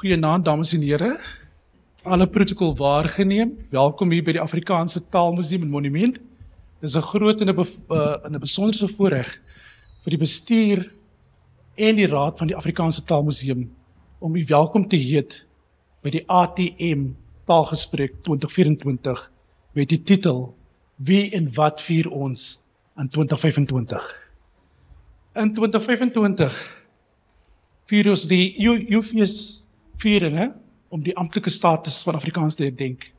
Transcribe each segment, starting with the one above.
Goeienaand, dames en here. Alle protokol waargeneem. Welkom hier by die Afrikaanse Taalmuseum en Monument. Dit is 'n groot en 'n besonderse voorreg vir die bestuur en die raad van die Afrikaanse Taalmuseum om u welkom te heet by die ATM Taalgesprek 2024 met die titel Wie en wat vier ons in 2025. In 2025 vier ons die UFS viering om die amptelike status van Afrikaans te herdenk.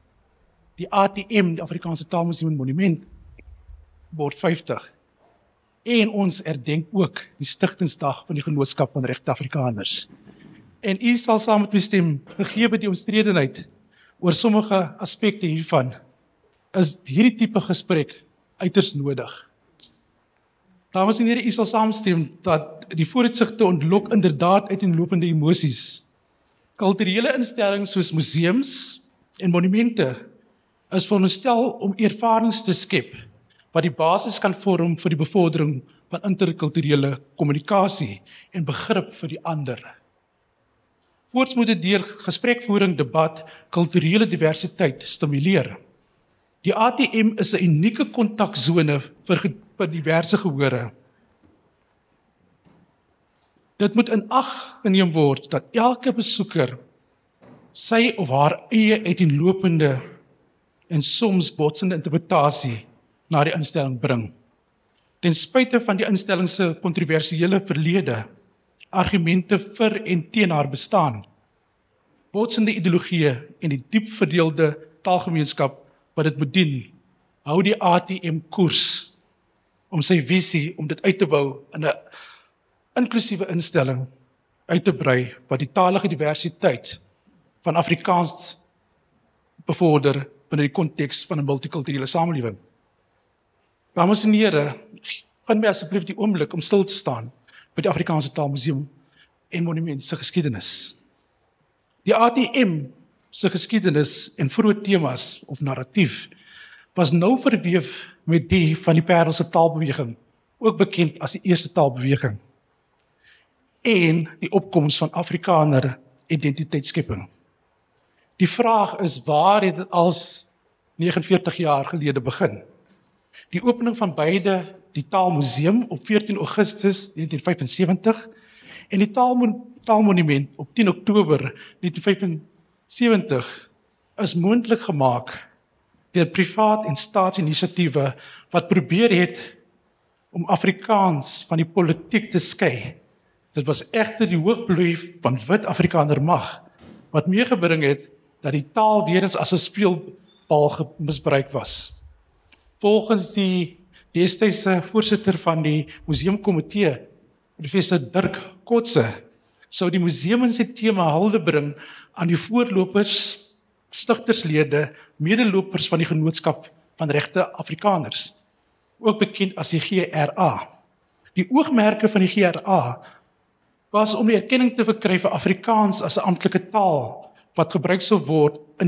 Die ATM, die Afrikaanse Taalmuseum en Monument, word 50. En ons herdenk ook die stigtingsdag van die Genootskap van Regte Afrikaners. En u sal saam met my stem, gegee die omstredenheid oor sommige aspekte hiervan, is hierdie tipe gesprek uiters nodig. Dames en here, u sal saamstem dat die vooruitsigte ontlok inderdaad uiteenlopende emosies. Kulturele instellings soos museums en monumente is veronderstel om ervarings te skep wat die basis kan vorm vir die bevordering van interkulturele kommunikasie en begrip vir die ander. Voorts moet dit deur gesprekvoering, debat, kulturele diversiteit stimuleer. Die ATM is 'n unieke kontaksone vir diverse gehore. Dit moet in ag geneem word dat elke besoeker sy of haar eie uiteenlopende en soms botsende interpretasie na die instelling bring. Ten spyte van die instelling se kontroversiële verlede, argumente vir en teen haar bestaan, botsende ideologieë en die diep verdeelde taalgemeenskap wat dit moet dien, hou die ATM koers om sy visie om dit uit te bou in 'n inklusiewe instelling uit te brei wat die talige diversiteit van Afrikaans bevorder binne die konteks van 'n multikulturele samelewing. Dames en here, gun my asseblief die oomblik om stil te staan by die Afrikaanse Taalmuseum en Monument se geskiedenis. Die ATM se geskiedenis en vroeë temas of narratief was nou verweef met die van die Parelse taalbeweging, ook bekend as die eerste taalbeweging, en die opkoms van Afrikaner identiteitsskepping. Die vraag is, waar het dit als 49 jaar gelede begin? Die opening van beide, die Taalmuseum op 14 Augustus 1975 en die Taalmonument op 10 Oktober 1975 is moontlik gemaak deur privaat en staatsinisiatiewe wat probeer het om Afrikaans van die politiek te skei. Dit was egter die hoogbloei van wit Afrikaner mag wat meegebring het dat die taal weer eens as 'n speelbal misbruik was. Volgens die destydse voorsitter van die museumkomitee, professor Dirk Kotse, sou die museum in sy tema hulde bring aan die voorlopers, stigterslede, medelopers van die Genootskap van Regte Afrikaners, ook bekend as die GRA. Die oogmerke van die GRA was om die erkenning te verkry vir Afrikaans as 'n amptelike taal wat gebruik sou word in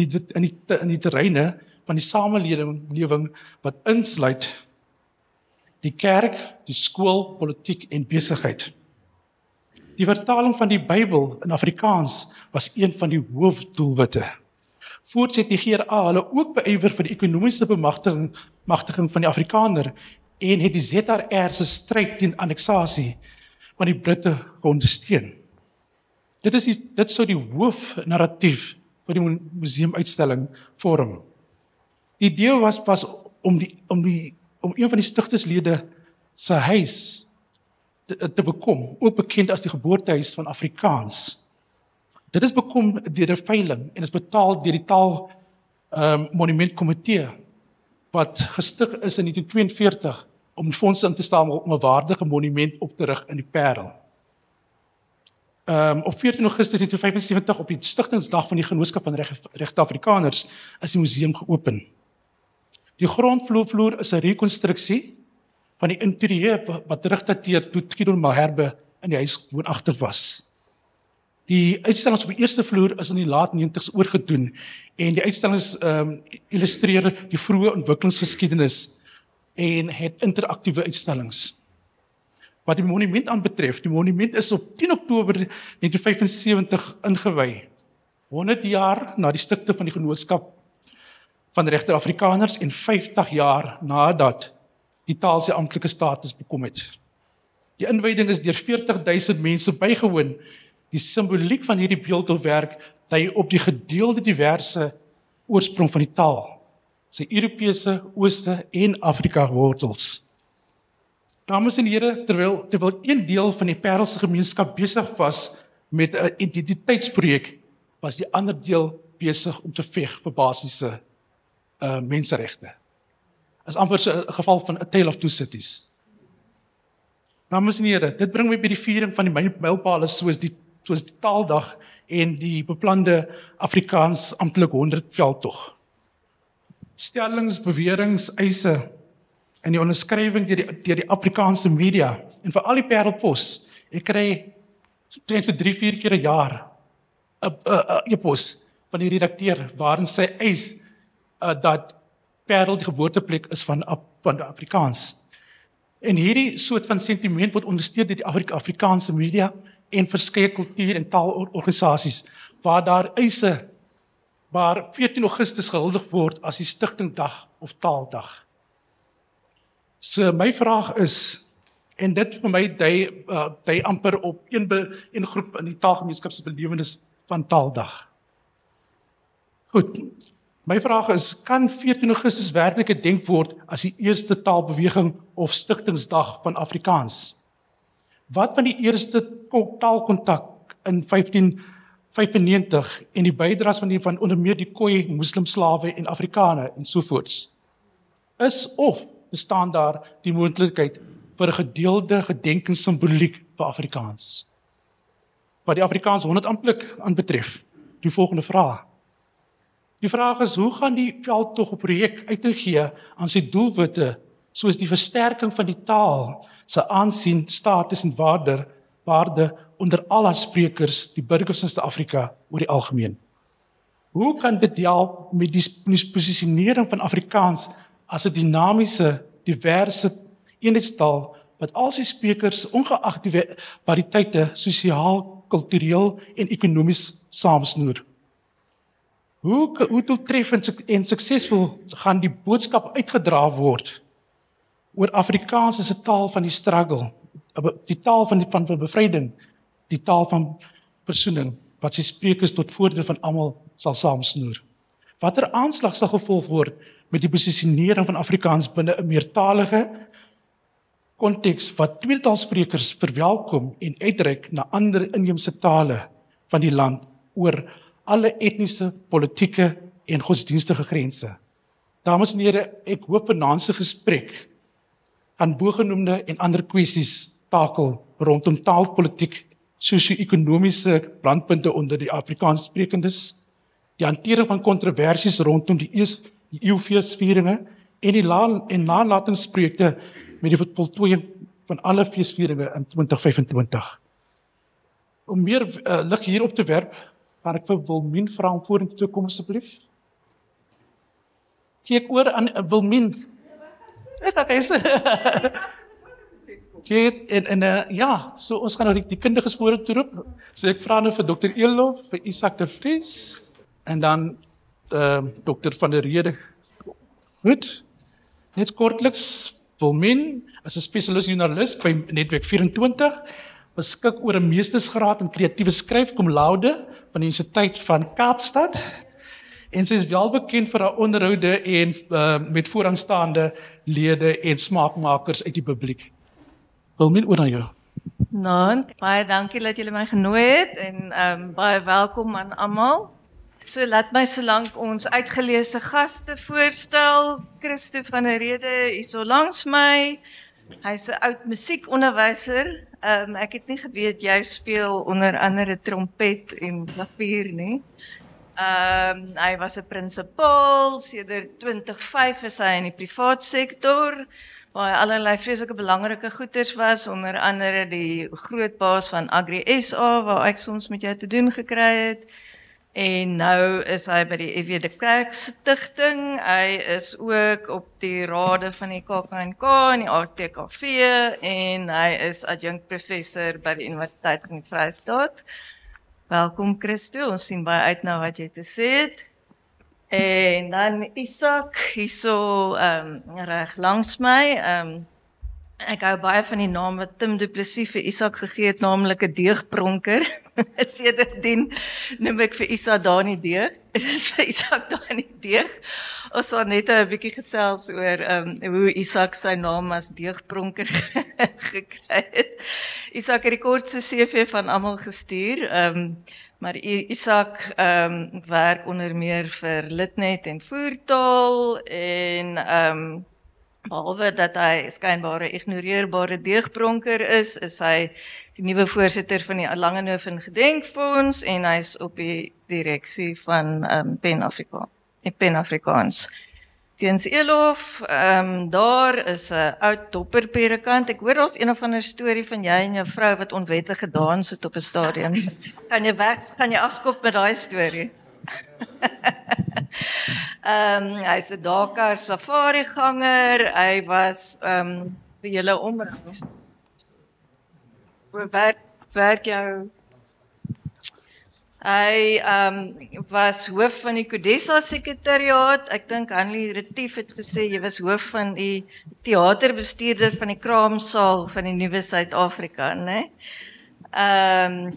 die terreine van die samelewing wat insluit die kerk, die skool, politiek en besigheid. Die vertaling van die Bybel in Afrikaans was een van die hoofdoelwitte. Voorts het die GRA hulle ook beywer vir die ekonomiese bemagtiging van die Afrikaner en het die ZRR se stryd teen anneksasie van die Britte ondersteun. Dit sou die hoofnarratief vir die museumuitstalling vorm. Die idee was om een van die stigterslede se huis te bekom, ook bekend as die geboortehuis van Afrikaans. Dit is bekom deur 'n veiling en is betaal deur die Taalmonumentkomitee wat gestig is in 1942 om fondse in te stamel om 'n waardige monument op te rig in die Parel. Op 14 Augustus 1975 op die stigtingsdag van die Genootskap van Regte Afrikaners is die museum geopen. Die grondvloer is 'n rekonstruksie van die interieur wat terugdateer toe Gideon Malherbe in die huis woonagtig was. Die uitstallings op die eerste vloer is in die laat 90's oorgedoen en die uitstallings illustreer die vroeë ontwikkelingsgeskiedenis en het interaktiewe uitstallings. Wat die monument aanbetref, die monument is op 10 Oktober 1975 ingewy 100 jaar na die stigting van die Genootskap van Regter Afrikaners en 50 jaar nadat die taal sy amptelike status bekom het. Die inwyding is deur 40.000 mense bygewoon. Die simboliek van hierdie beeldhouwerk dui op die gedeelde diverse oorsprong van die taal, sy Europese, Ooste en Afrika wortels. Dames en here, terwyl een deel van die Parelse gemeenskap besig was met 'n identiteitsprojek, was die ander deel besig om te veg vir basiese menseregte. Is amper so 'n geval van a tale of two cities. Dames en here, dit bring my by die viering van die mylpale soos die Taaldag en die beplande Afrikaans amptelik 100 veldtog. Stellings, beweringe, eise en die onderskrywing deur die Afrikaanse media en vir al die Parelpos. Ek kry omtrent vir 3-4 keer 'n jaar 'n e-pos van die redakteur waarin sy eis dat Parel die geboorteplek is van die Afrikaans. En hierdie soort van sentiment word ondersteun deur die Afrikaanse media en verskeie kultuur- en taalorganisasies waar daar eise waar 14 Augustus gehuldig word as die stigtingdag of taaldag. So my vraag is, en dit vir my dui amper op een groep in die taalgemeenskap se belewenis van taaldag. Goed, my vraag is, kan 14 Augustus werklik gedenk word as die eerste taalbeweging of stigtingsdag van Afrikaans? Wat van die eerste taalkontak in 1595 en die bydraes van onder meer die Khoi, moslimslawe en Afrikane en sovoorts? Is of bestaan daar die moontlikheid vir 'n gedeelde gedenkensimboliek vir Afrikaans? Wat die Afrikaans 100 amptelik aanbetref, die volgende vraag. Die vraag is, hoe gaan die veldtog 'n projek uiting gee aan sy doelwitte, soos die versterking van die taal, sy aansien, status en waarde onder al haar sprekers, die burgers in Suid-Afrika oor die algemeen? Hoe kan dit help met die posisionering van Afrikaans as 'n dinamiese, diverse eenheidstaal wat al sy sprekers ongeag die variëteite sosiaal, kultureel en ekonomies saamsnoer? Hoe doeltreffend en suksesvol gaan die boodskap uitgedra word oor Afrikaans as 'n taal van die struggle, die taal van bevryding, die taal van versoening, wat sy sprekers tot voordeel van almal sal saamsnoer? Watter aanslag sal gevolg word met die posisionering van Afrikaans binne 'n meertalige konteks wat tweetaalsprekers verwelkom en uitreik na ander inheemse tale van die land oor alle etniese, politieke en godsdienstige grense? Dames en here, ek hoop vanaand se gesprek gaan bogenoemde en ander kwessies takel rondom taalpolitiek, sosio-ekonomiese brandpunte onder die Afrikaanssprekendes, die hantering van kontroversies rondom die eeufeesvieringe en die nalatenprojekte met die voltooiing van alle feesvieringe in 2025. Om meer lig hierop te werp, gaan ek vir Wilmien vra om vorentoe te kom asseblief. Kyk oor aan Wilmien. Ja, so ons gaan nou die kundiges vorentoe roep. So ek vra nou vir Dr. Elof, vir Isak de Vries en dan Dr. van der Rede. Goed. Net kortliks, Wilmien is 'n spesialis joernalis by Netwerk 24, beskik oor 'n meestersgraad in kreatiewe skryf cum laude van die Universiteit van Kaapstad. En sy is wel bekend vir haar onderhoude en met vooraanstaande lede en smaakmakers uit die publiek. Wilmien, oor aan jou. Nou, baie dankie dat julle my genooi het en baie welkom aan almal. So laat my solank ons uitgeleese gaste voorstel. Christo van der Rede is so langs my. Hy's 'n oud musiekonderwyser. Ek het nie geweet jy speel onder andere trompet en klavier nie. Hy was 'n prinsipaal, sedert 2005 is hy in die privaat sektor, waar hy allerlei vreeslike belangrike goeders was, onder andere die groot baas van Agri SA, waar ek soms met jou te doen gekry het. En nou is hy by die FW de Klerk Stichting. Hy is ook op die rade van die KAKNK en die RTKV en hy is adjunkt professor by die Universiteit van die Vrystaat. Welkom Christo, ons sien baie uit na wat jy te sê het. En dan Isak, hierso reg langs my. Ek hou baie van die naam wat Tim Du Plessis vir Isak gegee het, naamlik 'n deegpronker. Sedertdien noem ek vir Isak daar nie deeg. Isak daar nie deeg. Ons sal net 'n bietjie gesels oor hoe Isak sy naam as deegpronker gekry het. Isak het die kortste CV van almal gestuur. Maar Isak werk onder meer vir Litnet en Voertaal en behalwe dat hy skynbare ignoreerbare deegpronker is hy die nuwe voorsitter van die Langehoven Gedenkfonds en hy is op die direksie van PEN Afrikaans. Teens Elof, daar is 'n oud dopperpredikant. Ek hoor daar's een of ander storie van jy en jou vrou wat onwettig gedans het op 'n stadion. Kan jy afskop met daai storie? Hy's 'n Dakar safari ganger. Hy was vir julle omrang. Werk jou. Hy was hoof van die Codesa sekretariaat. Ek dink Hanlie Retief het gesê jy was hoof van die teaterbestuurder van die Kraamsaal van die Nuwe Suid-Afrika, né?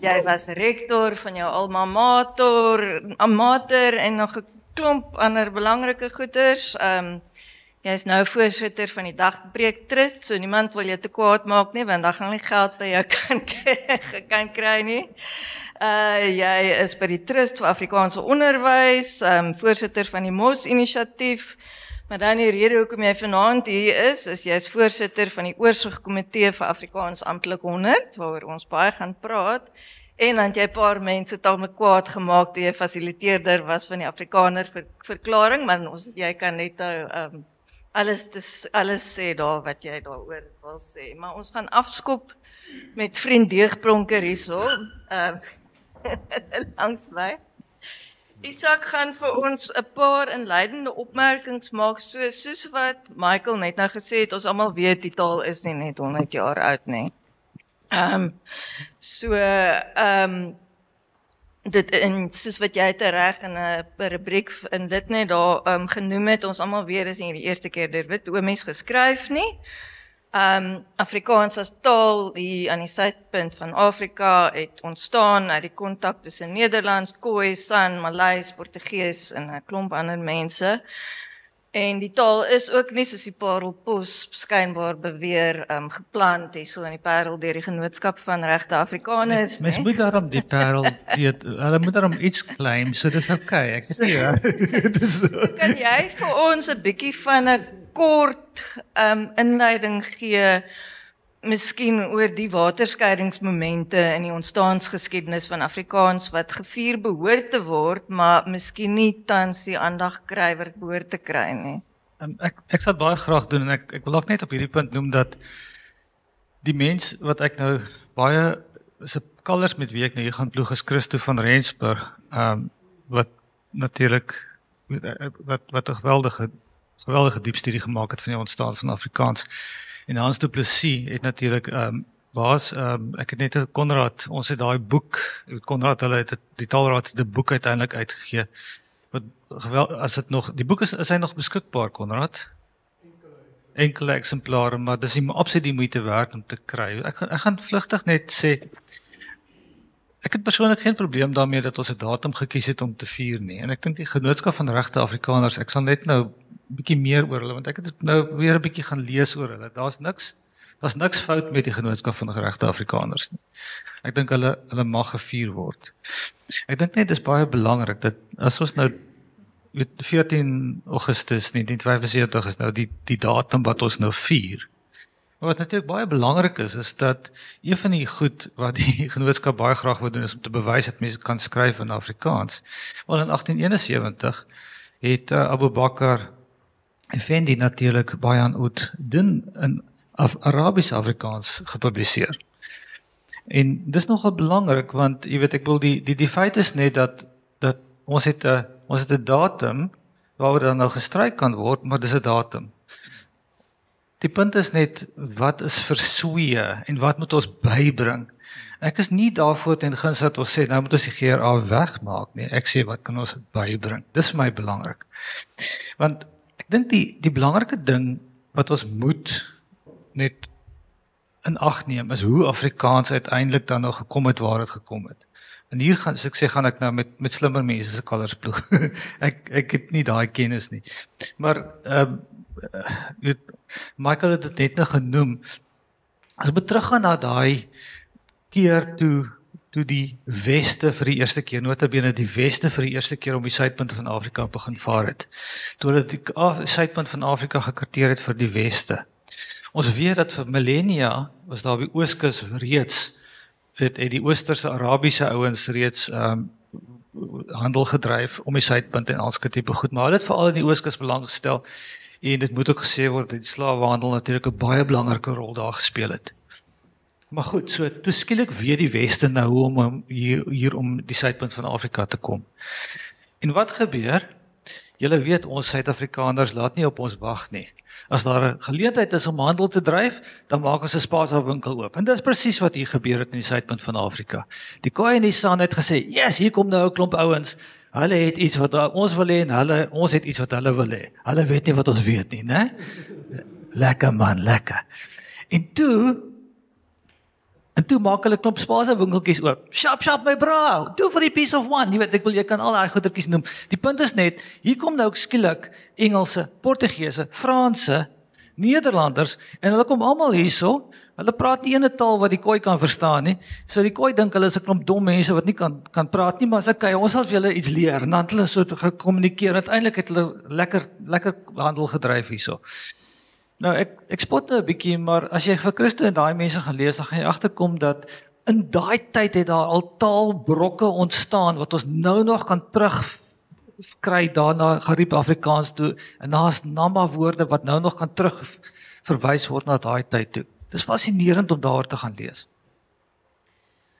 Jy was rektor van jou alma mater en nog 'n klomp ander belangrike goeders. Jy is nou voorsitter van die Dagbreek Trust, so niemand wil jou te kwaad maak nie, want dan gaan nie geld by jou kan kry nie. Jy is by die Trust vir Afrikaanse Onderwys, voorsitter van die MOS-inisiatief, maar dan die rede hoekom jy vanaand hier is jy is voorsitter van die Oorsigkomitee vir Afrikaans Amptelik 100, waaroor ons baie gaan praat, en dan het jy 'n paar mense taamlik kwaad gemaak toe jy fasiliteerder was van die Afrikaner verklaring, maar jy kan net alles sê daar wat jy daaroor wil sê. Maar ons gaan afskop met vriend Deegpronker hierso, langs my. Isak gaan vir ons 'n paar inleidende opmerkings maak, soos wat Michael net nou gesê het, ons almal weet die taal is nie net 100 jaar oud nie. Dit en soos wat jy tereg in 'n rubriek in dit net daar genoem het, ons almal weet is nie die eerste keer deur wit omies geskryf nie. Afrikaans as taal hier aan die suidpunt van Afrika het ontstaan uit die kontak tussen Nederlands, Khoi, San, Maleis, Portugees en 'n klomp ander mense. En die taal is ook nie soos die Parelbos skynbaar beweer geplant hierso in die Parel deur die Genootskap van Regte Afrikaners. Mens moet daarom die Parel weet, hulle moet daarom iets claim, so dis okay. Ek weet nie. Kan jy vir ons 'n bietjie van 'n kort inleiding gee, miskien oor die waterskeidingsmomente in die ontstaansgeskiedenis van Afrikaans wat gevier behoort te word, maar miskien nie tans die aandag kry wat behoort te kry nie. Ek sal baie graag doen en ek wil ook net op hierdie punt noem dat die mens wat ek nou baie se kalvers met wie ek nou hier gaan ploeg is Christo van Rensburg, wat natuurlik wat 'n geweldige diep studie gemaak het van die ontstaan van Afrikaans. En Hans Du Plessis het natuurlik ek het net Konrad, ons het daai boek, Konrad hulle het die Taalraad die boek uiteindelik uitgegee. Die boek is hy nog beskikbaar, Konrad? Enkele eksemplare, maar dis absoluut die moeite werd om te kry. Ek gaan vlugtig net sê, ek het persoonlik geen probleem daarmee dat ons 'n datum gekies het om te vier nie. En ek dink die Genootskap van Regte Afrikaners, ek sal net nou bietjie meer oor hulle, want ek het nou weer 'n bietjie gaan lees oor hulle. Daar's niks fout met die Genootskap van Regte Afrikaners nie. Ek dink hulle mag gevier word. Ek dink net dis baie belangrik dat as ons nou 14 Augustus 1975 is nou die datum wat ons nou vier. Maar wat natuurlik baie belangrik is dat een van die goed wat die genootskap baie graag wil doen is om te bewys dat mense kan skryf in Afrikaans. Wel in 1871 het Abu Bakr Effendi natuurlik Bayan ud Din in Arabies Afrikaans gepubliseer. En dis nogal belangrik want jy weet ek wil die feit is net dat ons het 'n datum waaroor dan nou gestryk kan word, maar dis 'n datum. Die punt is net wat is verswee en wat moet ons bybring Ek is nie daarvoor ten gunste dat ons sê, nou moet ons die GRA wegmaak nie. Ek sê, wat kan ons bybring? Dis vir my belangrik. Want ek dink die belangrike ding wat ons moet net in ag neem, is hoe Afrikaans uiteindelik dan nou gekom het waar het gekom het. En hier gaan, as ek sê, gaan ek nou met slimmer mense se kalvers ploeg. ek het nie daai kennis nie. Maar, Michael het dit net nou genoem, as we teruggaan na daai keer toe die Weste vir die eerste keer, notabene die Weste vir die eerste keer om die suidpunt van Afrika begin vaar het, toe hulle die suidpunt van Afrika gekarteer het vir die Weste. Ons weet dat vir millennia was daar op die Ooskus reeds, het die Oosterse Arabiese ouens reeds handel gedryf om die suidpunt en alske tipe goed, maar hulle het veral in die Ooskus belang gestel, en dit moet ook gesê word dat die slawehandel natuurlik 'n baie belangrike rol daar gespeel het. Maar goed, so toe skielik weet die Weste nou hoe om hier om die suidpunt van Afrika te kom. En wat gebeur? Julle weet, ons Suid-Afrikaners laat nie op ons wag nie. As daar 'n geleentheid is om handel te dryf, dan maak ons 'n Spaza winkel oop. En dis presies wat hier gebeur het in die suidpunt van Afrika. Die Khoi en die San het gesê, yes, hier kom nou 'n klomp ouens. Hulle het iets wat ons wil hê en ons het iets wat hulle wil hê. Hulle weet nie wat ons weet nie, né? Lekker man, lekker. En toe maak hulle klomp Spaza winkeltjies oop. Shop my bra, do for a piece of one. Jy weet, jy kan al daai goedertjies noem. Die punt is net, hier kom nou ook skielik Engelse, Portugese, Franse, Nederlanders, en hulle kom almal hierso. Hulle praat nie ene taal wat die Khoi kan verstaan nie. So die Khoi dink hulle is 'n klomp dom mense wat nie kan praat nie, maar as okay, ons sal vir julle iets leer. En dan het hulle so gekommunikeer. Uiteindelik het hulle lekker handel gedryf hierso. Nou, ek spot nou 'n bietjie, maar as jy vir Christo en daai mense gaan lees, dan gaan jy agterkom dat in daai tyd het daar al taalbrokke ontstaan wat ons nou nog kan terugkry daarna geriep Afrikaans toe, en daar's Nama woorde wat nou nog kan terug verwys word na daai tyd toe. Dis fascinerend om daaroor te gaan lees.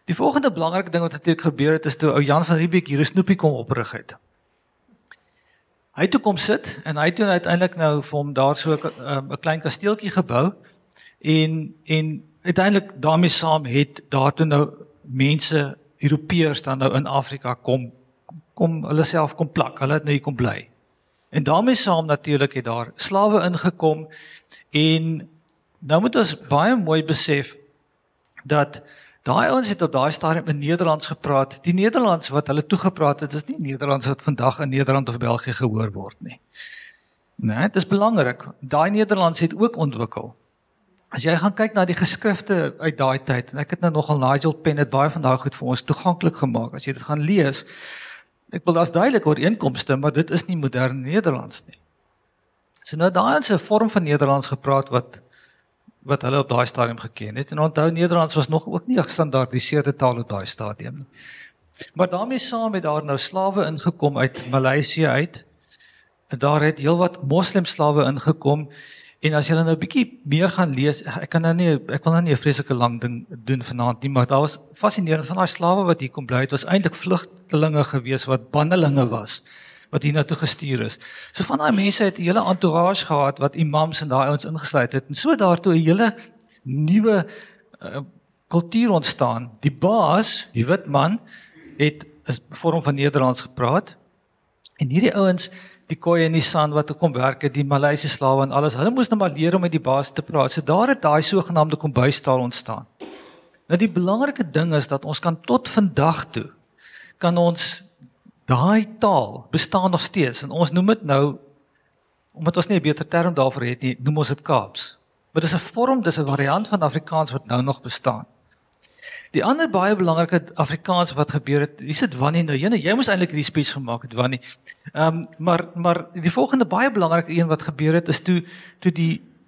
Die volgende belangrike ding wat natuurlik gebeur het, is toe ou Jan van Riebeeck hier 'n snoepie kom oprig het. Hy toe kom sit, en hy toe uiteindelik nou vir hom daar so 'n klein kasteeltjie gebou, en uiteindelik daarmee saam het daar toe nou mense, Europeërs dan nou in Afrika kom hulle self kom plak, hulle het nou hier kom bly. En daarmee saam natuurlik het daar slawe ingekom, en nou moet ons baie mooi besef dat daai ouens het op daai stadium in Nederlands gepraat. Die Nederlands wat hulle toegepraat het, is nie Nederlands wat vandag in Nederland of België gehoor word nie. Nee, dit is belangrik. Daai Nederlands het ook ontwikkel. As jy gaan kyk na die geskrifte uit daai tyd, en ek het nou nogal Nigel Penn het baie van daai goed vir ons toeganklik gemaak. As jy dit gaan lees, ek wil daar's duidelik ooreenkomste, maar dit is nie moderne Nederlands nie. So nou daai is 'n vorm van Nederlands gepraat wat hulle op daai stadium geken het. En onthou, Nederlands was nog ook nie 'n gestandaardiseerde taal op daai stadium nie. Maar daarmee saam het daar nou slawe ingekom uit Maleisië uit. En daar het heelwat moslimslawe ingekom. En as julle nou 'n bietjie meer gaan lees, ek wil nou nie 'n vreeslike lang ding doen vanaand nie, maar daar was fascinerend van daai slawe wat hier kom bly het, was eintlik vlugtelinge gewees wat bannelinge was, wat hier na toe gestuur is. So van daai mense het 'n hele entourage gehad wat imams en daai ouens ingesluit het, en so daartoe 'n hele nuwe kultuur ontstaan. Die baas, die wit man, het 'n vorm van Nederlands gepraat, en hierdie ouens, die Khoi en die San wat kom werk het, die Maleisiese slawe en alles, hulle moes nou maar leer om met die baas te praat. So daar het daai sogenaamde kombuistaal ontstaan. Nou die belangrike ding is dat ons kan tot vandag toe, kan ons daai taal bestaan nog steeds, en ons noem dit nou, omdat ons nie 'n beter term daarvoor het nie, noem ons dit Kaaps. Maar dis 'n vorm, dis 'n variant van Afrikaans wat nou nog bestaan. Die ander baie belangrike Afrikaans wat gebeur het, hier sit Wannie nou, jy moes eintlik hierdie speech gemaak het, Wannie. Maar die volgende baie belangrike een wat gebeur het, is toe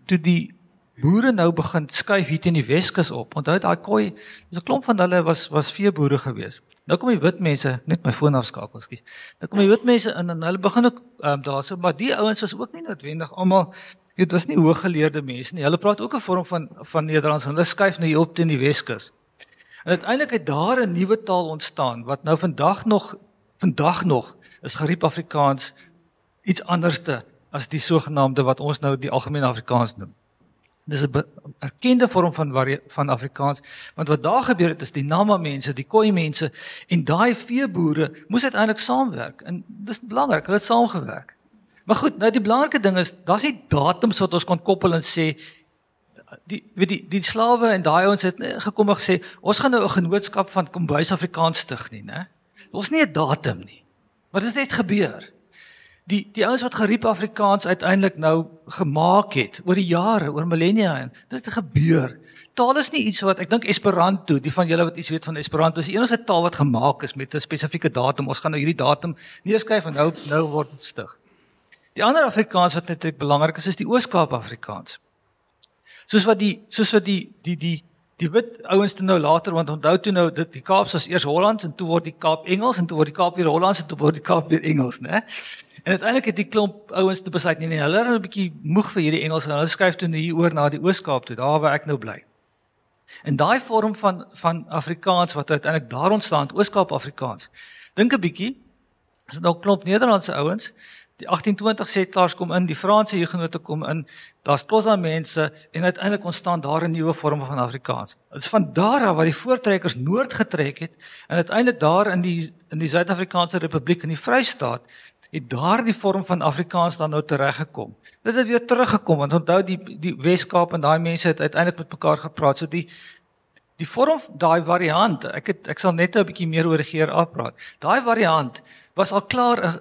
die boere nou begin skuif hier teen die Weskus op. Onthou daai Khoi, dis 'n klomp van hulle was veeboere gewees. Nou kom die wit mense, net my foon afskakel, skus. Nou kom die wit mense in en hulle begin ook daarso, maar die ouens was ook nie noodwendig almal, dit was nie hooggeleerde mense nie. Hulle praat ook 'n vorm van Nederlands, en hulle skuif nou hier op teen die Weskus. En uiteindelik het daar 'n nuwe taal ontstaan wat nou vandag nog is geriep Afrikaans iets anderste as die sogenaamde wat ons nou die algemene Afrikaans noem. Dis 'n erkende vorm van Afrikaans, want wat daar gebeur het is die Nama mense, die Khoi mense en daai veeboere moes uiteindelik saamwerk en dis belangrik, hulle het saamgewerk. Maar goed, nou die belangrike ding is, daar's nie datums wat ons kan koppel en sê die slawe en daai ouens het gekom en gesê, ons gaan nou 'n genootskap van kombuis Afrikaans stig nie, né? Ons nie 'n datum nie. Maar dit het gebeur. Die ouens wat geriep Afrikaans uiteindelik nou gemaak het oor die jare, oor millennia en dit het gebeur. Taal is nie iets wat ek dink Esperanto, die van julle wat iets weet van Esperanto, is die enigste taal wat gemaak is met 'n spesifieke datum. Ons gaan nou hierdie datum neerskryf en nou word dit stig. Die ander Afrikaans wat net belangrik is die Oos-Kaap Afrikaans. Soos wat die wit ouens toe nou later, want onthou toe nou die Kaap was eers Hollands en toe word die Kaap Engels en toe word die Kaap weer Hollands en toe word die Kaap weer Engels, né? En uiteindelik het die klomp ouens te besluit, nee, hulle is 'n bietjie moeg vir hierdie Engels en hulle skryf toe hier oor na die Oos-Kaap toe, daar waar ek nou bly. En daai vorm van Afrikaans wat uiteindelik daar ontstaan, Oos-Kaap Afrikaans. Dink 'n bietjie, as dit nou klomp Nederlandse ouens, die 1820 settlers kom in, die Franse hugenote kom in, daar's Xhosa mense en uiteindelik ontstaan daar 'n nuwe vorm van Afrikaans. Dit is van daar af waar die voortrekkers noord getrek het en uiteindelik daar in die Suid-Afrikaanse Republiek in die Vrystaat het daar die vorm van Afrikaans dan nou tereggekom. Dit het weer teruggekom, want onthou die Wes-Kaap en daai mense het uiteindelik met mekaar gepraat, so die vorm, daai variant, ek sal net 'n bietjie meer oor die GRA praat, daai variant was al klaar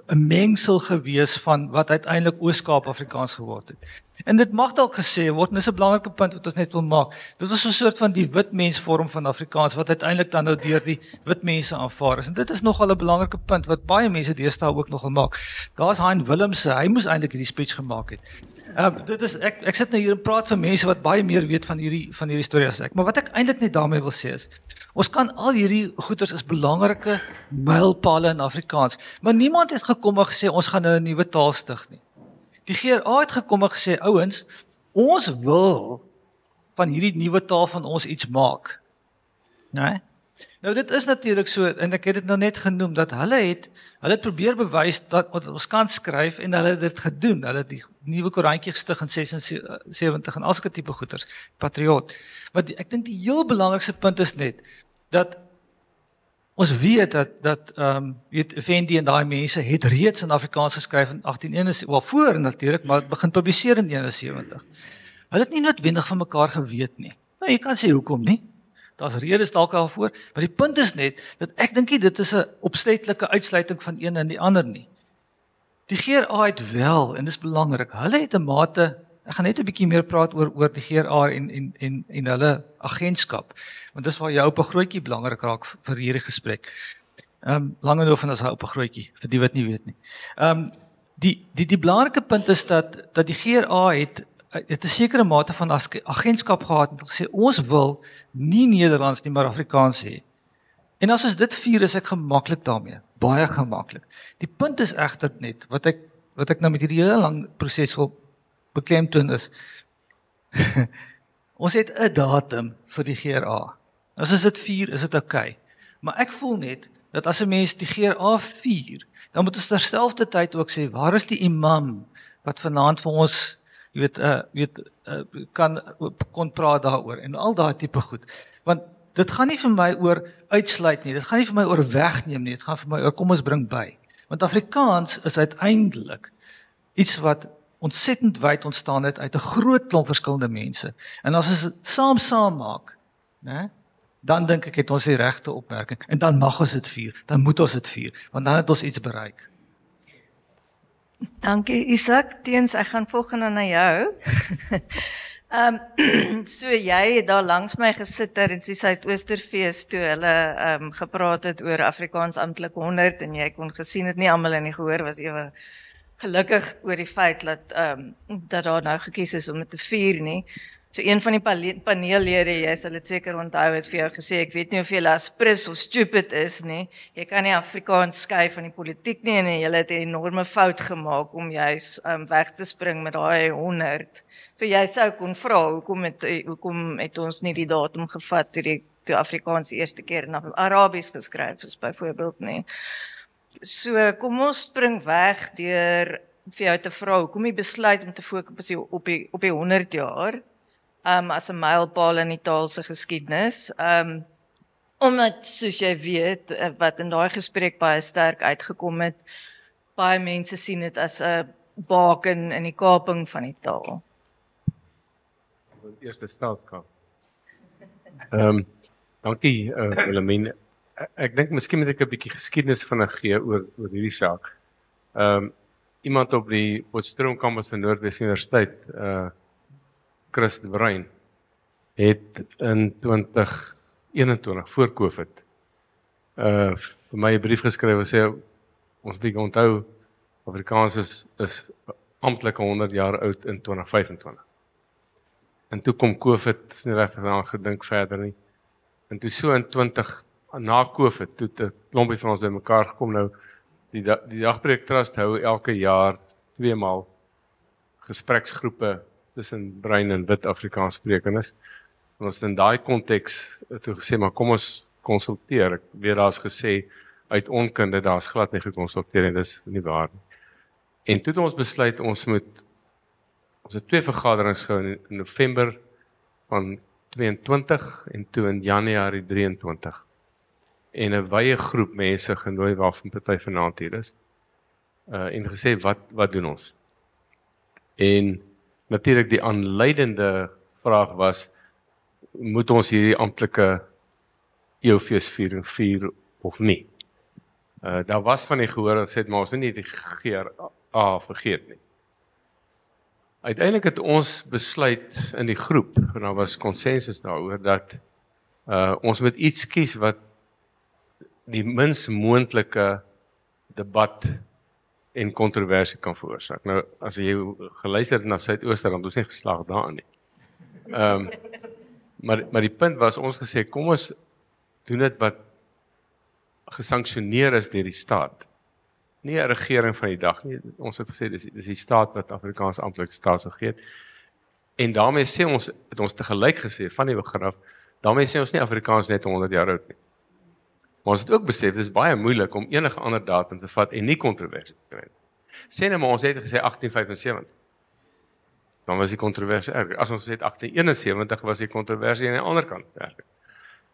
'n mengsel gewees van wat uiteindelik Oos-Kaap Afrikaans geword het. En dit mag dalk gesê word, en dis 'n belangrike punt wat ons net wil maak, dit was 'n soort van die wit mens vorm van Afrikaans, wat uiteindelik dan nou deur die wit mense aanvaar is. En dit is nogal 'n belangrike punt, wat baie mense deesdae ook nogal maak. Daar's Hein Willemse, hy moes eintlik hierdie speech gemaak het. Dit is, ek sit nou hier en praat vir mense wat baie meer weet van hierdie storie as ek, maar wat ek eintlik net daarmee wil sê is, ons kan al hierdie goeters is belangrike mylpale in Afrikaans, maar niemand het gekom en gesê, ons gaan nou 'n nuwe taal stig nie. Die GRA het gekom en gesê, ouens, ons wil van hierdie nuwe taal van ons iets maak. Nee? Nou dit is natuurlik so, en ek het dit nou net genoem, dat hulle het probeer bewys dat ons kan skryf en hulle het dit gedoen. Hulle het die nuwe koerantjie gestig in 76 en al sulke tipe goeters, Patriot. Maar ek dink die heel belangrikste punt is net, dat ons weet dat Effendi en daai mense het reeds in Afrikaans geskryf in 1871, wel voor natuurlik, maar het begin publiseer in 71. Hulle het nie noodwendig van mekaar geweet nie. Nou, jy kan sê hoekom nie. Daar's redes dalk al voor, maar die punt is net, dat ek dink nie dit is 'n opsetlike uitsluiting van een en die ander nie. Die GRA het wel, en dis belangrik, hulle het 'n mate, ek gaan net 'n bietjie meer praat oor die GRA en hulle agentskap, want dis waar jou op 'n grootjie belangrik raak vir hierdie gesprek. Langehoven is op 'n grootjie, vir die wat nie weet nie. Die belangrike punt is dat die GRA het 'n sekere mate van agentskap gehad en gesê, ons wil nie Nederlands nie, maar Afrikaans hê. En as ons dit vier, is ek gemaklik daarmee, baie gemaklik. Die punt is egter net, wat ek nou met hierdie hele lang proses wil beklemtoon is, ons het 'n datum vir die GRA. As ons dit vier, is dit oukei. Maar ek voel net, dat as 'n mens die GRA vier, dan moet ons terselfdertyd ook sê, waar is die imam, wat vanaand vir ons, kon praat daaroor, en al daai tipe goed. Want dit gaan nie vir my oor uitsluit nie, dit gaan nie vir my oor wegneem nie, dit gaan vir my oor kom ons bring by. Want Afrikaans is uiteindelik iets wat ontsettend wyd ontstaan het uit 'n groot klomp verskillende mense. En as ons dit saam maak, né, dan dink ek het ons die regte opmerking. En dan mag ons dit vier, dan moet ons dit vier, want dan het ons iets bereik. Dankie Isak, Teens, ek gaan volgende na jou. So jy het daar langs my gesit ter in die Suidoosterfees toe hulle gepraat het oor Afrikaans amptelik 100 en jy kon gesien het nie almal in die gehoor was ewe gelukkig oor die feit dat daar nou gekies is om dit te vier nie. So een van die paneellede, jy sal dit seker onthou, het vir jou gesê, ek weet nie of jy aspris of stupid is nie, jy kan nie Afrikaans skei van die politiek nie, en jy het 'n enorme fout gemaak om juis weg te spring met daai 100. So jy sou kon vra, hoekom het ons nie die datum gevat toe Afrikaans die eerste keer in Arabies geskryf is byvoorbeeld nie. So kom ons spring weg deur vir jou te vra hoekom jy besluit om te fokus op die 100 jaar as 'n mylpaal in die taal se geskiedenis. Omdat soos jy weet wat in daai gesprek baie sterk uitgekom het, baie mense sien dit as 'n baken in die kaping van die taal. Die eerste staatskap. Dankie Wilhelmine. Ek dink miskien moet ek 'n bietjie geskiedenis vinnig gee oor hierdie saak. Iemand op die Potchefstroom kampus van Noordwes Universiteit, Chris de Bruin, het in 2021 voor COVID vir my 'n brief geskryf en sê ons moet onthou Afrikaans is amptelik 100 jaar oud in 2025. En toe kom COVID, is nie regtig aan gedink verder nie. En toe so in 20 na COVID, toe 'n klompie van ons bymekaar gekom nou, die Dagbreek Trust hou elke jaar 2 maal gespreksgroepe tussen bruin en wit Afrikaans sprekendes. En ons in daai konteks toe gesê, maar kom ons konsulteer. Ek weet daar's gesê, uit onkunde, daar's glad nie gekonsulteer en dis nie waar nie. En toe het ons besluit, ons het 2 vergaderings gehou in November van 22 en toe in Januarie 23. En 'n wye groep mense genooi waarvan party vanaand hier is. En gesê, wat doen ons? En natuurlik die aanleidende vraag was, moet ons hierdie amptelike eeufeesviering vier of nie? Daar was van die gehoor en sê, maar ons moet nie die GRA vergeet nie. Uiteindelik het ons besluit in die groep, en daar was konsensus daaroor, dat ons moet iets kies wat die minst moontlike debat en kontroversie kan veroorsaak. Nou, as jy geluister het na Suidooster, dan het ons nie geslaag daarin nie. Maar die punt was, ons gesê, kom ons doen dit wat gesanksioneer is deur die staat. Nie 'n regering van die dag nie. Ons het gesê, dis die staat wat Afrikaanse amptelike staatsregie het. En daarmee sê ons, het ons tegelyk gesê, van die begin af, daarmee sê ons nie Afrikaans net 100 jaar oud nie. Maar ons het ook besef, dit is baie moeilik om enige ander datum te vat en nie kontroversie te kry. Sê nou maar, ons het gesê 1875. Dan was die kontroversie erg. As ons sê 1871, was die kontroversie aan die ander kant erg.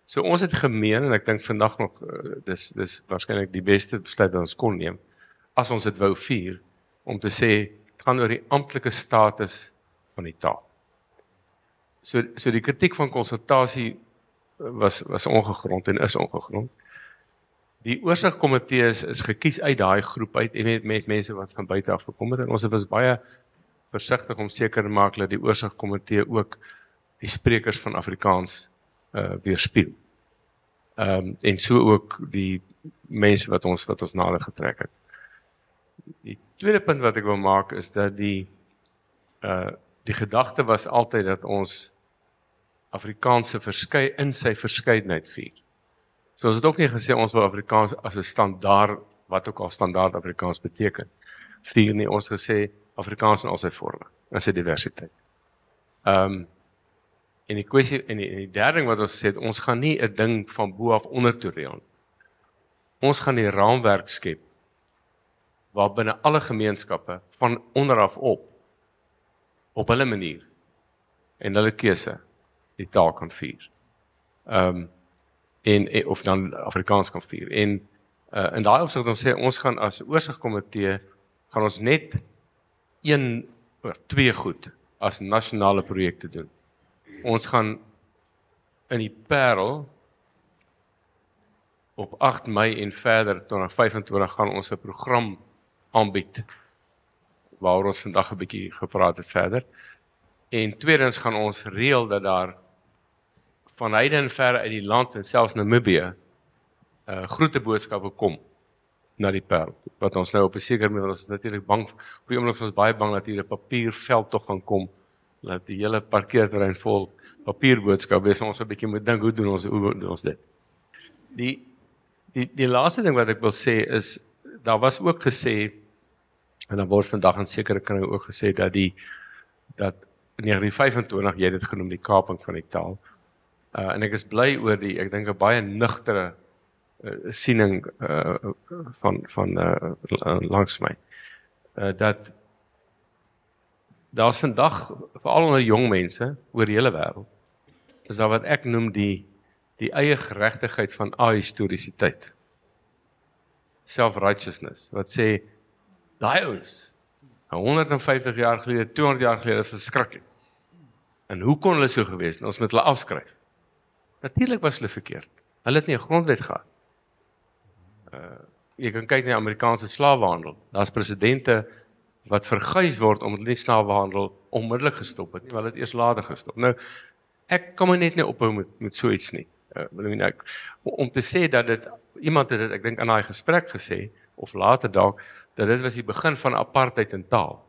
So ons het gemeen, en ek dink vandag nog, dis waarskynlik die beste besluit wat ons kon neem, as ons dit wou vier, om te sê, het gaan oor die amptelike status van die taal. So die kritiek van konsultasie was ongegrond en is ongegrond. Die oorsigkomitee is gekies uit daai groep uit, en met mense wat van buite af gekom het, en ons was baie versigtig om seker te maak dat die oorsigkomitee ook die sprekers van Afrikaans weerspieël. En so ook die mense wat ons nader getrek het. Die tweede punt wat ek wil maak is dat die gedagte was altyd dat ons Afrikaanse in sy verskeidenheid vier. So ons het ook nie gesê ons wil Afrikaans as 'n standaard, wat ook al standaard Afrikaans beteken, vier nie. Ons gesê Afrikaans in al sy vorme, in sy diversiteit. En die kwessie, en die derde ding wat ons sê, ons gaan nie 'n ding van bo af onder toe reël. Ons gaan die raamwerk skep, waar binne alle gemeenskappe, van onderaf op hulle manier, en hulle keuse, die taal kan vier. Of dan Afrikaans kan vier. En in daai opsig ons sê, ons gaan as oorsigkomitee, gaan ons net 1 of 2 goed as nasionale projekte doen. Ons gaan in die Parel op 8 Mei en verder tot na 25 gaan ons 'n program aanbied waaroor ons vandag 'n bietjie gepraat het verder. En tweedens gaan ons reël dat daar van heide en verre uit die land en selfs Namibië groeteboodskappe kom na die Parel. Wat ons nou op 'n sekere manier, ons is natuurlik bang, op die oomblik is ons baie bang dat hier 'n papierveld tog gaan kom, dat die hele parkeerterrein vol papierboodskappe is, ons 'n bietjie moet dink, hoe doen ons dit? Die laaste ding wat ek wil sê is, daar was ook gesê, en dan word vandag in sekere kringe ook gesê, dat in 1925, jy het dit genoem, die kaping van die taal, en ek is bly oor ek dink 'n baie nugtere siening van langs my, dat daar's vandag veral onder jong mense oor die hele wêreld. Is daar wat ek noem die eie geregtigheid van ahistorisiiteit. Self-righteousness, wat sê, daai ouens, 150 jaar gelede, 200 jaar gelede, is verskriklik. En hoe kon hulle so gewees het? Ons moet hulle afskryf. Natuurlik was hulle verkeerd. Hulle het nie 'n grondwet gehad. Jy kan kyk na die Amerikaanse slawehandel. Daar's presidente wat verguis word omdat hulle nie slawehandel onmiddellik gestop het nie, maar hulle het eers later gestop. Nou, ek kan my net nie ophou met so iets nie. Om te sê dat iemand het dit, ek dink in daai gesprek gesê, of later dalk, dat dit was die begin van apartheid in taal.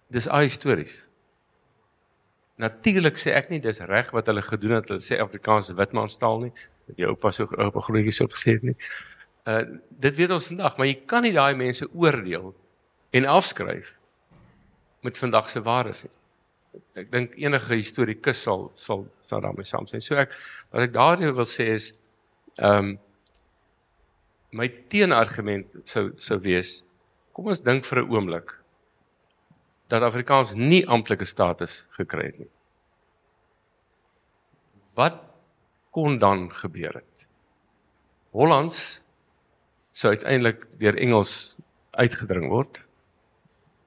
Dis ahistories. Natuurlik sê ek nie, dis reg wat hulle gedoen het, hulle sê Afrikaanse witmanstaal nie, dat jou oupa so grootjie so gesê het nie. Dit weet ons vandag, maar jy kan nie daai mense oordeel en afskryf met vandag se waardes nie. Ek dink enige historikus sal daarmee saamstem. So wat ek daarin wil sê is, my teenargument sou wees, kom ons dink vir 'n oomblik, dat Afrikaans nie amptelike status gekry het nie. Wat kon dan gebeur het? Hollands sou uiteindelik deur Engels uitgedring word,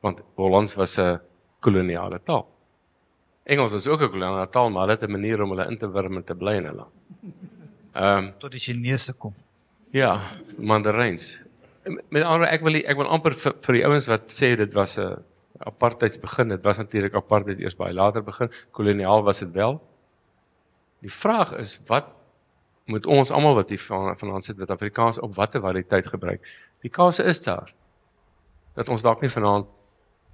want Hollands was 'n koloniale taal. Engels is ook 'n koloniale taal, maar hulle het 'n manier om hulle in te wurm en te bly in hulle land. Tot die Chinese kom. Ja, Mandaryns. Met ander ek wil amper vir die ouens wat sê dit was 'n apartheidsbegin, dit was natuurlik apartheid eers baie later begin, koloniaal was dit wel. Die vraag is, wat moet ons almal wat hier vanaand sit met Afrikaans op watter variëteit gebruik? Die kans is daar, dat ons dalk nie vanaand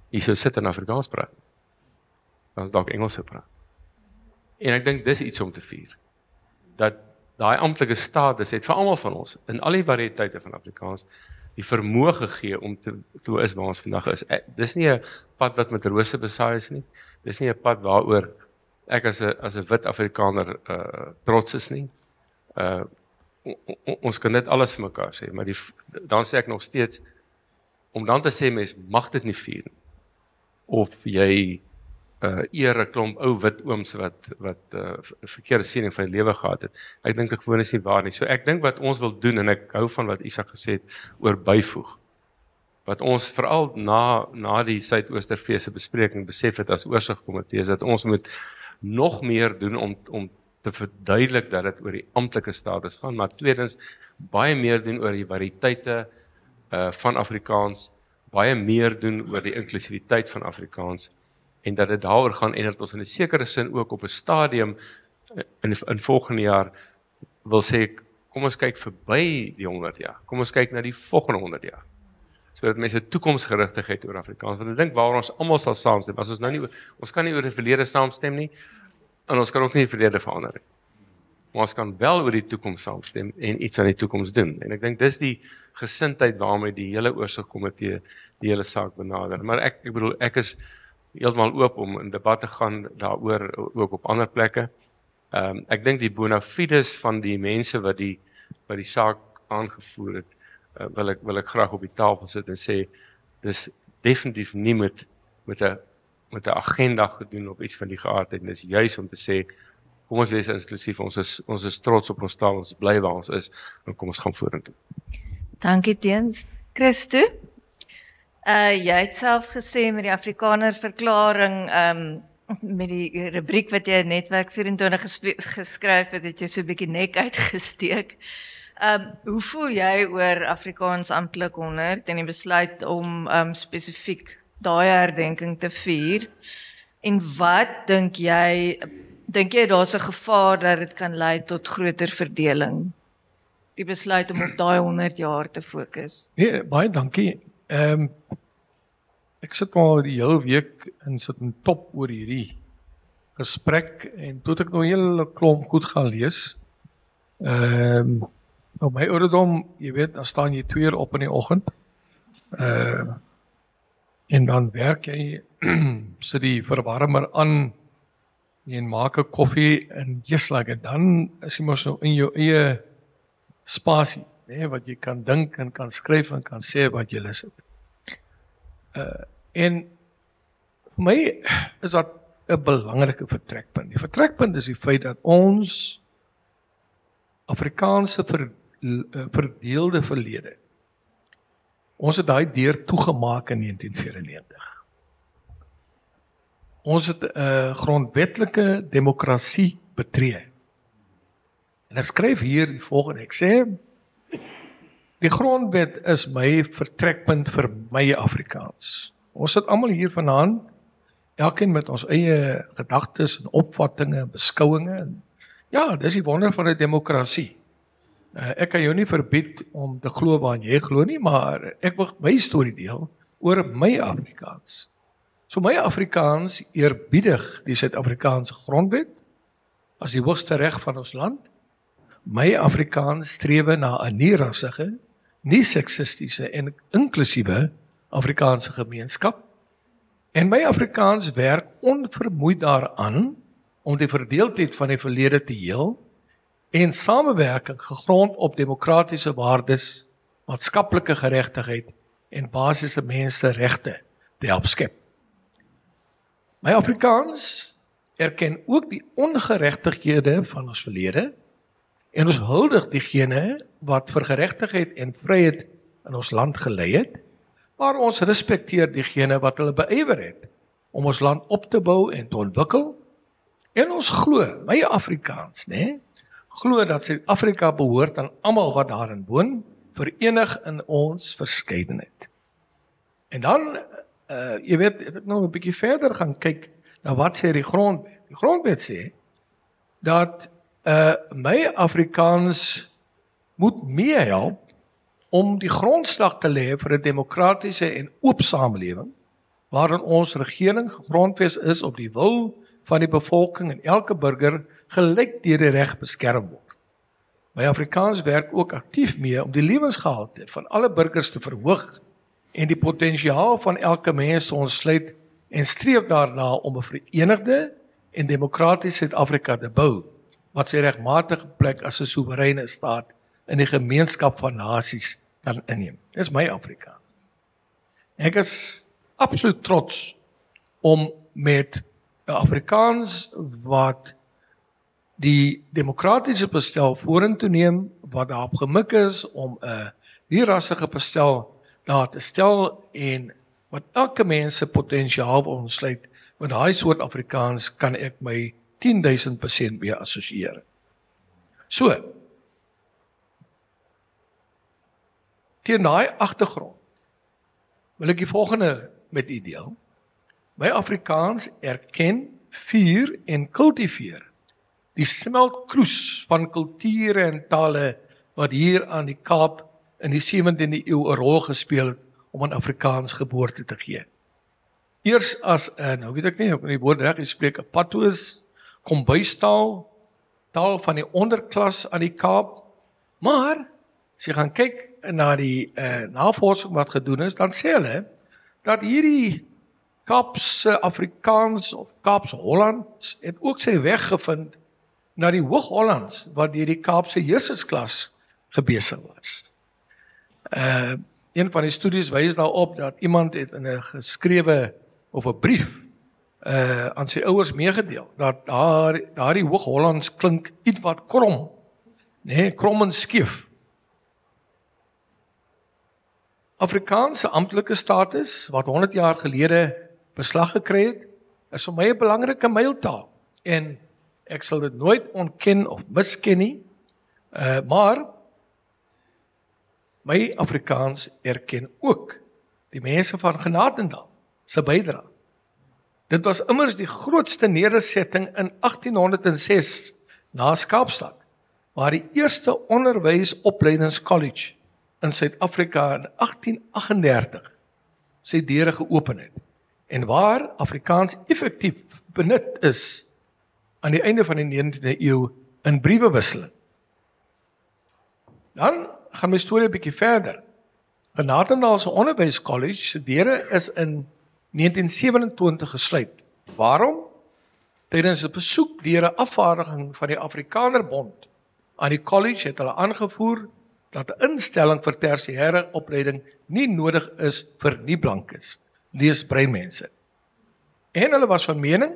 hier sou sit en Afrikaans praat, dan dalk Engels sou praat. En ek dink dis iets om te vier, dat daai amptelike status het vir almal van ons, in al die variëteite van Afrikaans, die vermoë gegee om te is waar ons vandag is. Dis nie 'n pad wat met rose besaai is nie, dis nie 'n pad waaroor ek as 'n wit Afrikaner trots is nie. Ons kan net alles vir mekaar sê, maar dan sê ek nog steeds, om dan te sê mens mag dit nie vier, of jy eer 'n klomp ou wit ooms wat verkeerde siening van die lewe gehad het. Ek dink dit gewoon is nie waar nie. So ek dink wat ons wil doen, en ek hou van wat Isak gesê het oor byvoeg, wat ons veral na die Suidoosterfees se bespreking besef het as oorsigkomitee, is dat ons moet nog meer doen om te verduidelik dat dit oor die amptelike status gaan, maar tweedens baie meer doen oor die variëteite van Afrikaans, baie meer doen oor die inklusiwiteit van Afrikaans, en dat dit daaroor gaan, en dat ons in 'n sekere sin ook op 'n stadium in volgende jaar wil sê, kom ons kyk verby die 100 jaar, kom ons kyk na die volgende 100 jaar, sodat mense toekomsgerigtigheid oor Afrikaans, want ek dink waar ons almal sal saamstem, as ons nou nie, ons kan nie oor die verlede saamstem nie, en ons kan ook nie die verlede verander nie, maar ons kan wel oor die toekoms saamstem en iets aan die toekoms doen, en ek dink dis die gesindheid waarmee die hele oorsigkomitee die hele saak benader, maar ek bedoel, ek is heeltemal oop om in debat te gaan daaroor, ook op ander plekke. Ek dink die bona fides van die mense wat die saak aangevoer het, wil ek graag op die tafel sit en sê, dis definitief nie met 'n agenda gedoen of iets van die geaardheid, dis juis om te sê, kom ons wees inklusief, ons is trots op ons taal, ons bly waar ons is, en kom ons gaan vorentoe. Dankie teens. Christo? Jy het self gesê met die Afrikaner verklaring, met die rubriek wat jy Netwerk 24 geskryf het jy so 'n bietjie nek uitgesteek. Hoe voel jy oor Afrikaans amptelik 100 en die besluit om spesifiek daai herdenking te vier? En wat dink jy daar's 'n gevaar dat dit kan lei tot groter verdeling? Die besluit om op daai 100 jaar te fokus. Nee, baie dankie. Ek sit al die hele week en sit in top oor hierdie gesprek en toe het ek nog 'n hele klomp goed gaan lees. Op my ouderdom, jy weet, dan staan jy 2 uur op in die oggend. En dan werk jy, sit die verwarmer aan en maak 'n koffie en just like it, dan is jy mos nou in jou eie spasie, wat jy kan dink en kan skryf en kan sê wat jy lus het. En Vir my is dat 'n belangrike vertrekpunt. Die vertrekpunt is die feit dat ons Afrikaanse verdeelde verlede, ons het daai deur toegemaak in 1994. Ons het 'n grondwetlike demokrasie betree. En ek skryf hier die volgende, ek sê, die grondwet is my vertrekpunt vir my Afrikaans. Ons sit almal hier vanaand, elkeen met ons eie gedagtes en opvattinge, beskouinge. Ja, dis die wonder van 'n demokrasie. Ek kan jou nie verbied om te glo waar jy glo nie, maar ek wil my storie deel oor my Afrikaans. So my Afrikaans eerbiedig die Suid-Afrikaanse grondwet as die hoogste reg van ons land. My Afrikaans streef na 'n nie-rassige, nie-seksistiese en inklusiewe Afrikaanse gemeenskap. En my Afrikaans werk onvermoeid daaraan om die verdeeldheid van die verlede te heel en samewerking gegrond op demokratiese waardes, maatskaplike geregtigheid en basiese menseregte te help skep. My Afrikaans erken ook die ongeregtighede van ons verlede en ons huldig diegene wat vir geregtigheid en vryheid in ons land gelei het, maar ons respekteer diegene wat hulle beywer het om ons land op te bou en te ontwikkel. En ons glo, my Afrikaans, glo dat Suid-Afrika behoort aan almal wat daarin woon, verenig in ons verskeidenheid. En dan, jy weet, het ek nou 'n bietjie verder gaan kyk na wat sê die grondwet. Die grondwet sê dat my Afrikaans moet meehelp om die grondslag te lê vir 'n demokratiese en oop samelewing waarin ons regering gegrondves is op die wil van die bevolking en elke burger gelyk deur die reg beskerm word. My Afrikaans werk ook aktief mee om die lewensgehalte van alle burgers te verhoog en die potensiaal van elke mens te ontsluit en streef daarna om 'n verenigde en demokratiese Suid-Afrika te bou wat sy regmatige plek as 'n soewereine staat in die gemeenskap van nasies kan inneem. Dis my Afrikaans. Ek is absoluut trots om met 'n Afrikaans wat die demokratiese bestel vorentoe neem, wat daarop gemik is om 'n nie-rassige bestel daar te stel en wat elke mens se potensiaal ontsluit. Met daai soort Afrikaans kan ek my 10,000% mee assosieer. So, teen daai agtergrond wil ek die volgende met u deel. My Afrikaans erken, vier en kultiveer die smeltkroes van kulture en tale wat hier aan die Kaap in die 17de eeu 'n rol gespeel het om aan Afrikaans geboorte te gee. Eers as, nou weet ek nie, ek kan die woord reg spreek, 'n patois, kombuistaal, taal van die onderklas aan die Kaap, maar as jy gaan kyk na die navorsing wat gedoen is, dan sê hulle dat hierdie Kaapse Afrikaans of Kaapse Hollands het ook sy weg gevind na die Hoog-Hollands wat deur die Kaapse heersersklas gebesig was. Een van die studies wys daarop dat iemand het in 'n geskrewe of 'n brief aan sy ouers meegedeel dat daardie Hoog-Hollands klink ietwat krom, krom en skief. Afrikaanse amptelike status wat 100 jaar gelede beslag gekry het, is vir my 'n belangrike mylpaal en ek sal dit nooit ontken of misken nie, maar my Afrikaans erken ook die mense van Genadendal se bydrae. Dit was immers die grootste nedersetting in 1806 na Kaapstad, waar die eerste onderwysopleidingskollege in Suid-Afrika in 1838 sy deure geopen het en waar Afrikaans effektief benut is aan die einde van die 19de eeu in briewewisseling. Dan gaan my storie 'n bietjie verder. Genadendal se onderwyskollege se deure is in 1927 gesluit. Waarom? Tydens 'n besoek deur 'n afvaardiging van die Afrikanerbond aan die kollege het hulle aangevoer dat 'n instelling vir tersiêre opleiding nie nodig is vir nie-blankes, lees breinmense. En hulle was van mening,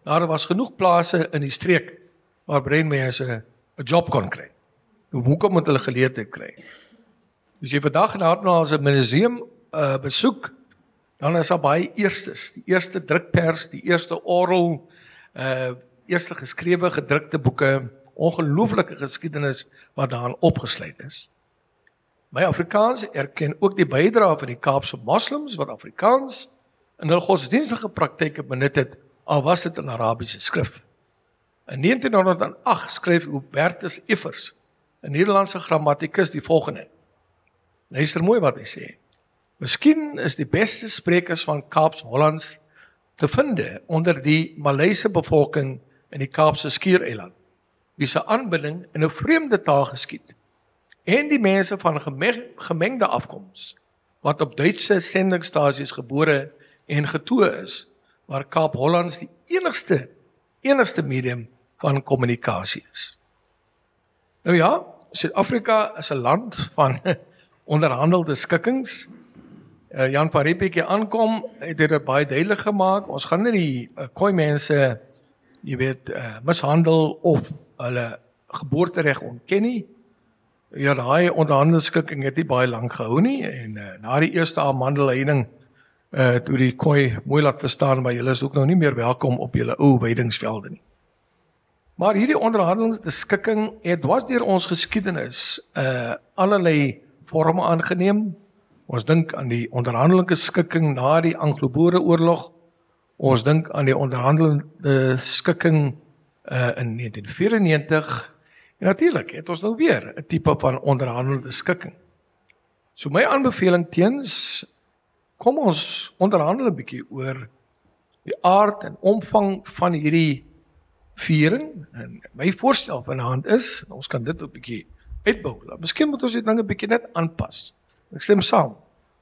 daar was genoeg plase in die streek waar breinmense 'n job kon kry. Hoekom moet hulle geleentheid kry? As jy vandag na as 'n museum besoek, dan is daar baie eerstes. Die eerste drukpers, die eerste oral, eerste geskrewe gedrukte boeke, ongelooflike geskiedenis wat daarin opgesluit is. My Afrikaans erken ook die bydrae van die Kaapse moslems wat Afrikaans in hul godsdienstige praktyke benut het, al was dit in Arabiese skrif. In 1908 skryf Hubertus Iffers, 'n Nederlandse grammatikus, die volgende. Luister mooi wat hy sê. Miskien is die beste sprekers van Kaaps-Hollands te vind onder die Maleise bevolking in die Kaapse Skiereiland, wie se aanbidding in 'n vreemde taal geskied, en die mense van gemengde afkoms, wat op Duitse sendingstasies gebore en getoe is, waar Kaap-Hollands die enigste medium van kommunikasie is. Nou ja, Suid-Afrika is 'n land van onderhandelde skikkings. Jan van Riebeeck hier aankom, het dit baie duidelik gemaak, ons gaan nie die Khoi mense, jy weet, mishandel of hulle geboortereg ontken nie. Ja, daai onderhandelingsskikking het nie baie lank gehou nie, en na die eerste amandelheining, toe die Khoi mooi laat verstaan, maar julle is ook nou nie meer welkom op julle ou weidingsvelde nie. Maar hierdie onderhandelende skikking het dwars deur ons geskiedenis allerlei vorme aangeneem. Ons dink aan die onderhandelike skikking na die Anglo-Boereoorlog. Ons dink aan die onderhandelende skikking in 1994. En natuurlik het ons nou weer 'n tipe van onderhandelende skikking. So my aanbeveling teens, kom ons onderhandel 'n bietjie oor die aard en omvang van hierdie viering. En my voorstel vanaand is, ons kan dit 'n bietjie uitbou. Miskien moet ons dit dinge 'n bietjie net aanpas. Ek stem saam.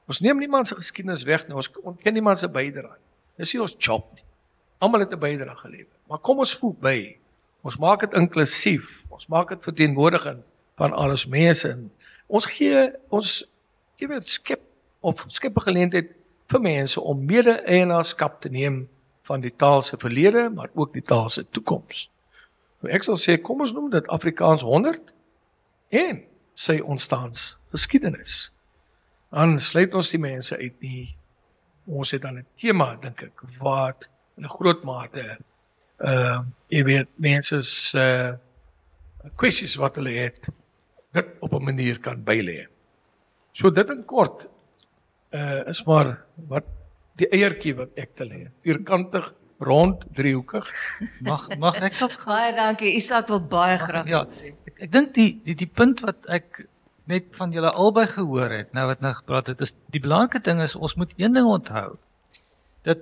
Ons neem niemand se geskiedenis weg nie, ons ontken niemand se bydrae. Dis nie ons job nie. Almal het 'n bydrae gelewer. Maar kom ons voeg by. Ons maak dit inklusief. Ons maak dit verteenwoordigend van alles mense. Ons gee ons, jy weet, skep 'n geleentheid vir mense om mede-eienaarskap te neem van die taal se verlede, maar ook die taal se toekoms. Nou ek sal sê, kom ons noem dit Afrikaans 100 en sy ontstaansgeskiedenis. Dan sluit ons die mense uit nie. Ons het dan 'n tema, dink ek, wat in 'n groot mate jy weet, mense se kwessies wat hulle het, dit op 'n manier kan bylê. So dit in kort is maar wat die eiertjie wat ek te lê. Vierkantig, rond, driehoekig. Mag ek Baie dankie. Isak wil baie graag ja, iets sê. ek dink die punt wat ek net van julle albei gehoor het, nou wat nou gepraat het, is die belangrike ding is, ons moet een ding onthou, dat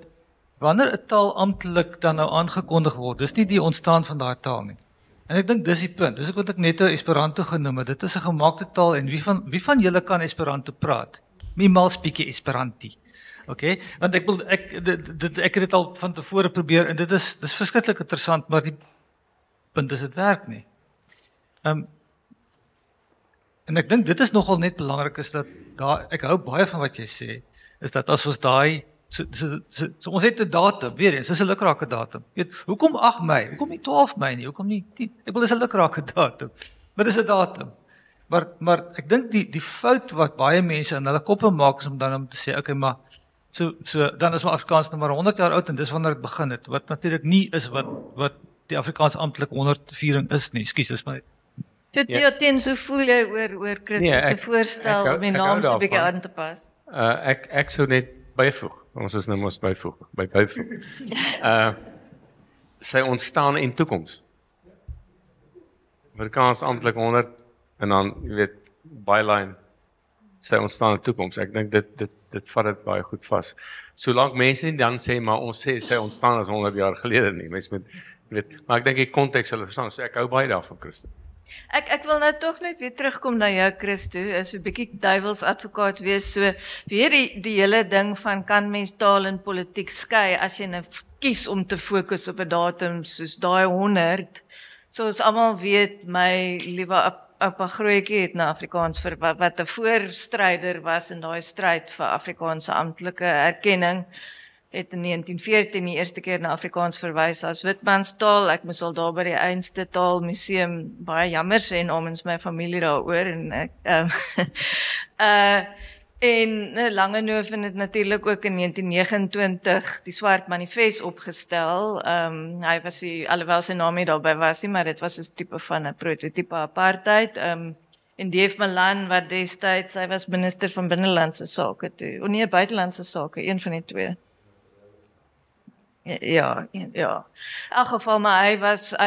wanneer 'n taal amptelik dan nou aangekondig word, dis nie die ontstaan van daai taal nie. En ek dink dis die punt, dis ook wat ek net Esperanto genoem het, dit is 'n gemaakte taal, en wie van julle kan Esperanto praat? Minimaal speakie Esperanti. Okay? Want ek het dit al van tevore probeer, en dis verskriklik interessant, maar die punt is dit werk nie. En ek dink dit is nogal net belangrik, is dat ek hou baie van wat jy sê, is dat as ons daai, so ons het 'n datum, weer eens, dis 'n lukrake datum. Weet, hoekom 8 Mei? Hoekom nie 12 Mei nie? Hoekom nie 10? Ek wil dis 'n lukrake datum. Maar dis 'n datum. Maar ek dink die fout wat baie mense in hulle koppe maak is om dan te sê, okay, maar so dan is my Afrikaans nou maar 100 jaar oud en dis wanneer dit begin het, wat natuurlik nie is wat die Afrikaans amptelike 100 viering is nie. Ekskuus, dis maar Ja, so voel jy oor Christus se voorstel om die naam so 'n bietjie aan te pas. Ek sou net byvoeg. Ons is nou mos byvoeg. Sy ontstaan en toekoms. Afrikaans amptelik 100 en dan, jy weet, byline sy ontstaan en toekoms. Ek dink dit vat dit baie goed vas. Solank mense nie dan sê maar ons sê sy ontstaan as 100 jaar gelede nie. Mense moet, jy weet, maar ek dink die konteks hulle verstaan. So ek hou baie daarvan, Christen. Ek wil nou tog net weer terugkom na jou, Christo, is 'n bietjie duiwelsadvokaat wees, so weer die hele ding van kan mens taal en politiek skei as jy nou kies om te fokus op 'n datum soos daai 100. So ons almal weet, my liewe oupa Grootjie het na Afrikaans vir wat 'n voorstryder was in daai stryd vir Afrikaanse amptelike erkenning. het in 1914 die eerste keer na Afrikaans verwys as Witmanstaal. Ek moes al daar by die Einste Taal Museum baie jammer sê namens my familie daaroor en ek en Langenhoven het natuurlik ook in 1929 die Swart Manifest opgestel. Hy was alhoewel sy naam nie daarby was nie, maar dit was 'n tipe van 'n prototipe apartheid. En D.F. Malan wat destyds, hy was minister van binnelandse sake toe. Nee, buitelandse sake, een van die twee. Ja. In elk geval, maar hy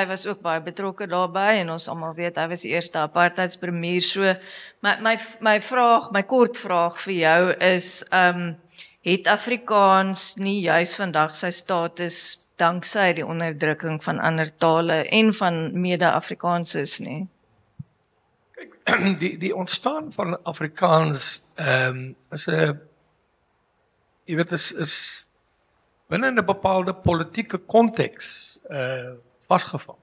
was ook baie betrokke daarbij en ons almal weet hy was die eerste apartheidspremier. So my kort vraag vir jou is het Afrikaans nie juis vandag sy status danksy die onderdrukking van ander tale en van mede-Afrikaanses nie? Kyk, die ontstaan van Afrikaans is 'n jy weet is binne 'n bepaalde politieke konteks vasgevang.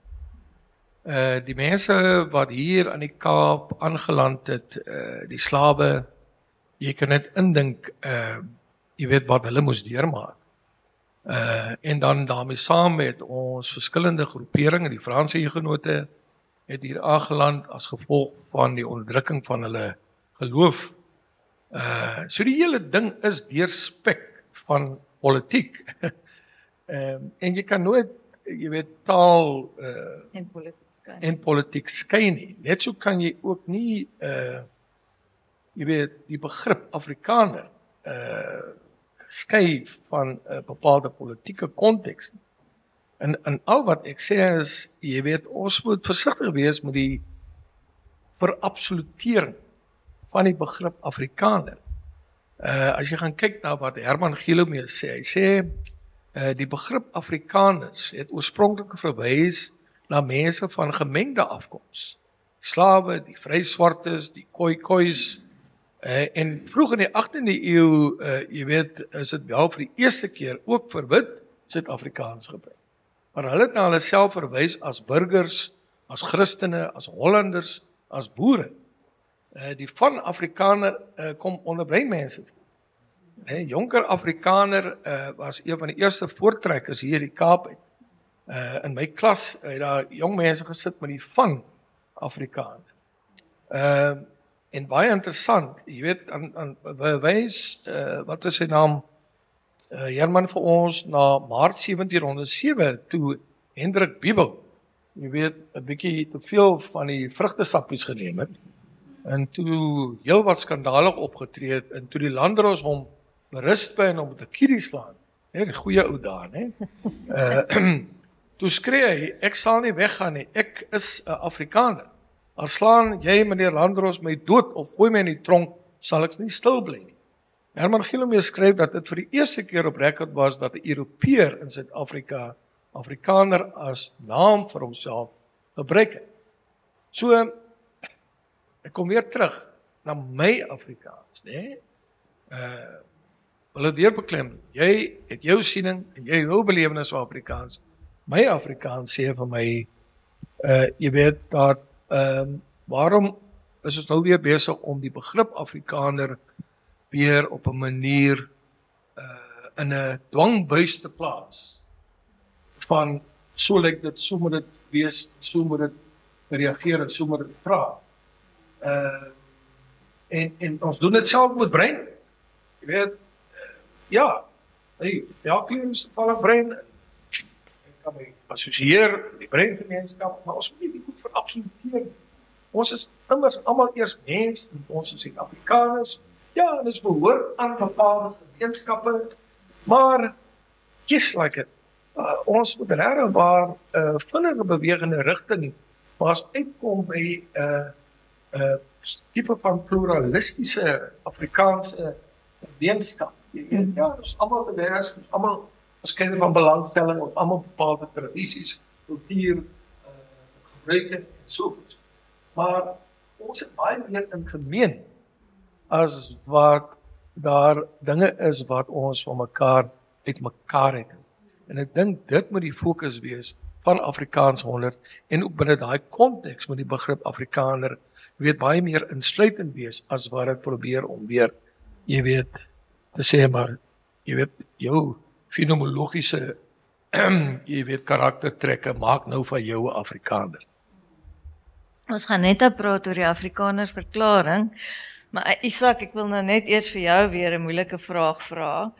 Die mense wat hier aan die Kaap aangeland het, die slawe, jy kan net indink, jy weet wat hulle moes deurmaak. En dan daarmee saam met ons verskillende groeperinge, die Franse Hugenote het hier aangeland as gevolg van die onderdrukking van hulle geloof. So die hele ding is deurspek van politiek. En jy kan nooit, jy weet, taal en politiek skei nie. Net so kan jy ook nie, jy weet, die begrip Afrikaner skei van 'n bepaalde politieke konteks. En al wat ek sê is, jy weet, ons moet versigtig wees met die verabsolutering van die begrip Afrikaner. As jy gaan kyk na wat Herman Gillomee sê, hy sê die begrip Afrikaners het oorspronklik verwys na mense van gemengde afkoms. Slawe, die vryswartes, die Khoikhois, en vroeg in die 18de eeu, jy weet, is dit wel vir die eerste keer ook vir wit Suid-Afrikaans gebruik. Maar hulle het na hulle self verwys as burgers, as Christene, as Hollanders, as boere. Die van Afrikaner kom onder breinmense. Jonker Afrikaner was een van die eerste voortrekkers hier in die Kaap uit. In my klas het daar jong mense gesit met die van Afrikaner. En baie interessant, jy weet, aan bewys, wat is sy naam, Herman vir ons na Maart 1707, toe Hendrik Bibel, jy weet, 'n bietjie te veel van die vrugtesappies geneem het, en toe heel wat skandalig opgetree het, en toe die landdros hom berusp by en om met 'n kierie slaan, die goeie ou daar, toe skree hy, ek sal nie weggaan nie, ek is 'n Afrikaner. Al slaan jy meneer Landros my dood of gooi my in die tronk, sal ek nie stil bly nie. Herman Gillomee skryf dat dit vir die eerste keer op rekord was dat 'n Europeër in Suid-Afrika Afrikaner as naam vir homself gebruik het. So, ek kom weer terug na my Afrikaans, wil weer beklem, jy het jou siening en jy jou belewenis van Afrikaans. My Afrikaans sê vir my, jy weet dat waarom is ons nou weer besig om die begrip Afrikaner weer op 'n manier in 'n dwangbuis te plaas van so lyk dit, so moet dit wees, so moet dit reageer en so moet dit vra. En ons doen dit self met brein. Jy weet, klinies toevallig brein. Ek kan my assosieer die breingemeenskap, maar ons moet nie die goed verabsoluteer. Ons is immers almal eers mens, en ons is Afrikaners. Ja, en ons behoort aan bepaalde gemeenskappe, maar just like it, ons moet regtig waar vinnige bewegende rigting, maar as uitkom by tipe van pluralistiese Afrikaanse gemeenskap. Ja, ons almal divers, ons almal verskillende van belangstelling, ons almal bepaalde tradisies, kultuur, gebruike en sovoorts. Maar ons het baie meer in gemeen as wat daar dinge is wat ons van mekaar uit mekaar het. En ek dink dit moet die fokus wees van Afrikaans 100 en ook binne daai konteks moet die begrip Afrikaner weet baie meer insluitend wees as wat dit probeer om weer, jy weet, te sê maar, jy weet, jou fenomologiese jy weet karaktertrekke maak nou van jou 'n Afrikaner? Ons gaan net praat oor die Afrikaner verklaring, maar Isak, ek wil nou net eers vir jou weer 'n moeilike vraag vra.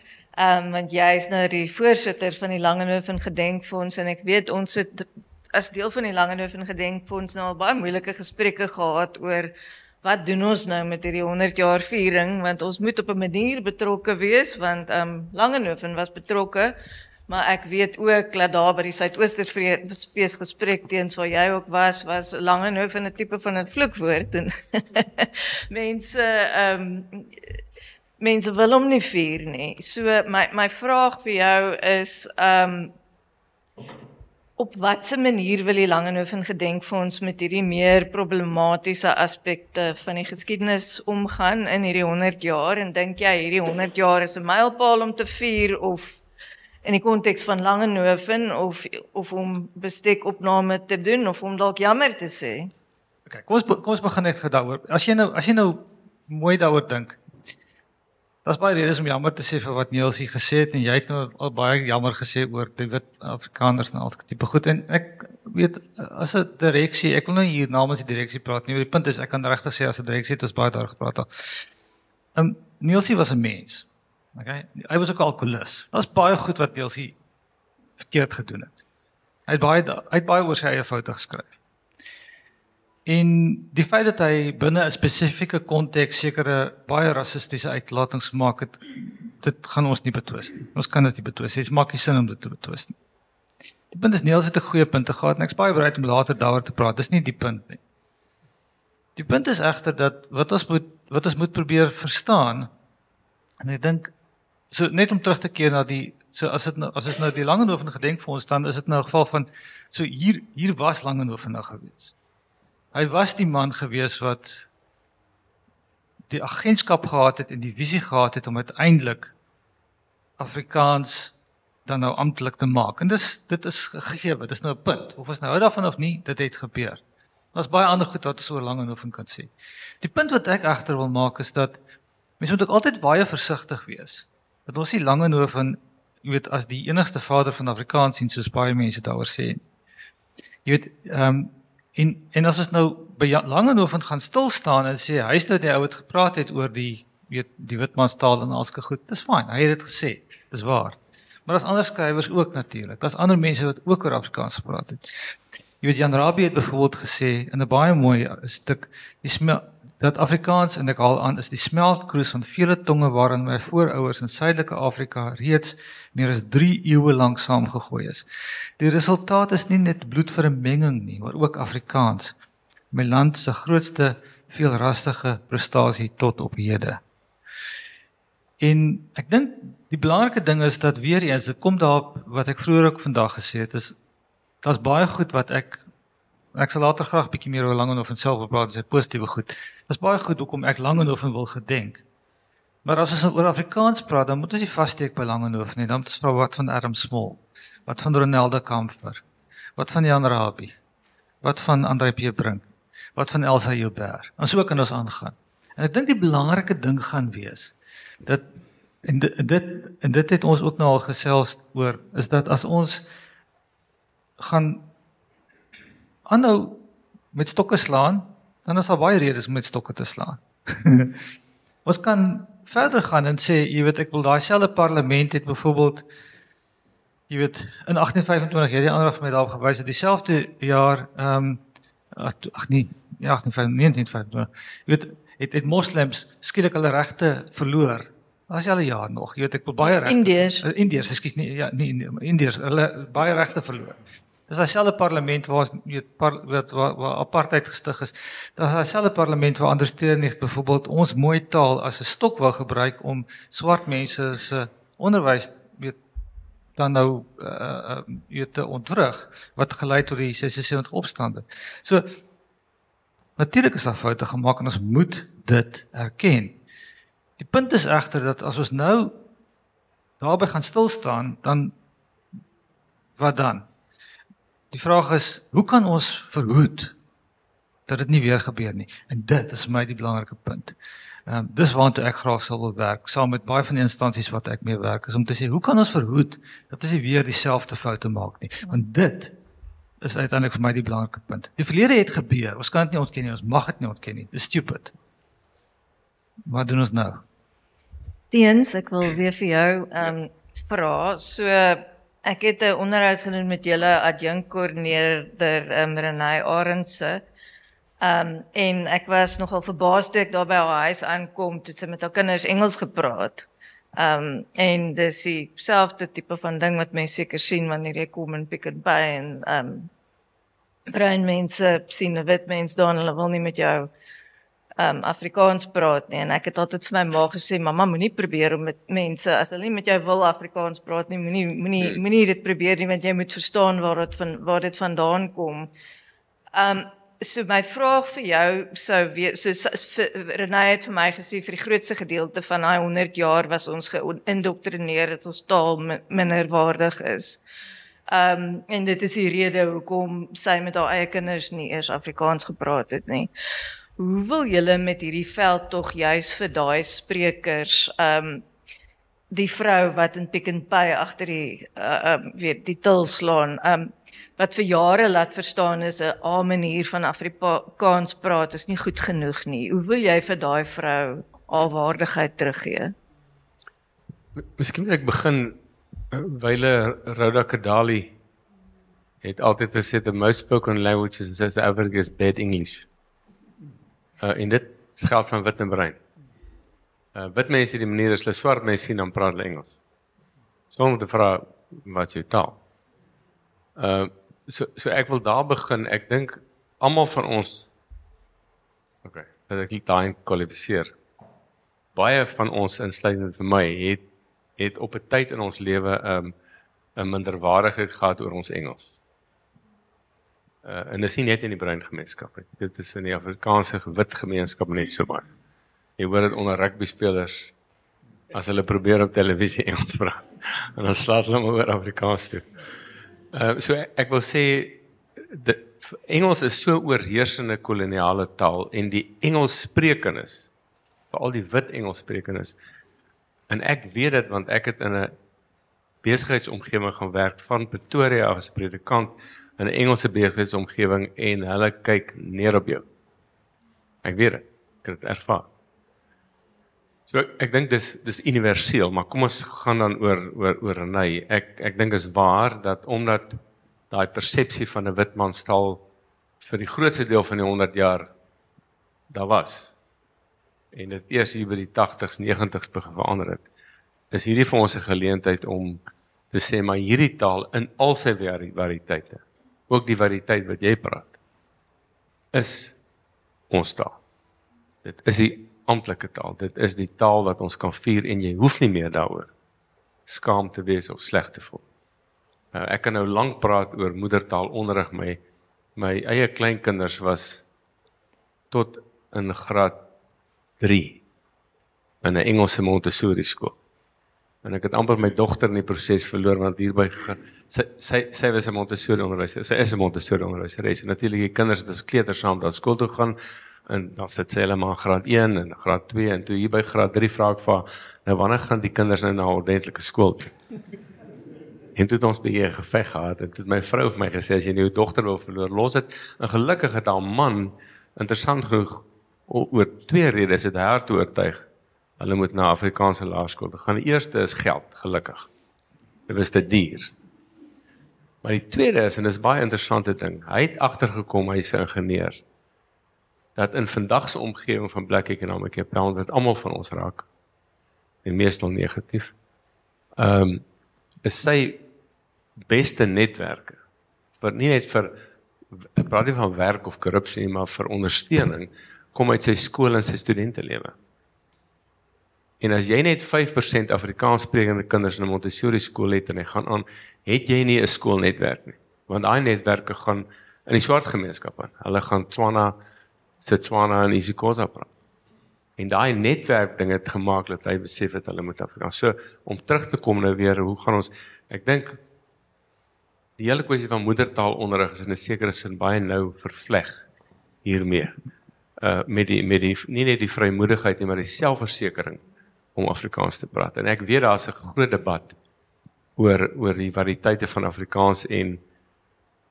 Want jy is nou die voorsitter van die Langehoven Gedenkfonds en ek weet ons het as deel van die Langehoven Gedenkfonds nou al baie moeilike gesprekke gehad oor wat doen ons nou met hierdie 100 jaar viering, want ons moet op 'n manier betrokke wees, want Langehoven was betrokke, maar ek weet ook dat daar by die Suidoosterfees gesprek teens waar jy ook was Langehoven 'n tipe van 'n vloekwoord en mense wil hom nie vier nie. So my vraag vir jou is op watter manier wil die Langehoven Gedenkfonds met hierdie meer problematiese aspekte van die geskiedenis omgaan in hierdie 100 jaar en dink jy hierdie 100 jaar is 'n mylpaal om te vier of in die konteks van Langehoven of om bestekopname te doen of om dalk jammer te sê? Okay, kom ons begin net daaroor. As jy nou mooi daaroor dink. Daar's baie redes om jammer te sê vir wat Nielsie gesê het en jy het nou al baie jammer gesê oor die wit Afrikaners en al die tipe goed en ek weet as 'n direksie, ek wil nou hier namens die direksie praat nie, maar die punt is ek kan regtig sê as 'n direksie het ons baie daar gepraat al. Nielsie was 'n mens. Okay? Hy was ook 'n alkoholist. Daar's baie goed wat Nielsie verkeerd gedoen het. Hy het baie oor sy eie foute geskryf. En die feit dat hy binne 'n spesifieke konteks sekere baie rassistiese uitlatings gemaak het, dit gaan ons nie betwis nie. Ons kan dit nie betwis nie. Dit maak nie sin om dit te betwis nie. Die punt is Niels het 'n goeie punt gehad en ek's baie bereid om later daaroor te praat. Dis nie die punt nie. Die punt is egter dat wat ons moet probeer verstaan en ek dink so net om terug te keer na as dit nou die Langehoven Gedenkfonds dan is dit nou 'n geval van so hier was Langehoven nou gewees. Hy was die man gewees wat die agentskap gehad het en die visie gehad het om uiteindelik Afrikaans dan nou amptelik te maak. En dit is gegeewe, dit is nou 'n punt. Of ons nou hou daarvan of nie, dit het gebeur. Daar's baie ander goed wat ons oor Langehoven kan sê. Die punt wat ek egter wil maak is dat mense moet ook altyd baie versigtig wees. Dat ons nie Langehoven, jy weet, as die enigste vader van Afrikaans sien soos baie mense daaroor sê. Jy weet, en as ons nou by Langehoven gaan stil staan en sê hy is nou die ou wat gepraat het oor die witmanstaal en alske goed. Dis fyn, hy het dit gesê. Dis waar. Maar daar's ander skrywers ook natuurlik. Daar's ander mense wat ook oor Afrikaans gepraat het. Jy weet Jan Rabie het byvoorbeeld gesê in 'n baie mooi stuk dat Afrikaans, en ek haal aan, is die smeltkroes van vele tonge waarin my voorouers in Suidelike Afrika reeds meer as 3 eeue lank saamgegooi is. Die resultaat is nie net bloedvermenging nie, maar ook Afrikaans, my land se grootste veelrassige prestasie tot op hede. En ek dink die belangrike ding is dat weer eens, dit kom daarop wat ek vroeër ook vandag gesê het, daar's baie goed wat ek sal later graag bietjie meer oor Langehoven self praat, sy positiewe goed. Dis baie goed hoekom ek Langehoven wil gedenk. Maar as ons oor Afrikaans praat, dan moet ons nie vassteek by Langehoven nie. Dan moet ons vra wat van Adam Small, wat van Ronelde Kamfer, wat van Jan Rabie, wat van André P. Brink, wat van Elsa Joubert. En so kan ons aangaan. En ek dink die belangrike ding gaan wees dat en dit het ons ook nou al gesels oor, is dat as ons gaan aanhou met stokke slaan, dan is daar baie redes om met stokke te slaan. Ons kan verder gaan en sê, jy weet, ek wil daai selfde parlement het byvoorbeeld, jy weet, in 1825, jy die ander van my daarop gewys het, dieselfde jaar, 1925, jy weet, het moslems skielik hulle regte verloor. Dat is al 'n jaar nog, jy weet, ek wil baie regte. Indiërs, ekskuus nie, ja, nie Indiërs, hulle baie regte verloor. Dis dieselfde parlement waar apartheid gestig is. Dis dieselfde parlement waar Anders Steenigt byvoorbeeld ons mooi taal as 'n stok wou gebruik om swart mense se onderwys dan nou te ontwrig wat gelei tot die 76 opstande. So natuurlik is daar foute gemaak en ons moet dit erken. Die punt is egter dat as ons nou daarby gaan stil staan, dan wat dan? Die vraag is, hoe kan ons verhoed dat dit nie weer gebeur nie. En dit is vir my die belangrike punt. Dis waartoe ek graag sal wil werk, saam met baie van die instansies wat ek mee werk, is om te sê, hoe kan ons verhoed dat ons nie weer dieselfde foute maak nie? Want dit is uiteindelik vir my die belangrike punt. Die verlede het gebeur, ons kan dit nie ontken nie, ons mag dit nie ontken nie, dis stupid. Wat doen ons nou? Teens, ek wil weer vir jou vra, so ek het 'n onderhoud gedoen met julle adjunkkoördineerder Renay Arendse, en ek was nogal verbaas toe ek daar by haar huis aankom, toe sy met haar kinders Engels gepraat. En dis dieselfde tipe van ding wat mense seker sien wanneer jy kom in Pick n Pay en bruin mense sien 'n wit mens daar en hulle wil nie met jou Afrikaans praat nie. En ek het altyd vir my ma gesê, mamma, moenie probeer om met mense, as hulle nie met jou wil Afrikaans praat nie, moenie dit probeer nie, want jy moet verstaan waar dit vandaan kom. So my vraag vir jou sou wees, Renay het vir my gesê, vir die grootste gedeelte van daai 100 jaar was ons geïndoktrineer dat ons taal minderwaardig is. En dit is die rede hoekom sy met haar eie kinders nie eers Afrikaans gepraat het nie. Hoe wil julle met hierdie veldtog juis vir daai sprekers, die vrou wat in Pick n Pay agter die til slaan, wat vir jare laat verstaan is 'n manier van Afrikaans praat is nie goed genoeg nie. Hoe wil jy vir daai vrou haar waardigheid teruggee? Miskien moet ek begin, wyle Rhoda Kadali het altyd gesê, the most spoken language in South Africa is bad English. En dit geld van wit en bruin. Wit mense die manier as hulle swart mense sien, dan praat hulle Engels. Sonder om te vra, wat is jou taal? So ek wil daar begin, ek dink, almal van ons, dat ek daarin kwalifiseer, baie van ons, insluitend vir my, het op 'n tyd in ons lewe 'n minderwaardigheid gehad oor ons Engels. En dis nie net in die bruin gemeenskap nie. Dit is in die Afrikaanse wit gemeenskap net so baie. Jy hoor dit onder rugby spelers as hulle probeer op televisie Engels praat. En dan slaat hulle maar oor Afrikaans toe. So ek wil sê Engels is so oorheersende koloniale taal en die Engelssprekers, veral die wit Engelssprekers, en ek weet dit want ek het in 'n besigheidsomgewing gaan werk van Pretoria as predikant in 'n Engelse besigheidsomgewing en hulle kyk neer op jou. Ek weet dit, ek het dit ervaar. So ek dink dis universeel, maar kom ons gaan dan oor Renay. Ek dink is waar dat omdat daai persepsie van 'n wit man stal vir die grootste deel van die 100 jaar daar was en dit eers hier by die 80s, 90s begin verander het, is hierdie vir ons 'n geleentheid om te sê, maar hierdie taal in al sy variëteite, ook die variëteit wat jy praat, is ons taal. Dit is die amptelike taal, dit is die taal wat ons kan vier en jy hoef nie meer daaroor skaam te wees of sleg te voel. Ek kan nou lank praat oor moedertaalonderrig, my eie kleinkinders was tot in graad 3 in 'n Engelse Montessori skool. En ek het amper my dogter in die proses verloor, want hierby, sy was 'n Montessori onderwyser, sy is 'n Montessori onderwyseres, en natuurlik die kinders het as kleuters saam daar skool toe gaan, en dan sit sy hulle maar in graad 1 en graad 2, en toe hier by graad 3 vra ek vir, nou wanneer gaan die kinders nou na 'n ordentlike skool toe? En toe het ons by 'n geveg gehad, en toe het my vrou vir my gesê, as jy jou dogter wil verloor, los dit, en gelukkig het haar man, interessant genoeg, oor 2 redes het hy haar toe oortuig, hulle moet na Afrikaanse laerskool gaan. Die eerste is geld, gelukkig. Dit was te duur. Maar die tweede is, en dit is baie interessante ding, hy het agtergekom, hy is 'n ingenieur, dat in vandag se omgewing van Black Economic Empowerment, wat almal van ons raak, en meestal negatief, is sy beste netwerke, nie net vir, ek praat nie van werk of korrupsie, maar vir ondersteuning, kom uit sy skool en sy studentelewe. En as jy net 5% Afrikaans sprekende kinders in 'n Montessori skool het en hy gaan aan, het jy nie 'n skoolnetwerk nie. Want daai netwerke gaan in die swart gemeenskap aan. Hulle gaan Setswana en isiXhosa praat. En daai netwerk ding het gemaak dat hy besef het hulle moet Afrikaans. So om terug te kom nou weer, hoe gaan ons, ek dink die hele kwessie van moedertaalonderrig is in 'n sekere sin baie nou vervleg hiermee. Met die nie net die vrymoedigheid nie, maar die selfversekering om Afrikaans te praat. En ek weet daar's 'n groot debat oor die variëteite van Afrikaans en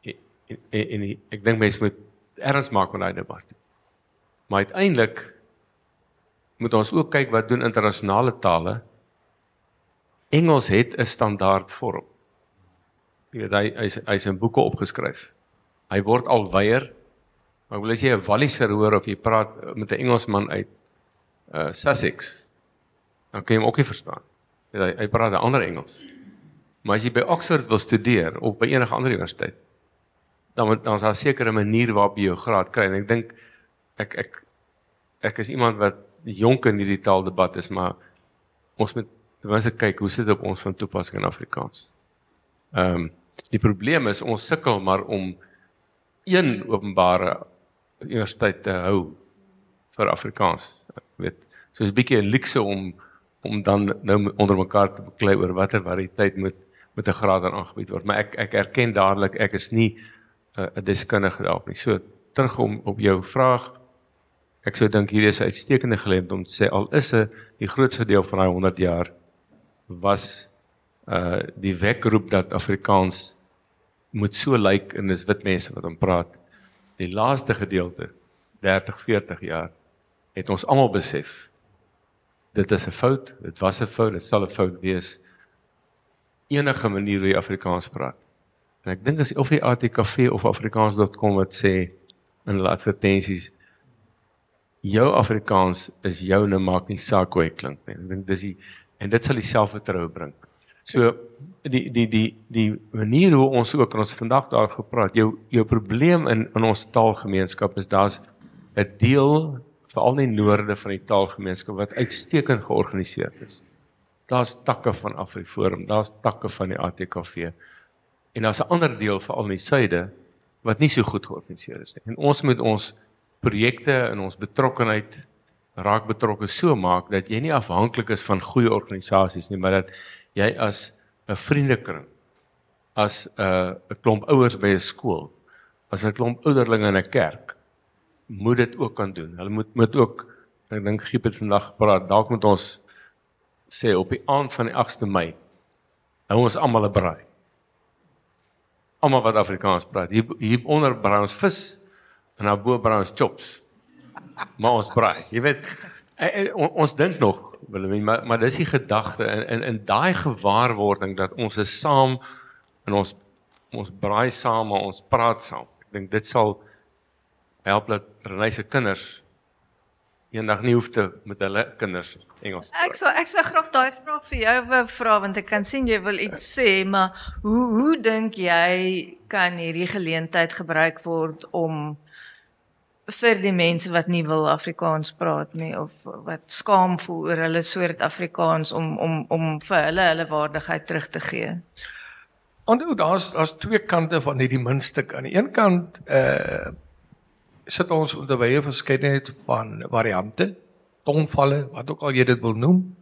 ek dink mense moet erns maak met daai debat. Maar uiteindelik moet ons ook kyk wat doen internasionale tale. Engels het 'n standaard vorm. Jy weet, hy's in boeke opgeskryf. Hy word al weier, maar ek wil as jy 'n Walliser hoor of jy praat met 'n Engelsman uit Sussex, dan kan jy hom ook nie verstaan. Hy praat 'n ander Engels. Maar as jy by Oxford wil studeer of by enige ander universiteit, dan is daar 'n sekere manier waarop jy jou graad kry. En ek dink ek is iemand wat jonk in hierdie taaldebat is, maar ons moet ten minste kyk hoe sit op ons van toepassing in Afrikaans. Die probleem is ons sukkel maar om een openbare universiteit te hou vir Afrikaans. Ek weet, so is 'n bietjie 'n luukse om dan nou onder mekaar te beklei oor watter variëteit met 'n graad aangebied word. Maar ek erken dadelik ek is nie 'n deskundige daarop nie. So terug op jou vraag, ek sou dink hier is 'n uitstekende geleentheid om te sê al is die grootste deel van daai 100 jaar was die wekroep dat Afrikaans moet so lyk en dis wit mense wat hom praat. Die laaste gedeelte, 30, 40 jaar, het ons almal besef, dit is 'n fout, dit was 'n fout, dit sal 'n fout wees. Enige manier hoe jy Afrikaans praat. En ek dink as of die ATKV of Afrikaans.com wat sê in hulle advertensies, jou Afrikaans is joune, maak nie saak hoe hy klink nie. Ek dink en dit sal die selfvertroue bring. So die manier hoe ons ook en ons vandag daar gepraat, jou probleem in ons taalgemeenskap is daar's 'n deel veral in die noorde van die taalgemeenskap wat uitstekend georganiseer is. Daar's takke van AfriForum, daar's takke van die ATKV. En daar's 'n ander deel veral in die suide wat nie so goed georganiseer is nie. En ons moet ons projekte en ons betrokkenheid raak betrokke so maak dat jy nie afhanklik is van goeie organisasies nie, maar dat jy as 'n vriendekring, as 'n klomp ouers by 'n skool, as 'n klomp ouderlinge in 'n kerk, moet dit ook kan doen. Hulle moet ook, ek dink Giep het vandag gepraat, dalk moet ons sê op die aand van die 8de Mei, hou ons almal 'n braai. Almal wat Afrikaans praat. Hier onder braai ons vis en daarbo braai ons chops. Maar ons braai. Jy weet, ons dink nog, Willemien, maar dis die gedagte en daai gewaarwording dat ons is saam en ons braai saam, maar ons praat saam. Ek dink dit sal help dat Renée se kinders eendag nie hoef te met hulle kinders Engels praat. Ek sou graag daai vraag vir jou wou vra want ek kan sien jy wil iets sê, maar hoe dink jy kan hierdie geleentheid gebruik word om vir die mense wat nie wil Afrikaans praat nie of wat skaam voel oor hulle soort Afrikaans om vir hulle waardigheid terug te gee? Onthou daar's twee kante van hierdie muntstuk. Aan die een kant sit ons onder wye verskeidenheid van variante, tongvalle, wat ook al jy dit wil noem.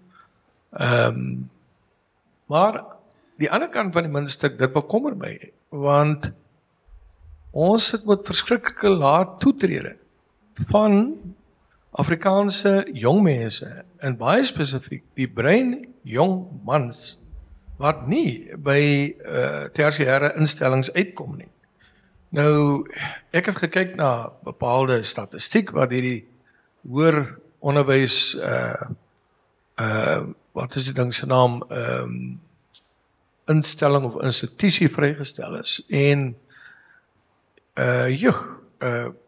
Maar die ander kant van die muntstuk, dit bekommer my, want ons sit met verskriklike laat toetrede van Afrikaanse jong mense, en baie spesifiek die brein jong mans, wat nie by tersiêre instellings uitkom nie. Nou, ek het gekyk na bepaalde statistiek wat hierdie hoër onderwys, wat is die ding se naam, instelling of institusie vrygestel is, en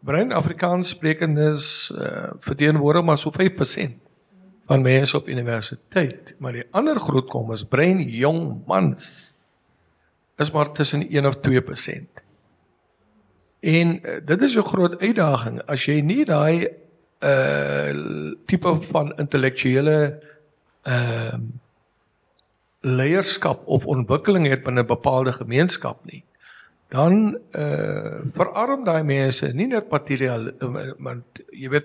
brein Afrikaans sprekendes verteenwoordig maar so 5% van mense op universiteit, maar die ander groot kom is brein jong mans, is maar tussen 1 of 2%. En dit is 'n groot uitdaging, as jy nie daai tipe van intellektuele leierskap of ontwikkeling het binne 'n bepaalde gemeenskap nie, dan verarm daai mense nie net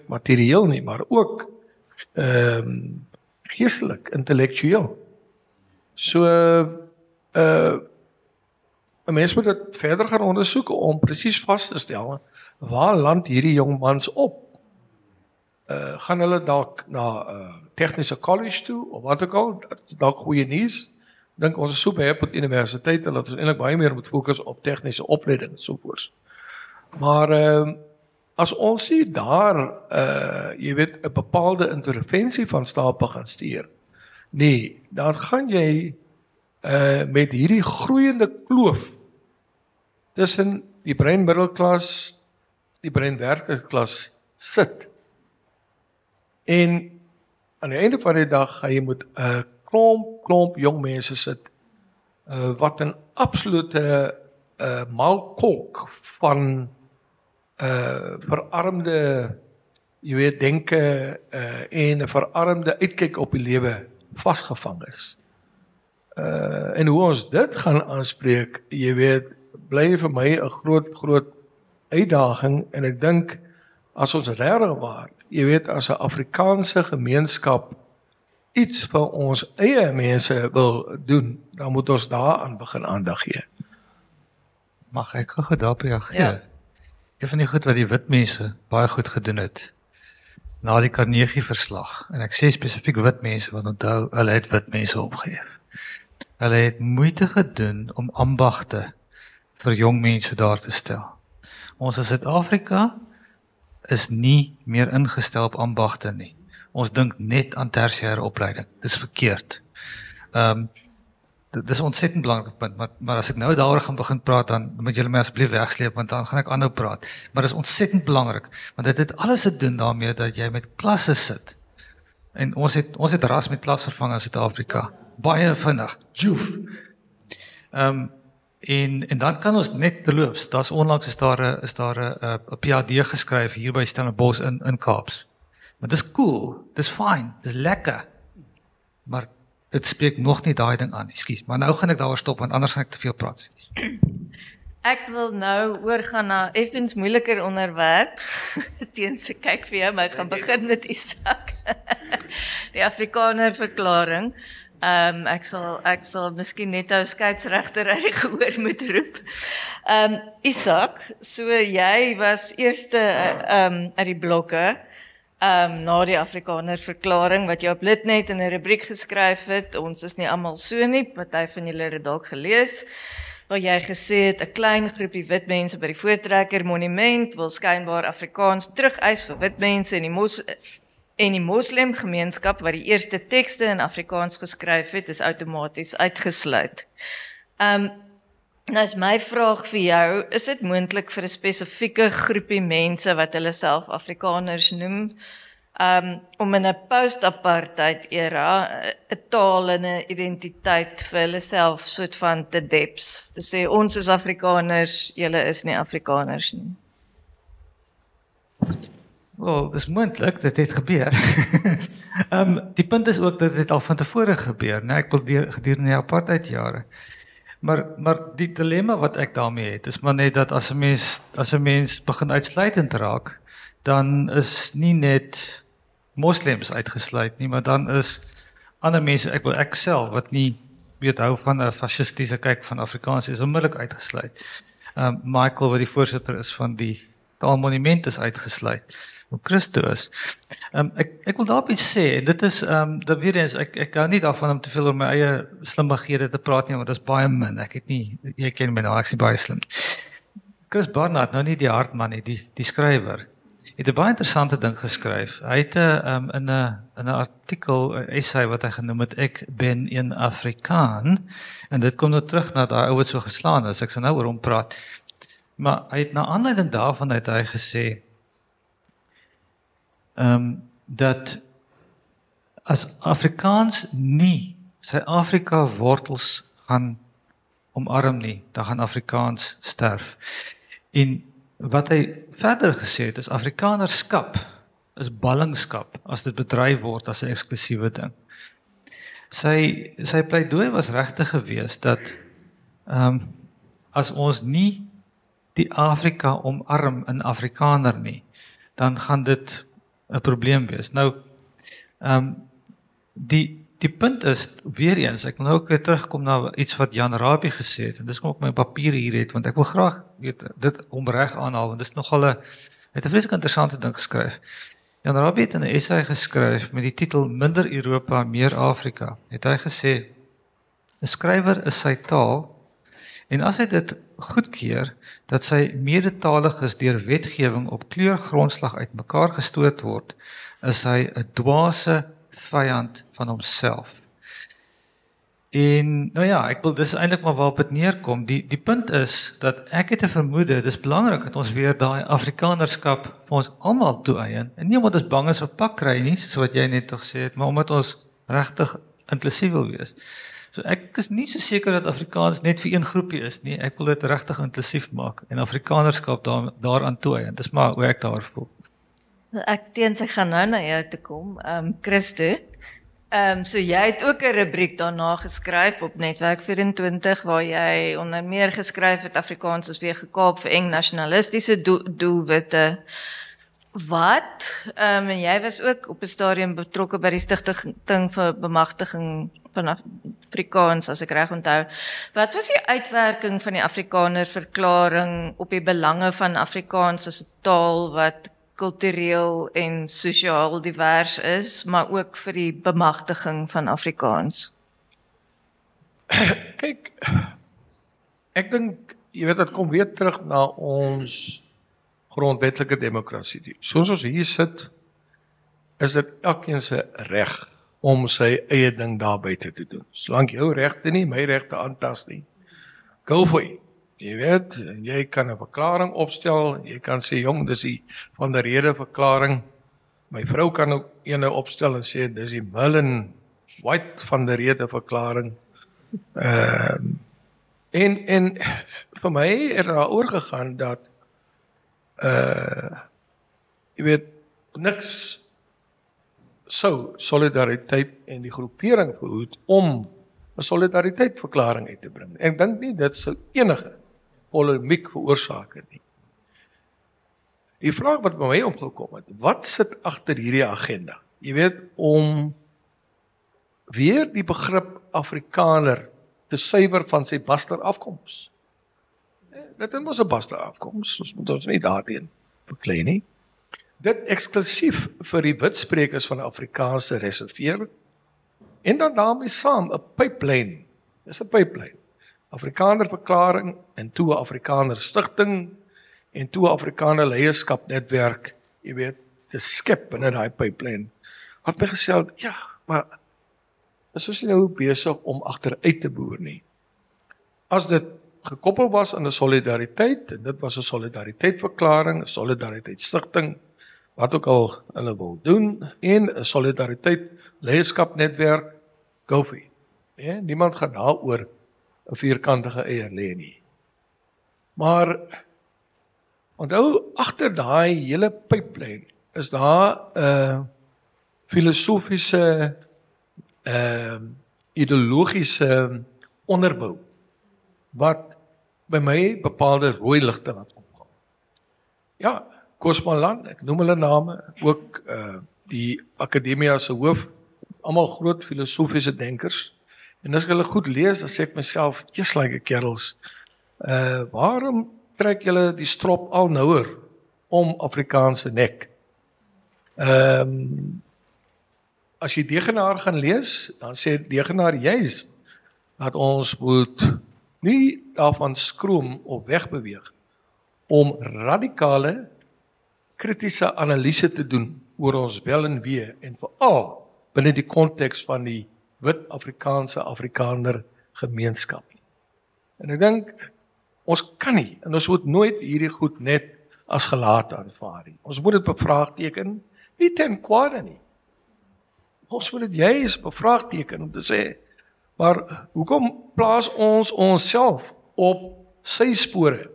materieel nie, maar ook geestelik, intellektueel. So 'n mens moet dit verder gaan ondersoek om presies vas te stel waar land hierdie jong mans op? Gaan hulle dalk na tegniese college toe of wat ook al, dalk goeie nuus. Dink ons is so baie op universiteite dat ons eintlik baie meer moet fokus op tegniese opleiding sovoorts. Maar as ons nie daar jy weet 'n bepaalde intervensie van stapel gaan stuur, nee, dan gaan jy met hierdie groeiende kloof tussen die breinmiddelklas, die breinwerkerklas sit. En aan die einde van die dag gaan jy met 'n klomp jong mense sit wat 'n absolute maalkolk van verarmde jy weet denke en 'n verarmde uitkyk op die lewe vasgevang is. En hoe ons dit gaan aanspreek, jy weet, bly vir my 'n groot uitdaging en ek dink as ons regtig waar, jy weet, as 'n Afrikaanse gemeenskap iets vir ons eie mense wil doen, dan moet ons daaraan begin aandag gee. Mag ek gou daarop reageer? Ja. Een van die goed wat die wit mense baie goed gedoen het, na die Carnegie-verslag, en ek sê spesifiek wit mense, want onthou, hulle het wit mense opgeheef. Hulle het moeite gedoen om ambagte vir jong mense daar te stel. Ons in Suid-Afrika is nie meer ingestel op ambagte nie. Ons dink net aan tersiêre opleiding. Dis verkeerd. Dis 'n ontsettend belangrike punt, maar as ek nou daaroor gaan begin praat, dan moet julle my asseblief wegsleep, want dan gaan ek aanhou praat. Maar dis ontsettend belangrik, want dit het alles te doen daarmee dat jy met klasse sit. En ons het ras met klas vervang in Suid-Afrika. Baie vinnig. Joef. En dan kan ons net terloops, daar's onlangs is daar 'n PhD geskryf hier by Stellenbosch in Kaaps. Maar dis cool, dis fyn, dis lekker. Maar dit spreek nog nie daai ding aan, ekskuus. Maar nou gaan ek daaroor stop, want anders gaan ek te veel praat. Ek wil nou oorgaan na effens moeiliker onderwerp. Teens ek kyk vir jou, maar ek gaan begin met Isak. Die Afrikaner verklaring. Ek sal miskien net ou skeieregter uit die gehoor moet roep. Isak, so jy was eerste uit die blokke na die Afrikaner verklaring wat jy op Litnet in 'n rubriek geskryf het. Ons is nie almal so nie, party van julle het dit dalk gelees. Waar jy gesê het 'n klein groepie wit mense by die Voortrekker Monument wil skynbaar Afrikaans terugeis vir wit mense en die moslemgemeenskap wat die eerste tekste in Afrikaans geskryf het, is outomaties uitgesluit. Nou is my vraag vir jou, is dit moontlik vir 'n spesifieke groepie mense wat hulle self Afrikaners noem, om in 'n post-apartheid era 'n taal en 'n identiteit vir hulle self soort van te deps, te sê ons is Afrikaners, julle is nie Afrikaners nie? Wel, dis moontlik, dit het gebeur. Die punt is ook dat dit al van tevore gebeur, nee, ek bedoel gedurende die apartheidjare. Maar die dilemma wat ek daarmee het, is maar net dat as 'n mens begin uitsluitend raak, dan is nie net moslems uitgesluit nie, maar dan is ander mense, ek self, wat nie weet hou van 'n fasistiese kyk van Afrikaans, is onmiddellik uitgesluit. Michael, wat die voorsitter is van die Taalmonument, is uitgesluit. Christo is. Ek wil daarop iets sê, dit is, dat weer eens, ek hou nie daarvan om te veel oor my eie slimmighede te praat nie, want dit is baie min, jy ken my nou, ek is nie baie slim. Chris Barnard, nou nie die hartman nie, die skrywer, het 'n baie interessante ding geskryf. Hy het in 'n artikel, 'n essay wat hy genoem het, ek ben een Afrikaan, en dit kom nou terug na daai ou wat so geslaan is, ek sal nou oor hom praat. Maar hy het na aanleiding daarvan het hy gesê, dat as Afrikaans nie sy Afrika wortels gaan omarm nie, dan gaan Afrikaans sterf. En wat hy verder gesê het, is Afrikanerskap is ballingskap as dit bedryf word as 'n eksklusiewe ding. Sy pleidooi was regtig geweest dat as ons nie die Afrika omarm in Afrikaner nie, dan gaan dit 'n probleem wees. Nou, die die punt is weer eens, ek wil nou ook weer terugkom na iets wat Jan Rabie gesê het en dis kom ek my papiere hier het want ek wil graag dit omreg aanhaal want dis nogal 'n vreeslik interessante ding geskryf. Jan Rabie het in 'n essay geskryf met die titel Minder Europa, meer Afrika. Het hy gesê 'n skrywer is sy taal en as hy dit goedkeur dat sy medetaliges deur wetgewing op kleurgrondslag uitmekaar gestoot word, is hy 'n dwaase vyand van homself. En nou ja, ek wil dis eintlik maar waarop dit neerkom. Die punt is dat ek het 'n vermoede, dis belangrik dat ons weer daai Afrikanerskap vir ons almal toeëien. En nie omdat ons bang is vir pak kry nie, soos wat jy net tog gesê het, maar omdat ons regtig inklusief wil wees. So ek is nie so seker dat Afrikaans net vir een groepie is nie. Ek wil dit regtig inklusief maak en Afrikanerskap daaraan toeëien. Dis maar hoe ek daar voel. Ek teen sy gaan nou na jou toe kom, Christo. So jy het ook 'n rubriek daarna geskryf op Netwerk 24 waar jy onder meer geskryf het Afrikaans is weer gekaap vir eng nasionalistiese doelwitte. Wat? En jy was ook op 'n stadium betrokke by die stigting vir bemagtiging van Afrikaans, as ek reg onthou. Wat was die uitwerking van die Afrikaner verklaring op die belange van Afrikaans as 'n taal wat kultureel en sosiaal divers is, maar ook vir die bemagtiging van Afrikaans? Kyk, ek dink, jy weet, dit kom weer terug na ons grondwetlike demokrasie. Soos ons hier sit, is dit elkeen se reg om sy eie ding daar buite te doen. Solank jou regte nie, my regte aantas nie. Go for it. Jy weet, jy kan 'n verklaring opstel, jy kan sê, jong, dis die van der Rede verklaring. My vrou kan ook ene opstel en sê, dis die Mullen White van der Rede verklaring. En vir my het daar oorgegaan dat, jy weet, niks sou solidariteit en die groepering verhoed om 'n solidariteitsverklaring uit te bring. Ek dink nie dit sou enige polemiek veroorsaak het nie. Die vraag wat by my opgekom het, wat sit agter hierdie agenda? Jy weet, om weer die begrip Afrikaner te suiwer van sy baster afkoms. Dit is mos 'n baster afkoms, ons moet ons nie daarteen beklei nie. Dit eksklusief vir die witsprekers van Afrikaans te reserveer, en dan daarmee saam 'n pipeline, dis 'n pipeline, Afrikaner verklaring, en toe 'n Afrikaner stigting, en toe 'n Afrikaner leierskapnetwerk, jy weet, te skep binne daai pipeline. Wat my gesê het, ja, maar is ons nou besig om agteruit te boer nie. As dit gekoppel was aan 'n solidariteit, en dit was 'n solidariteitsverklaring, 'n solidariteitsstigting, wat ook al hulle wil doen, en 'n solidariteit leierskapnetwerk, go for it. Ja, niemand gaan daaroor 'n vierkantige eier lê nie. Maar onthou, agter daai hele pipeline is daar 'n filosofiese, ideologiese onderbou wat by my bepaalde rooi ligte laat opgaan. Ja, Kosmalan, ek noem hulle name, ook die akademia se hoof, almal groot filosofiese denkers. En as ek hulle goed lees, dan sê ek myself, just like a kerels, waarom trek julle die strop al nouer om Afrikaanse nek? As jy Degenaar gaan lees, dan sê Degenaar juis dat ons moet nie daarvan skroom of wegbeweeg om radikale kritiese analise te doen oor ons wel en wee, en veral binne die konteks van die wit Afrikaner gemeenskap. En ek dink, ons kan nie, en ons moet nooit hierdie goed net as gelaat aanvaar nie. Ons moet dit bevraagteken, nie ten kwade nie. Ons moet dit juis bevraagteken om te sê, maar hoekom plaas ons onsself op sy spore?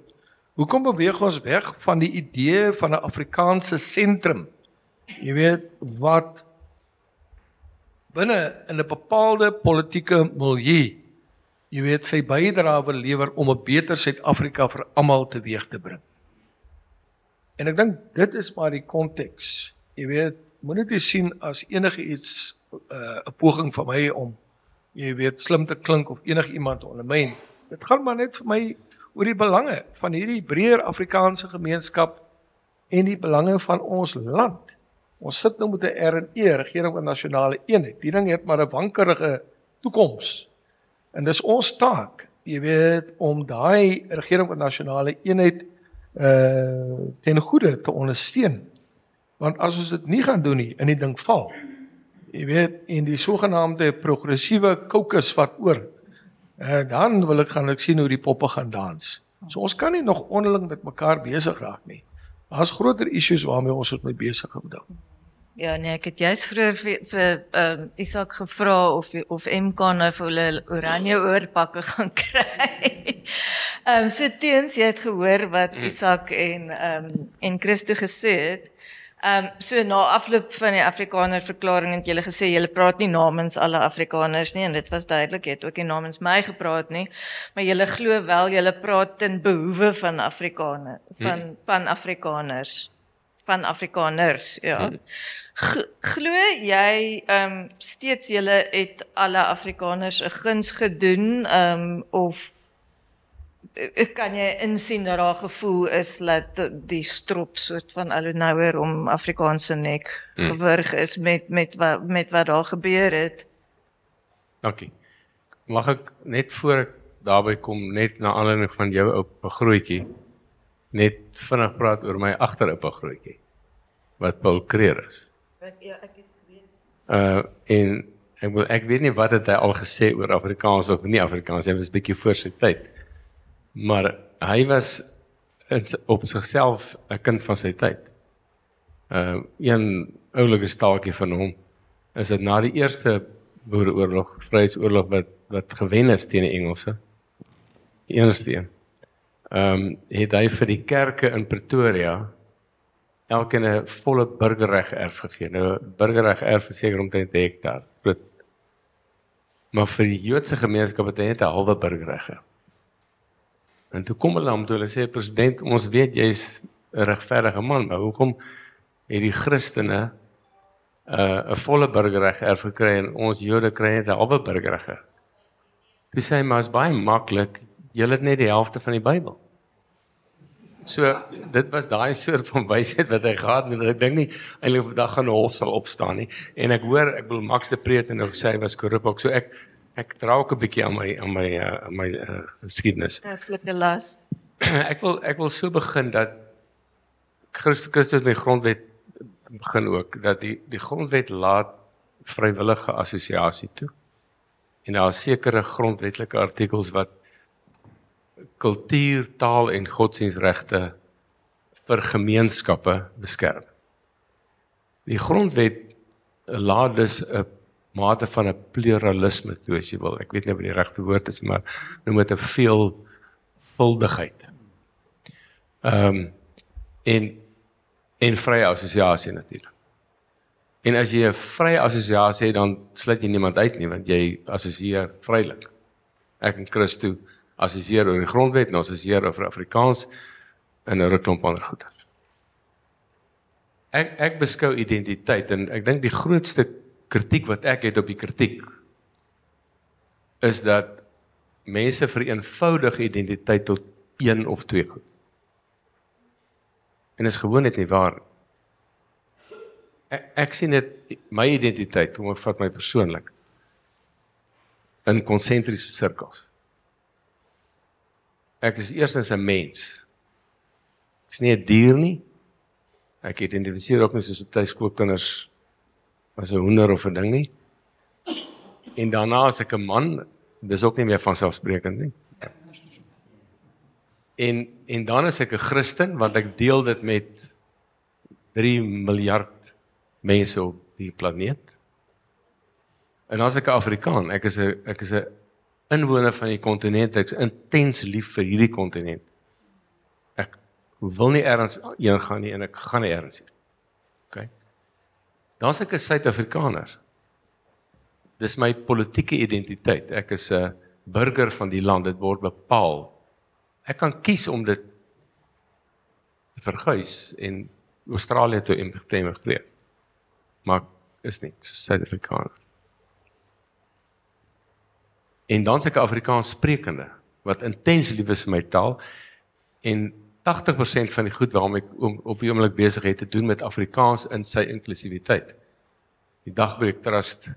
Hoekom beweeg ons weg van die idee van 'n Afrikaanse sentrum? Jy weet, wat binne in 'n bepaalde politieke milieu, jy weet, sy bydrae wil lewer om 'n beter Suid-Afrika vir almal teweeg te bring. En ek dink dit is maar die konteks. Jy weet, moenie dit sien as enige iets 'n poging van my om jy weet slim te klink of enige iemand te ondermyn. Dit gaan maar net vir my oor die belange van hierdie breër Afrikaanse gemeenskap en die belange van ons land. Ons sit nou met 'n RNE, regering van nasionale eenheid. Die ding het maar 'n wankerige toekoms. En dis ons taak, jy weet, om daai regering van nasionale eenheid ten goeie te ondersteun. Want as ons dit nie gaan doen nie, en die ding val, jy weet, en die sogenaamde progressiewe caucus wat oor, dan wil ek sien hoe die poppe gaan dans. So ons kan nie nog onderling met mekaar besig raak nie. Daar's groter issues waarmee ons moet mee besig hou. Ja, nee, ek het juist vroeër vir Isak gevra of MK nou vir hulle oranje oorpakke gaan kry. So teens jy het gehoor wat Isak en Christo gesê het. So na afloop van die Afrikaner verklaring het julle gesê julle praat nie namens alle Afrikaners nie en dit was duidelik, jy het ook nie namens my gepraat nie, maar julle glo wel julle praat ten behoeve van Afrikaners, ja. Glo jy steeds julle het alle Afrikaners 'n guns gedoen of kan jy insien dat daar gevoel is dat die strop soort van al hoe nouer om Afrikaanse nek gewurg is met wat daar gebeur het? Dankie. Mag ek net voor ek daarby kom, net na aanleiding van jou oupa grootjie, net vinnig praat oor my agteroupa grootjie, wat Paul Creer is. Ja, ek het geweet. En ek weet nie wat het hy al gesê oor Afrikaans of nie Afrikaans, hy was 'n bietjie voor sy tyd. Maar hy was op sigself 'n kind van sy tyd. Een oulike staaltjie van hom is dit na die eerste boereoorlog, vryheidsoorlog wat gewen is teen die Engelse. Die enigste een. Het hy vir die kerke in Pretoria elkeen 'n volle burgerreg erf gegee. Nou burgerreg erf is seker omtrent 'n hektaar. Maar vir die Joodse gemeenskap het hy net 'n halwe burgerreg. En toe kom hulle toe hulle sê, president, ons weet jy's 'n regverdige man, maar hoekom het die Christene 'n volle burgerreg erf gekry en ons Jode kry net 'n halwe burgerreg? Toe sê hy, maar is baie maklik, julle het net die helfte van die Bybel. So, dit was daai soort van wysheid wat hy gehad het, en ek dink nie eintlik vandag gaan 'n hof sal opstaan nie. En ek bedoel Max de Preet en ook sê hy was korrup ook, so ek dra ook 'n bietjie aan my geskiedenis. Erflike las. Ek wil so begin dat Christus met die grondwet begin ook, dat die grondwet laat vrywillige assosiasie toe. En daar is sekere grondwetlike artikels wat kultuur, taal en godsdienstregte vir gemeenskappe beskerm. Die grondwet laat dus 'n mate van 'n pluralisme toe, as jy wil. Ek weet nie wat die regte woord is, maar noem dit 'n veelvuldigheid. En vrye assosiasie natuurlik. En as jy 'n vrye assosiasie het, dan sluit jy niemand uit nie, want jy assosieer vrylik. Ek en Christo assosieer oor die grondwet en assosieer oor Afrikaans en 'n klomp ander goeie. Ek beskou identiteit, en ek dink die grootste kritiek wat ek het op die kritiek is dat mense vereenvoudig identiteit tot een of twee goed. En is gewoon net nie waar. Ek sien dit, my identiteit, hoe ek vat my persoonlik, in konsentriese sirkels. Ek is eerstens 'n mens. Ek is nie 'n dier nie. Ek identifiseer ook nie soos op tuiskoolkinders as 'n hoender of 'n ding nie. En daarna as ek 'n man, dis ook nie meer vanselfsprekend nie. En dan is ek 'n Christen, want ek deel dit met 3 miljard mense op die planeet. En as ek 'n Afrikaan, ek is 'n inwoner van die kontinent, ek is intens lief vir hierdie kontinent. Ek wil nie ergens heen gaan nie, en ek gaan nie ergens heen. Okay? Dan is ek 'n Suid-Afrikaner. Dis my politieke identiteit. Ek is 'n burger van die land, dit word bepaal. Ek kan kies om dit te verguis en Australië toe emigreer. maar ek is nie, ek is Suid-Afrikaner. En dan se ek 'n Afrikaans sprekende, wat intens lief is vir my taal, en 80% van die goed waarmee ek op die oomblik besig het te doen met Afrikaans in sy inklusiwiteit. Die Dagbreek Trust,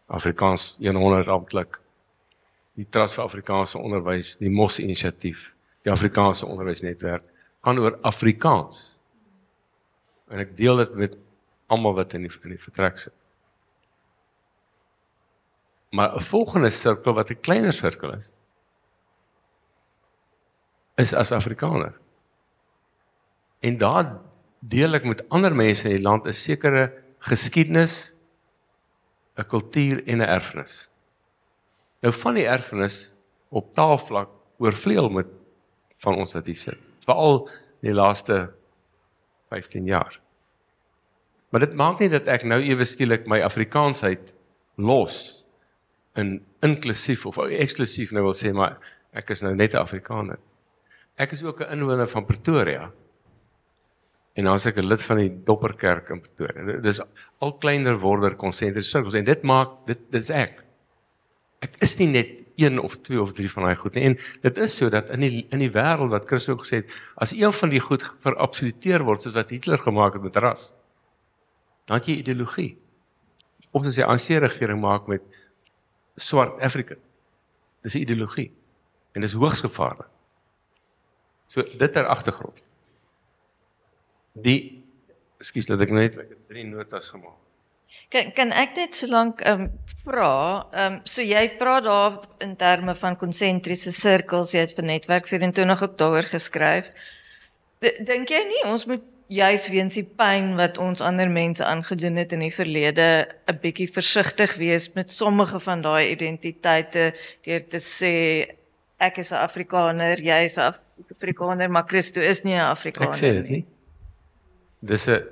Afrikaans 100 amptelik, die Trust vir Afrikaanse Onderwys, die MOS inisiatief, die Afrikaanse Onderwysnetwerk, gaan oor Afrikaans. En ek deel dit met almal wat in die vertrek sit. Maar 'n volgende sirkel, wat 'n kleiner sirkel is as Afrikaner. En daar deel ek met ander mense in die land 'n sekere geskiedenis, 'n kultuur en 'n erfenis. Nou van die erfenis op taalvlak oorvleuel met van ons wat hier sit, veral die laaste 15 jaar. Maar dit maak nie dat ek nou ewe skielik my Afrikaansheid los in inklusief of eksklusief nou wil sê, maar ek is nou net 'n Afrikaner. Ek is ook 'n inwoner van Pretoria. En dan is ek 'n lid van die Dopperkerk in Pretoria. Dis al kleiner word konsentriese sirkels en dit maak dit is ek. Ek is nie net 1 of 2 of 3 van daai goed nie. En dit is so dat in die wêreld wat Chris ook gesê het, as een van die goed verabsoluteer word soos wat Hitler gemaak het met ras, dan het jy ideologie. Of as jy 'n ANC-regering maak met swart African. Dis 'n ideologie. En dis hoogs gevaarlik. So dit ter agtergrond. Ekskuus dat ek net 3 notas gemaak. Kan ek net so lank vra, so jy praat daar in terme van konsentriese sirkels, jy het vir Netwerk 24 ook daaroor geskryf. Dink jy nie, ons moet juis weens die pyn wat ons ander mense aangedoen het in die verlede, 'n bietjie versigtig wees met sommige van daai identiteite, deur te sê, ek is 'n Afrikaner, jy is 'n Afrikaner, maar Christo is nie 'n Afrikaner nie. Ek sê dit nie. Dis 'n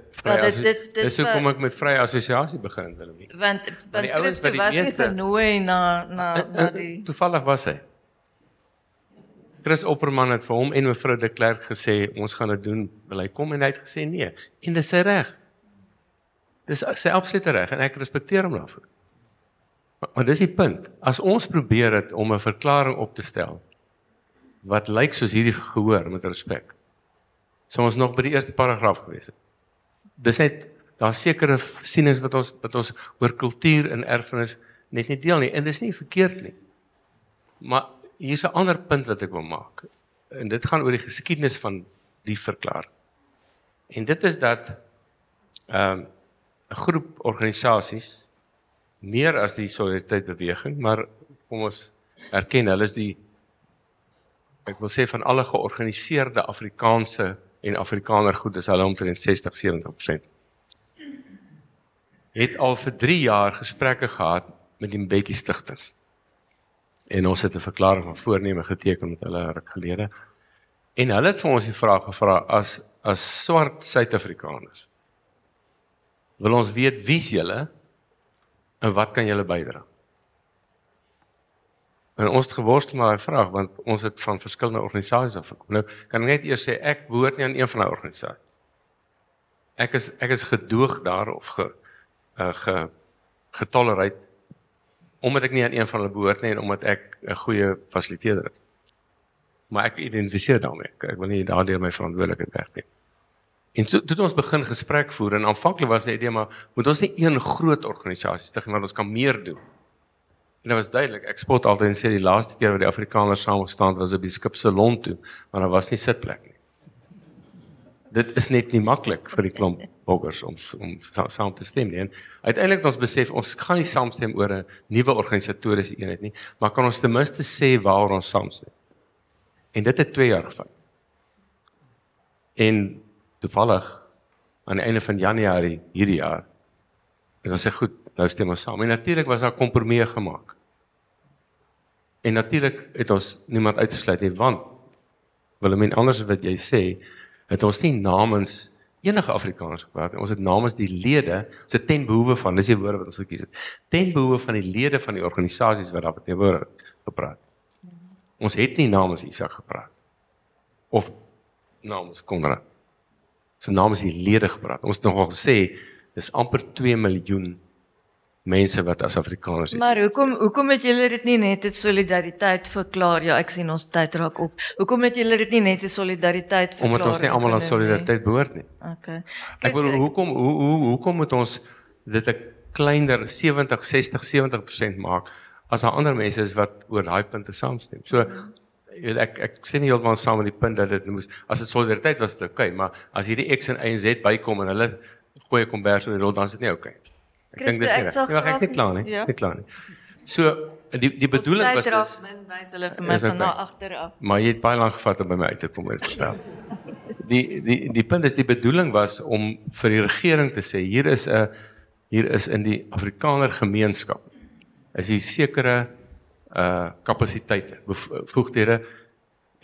dis hoekom ek met vrye assosiasie begin, Willemie. Want Christo was nie genooi na die... Toevallig was hy. Chris Opperman het vir hom en mevrou de Klerk gesê, ons gaan dit doen, wil hy kom, en hy het gesê nee, en dis sy reg. Dis sy absolute reg, en ek respekteer hom daarvoor. Maar dis die punt, as ons probeer het om 'n verklaring op te stel, wat lyk soos hierdie gehoor, met respek, sou ons nog by die eerste paragraaf gewees het. Dis net, daar sekere sienings wat ons oor kultuur en erfenis net nie deel nie, en dis nie verkeerd nie. Maar hier's 'n ander punt wat ek wil maak, en dit gaan oor die geskiedenis van die verklaring. En dit is dat 'n groep organisasies, meer as die Solidariteit-beweging, maar kom ons erken, hulle is die, ek wil sê van alle georganiseerde Afrikaanse en Afrikaner goed, is hulle omtrent 60-70%. Het al vir 3 jaar gesprekke gehad met die Mbeki Stichting. En ons het 'n verklaring van voorneme geteken met hulle ruk gelede. En hulle het vir ons die vraag gevra, as swart Suid-Afrikaners, wil ons weet wie's julle en wat kan julle bydra? En ons het geworstel met daai vraag, want ons het van verskillende organisasies afgekom. Nou, kan ek net eers sê, ek behoort nie aan een van daai organisasies. Ek is gedoog daar, of getolereer, omdat ek nie aan een van hulle behoort nie, en omdat ek 'n goeie fasiliteerder is. Maar ek identifiseer daarmee, ek wil nie daardeur my verantwoordelikheid wegneem. En toe ons begin gesprek voer, en aanvanklik was die idee, maar moet ons nie een groot organisasie stig, maar ons kan meer doen. En dit was duidelik, ek spot altyd en sê die laaste keer wat die Afrikaners saamgestaan was op die skip Salon toe, maar daar was nie sitplek nie. Dit is net nie maklik vir die klomp boggers om saam te stem nie. En uiteindelik het ons besef, ons gaan nie saamstem oor 'n nuwe organisatoriese eenheid nie, maar kan ons ten minste sê waaroor ons saamstem. En dit het 2 jaar gevat. En toevallig, aan die einde van Januarie hierdie jaar, het ons sê goed, nou stem ons saam. En natuurlik was daar kompromieë gemaak. En natuurlik het ons niemand uitgesluit nie, want, Willemien, anders wat jy sê, het ons nie namens enige Afrikaners gepraat nie, ons het namens die lede, ons het ten behoeve van, dis die woorde wat ons gekies het, ten behoeve van die lede van die organisasies wat daar verteenwoordig gepraat. Ons het nie namens Isak gepraat, of namens Konrad. Ons het namens die lede gepraat. Ons het nogal gesê, Dis amper 2 miljoen mense wat as Afrikaners het. Maar hoekom het julle dit nie net as solidariteit verklaar? Ja, ek sien ons tyd raak op. Hoekom het julle dit nie net as solidariteit verklaar? Omdat ons nie almal aan solidariteit behoort nie. Okay. Ek bedoel hoekom moet ons dit 'n kleiner 60-70% maak as daar ander mense is wat oor daai punte saamstem. So ek sê nie heeltemal saam met die punt dat dit moes as dit solidariteit was dit okay, maar as hierdie X en Y en Z bykom en hulle gooi 'n kombers in die rol, dan is dit nie okay. Ek dink dit nie. Ja, ek is klaar nie. Ek klaar nie. So die bedoeling was dis wys hulle vir my van na agteraf. Maar jy het baie lank gevat om by my uit te kom. Die punt is die bedoeling was om vir die regering te sê hier is in die Afrikaner gemeenskap is hier sekere kapasiteite, bevoegdhede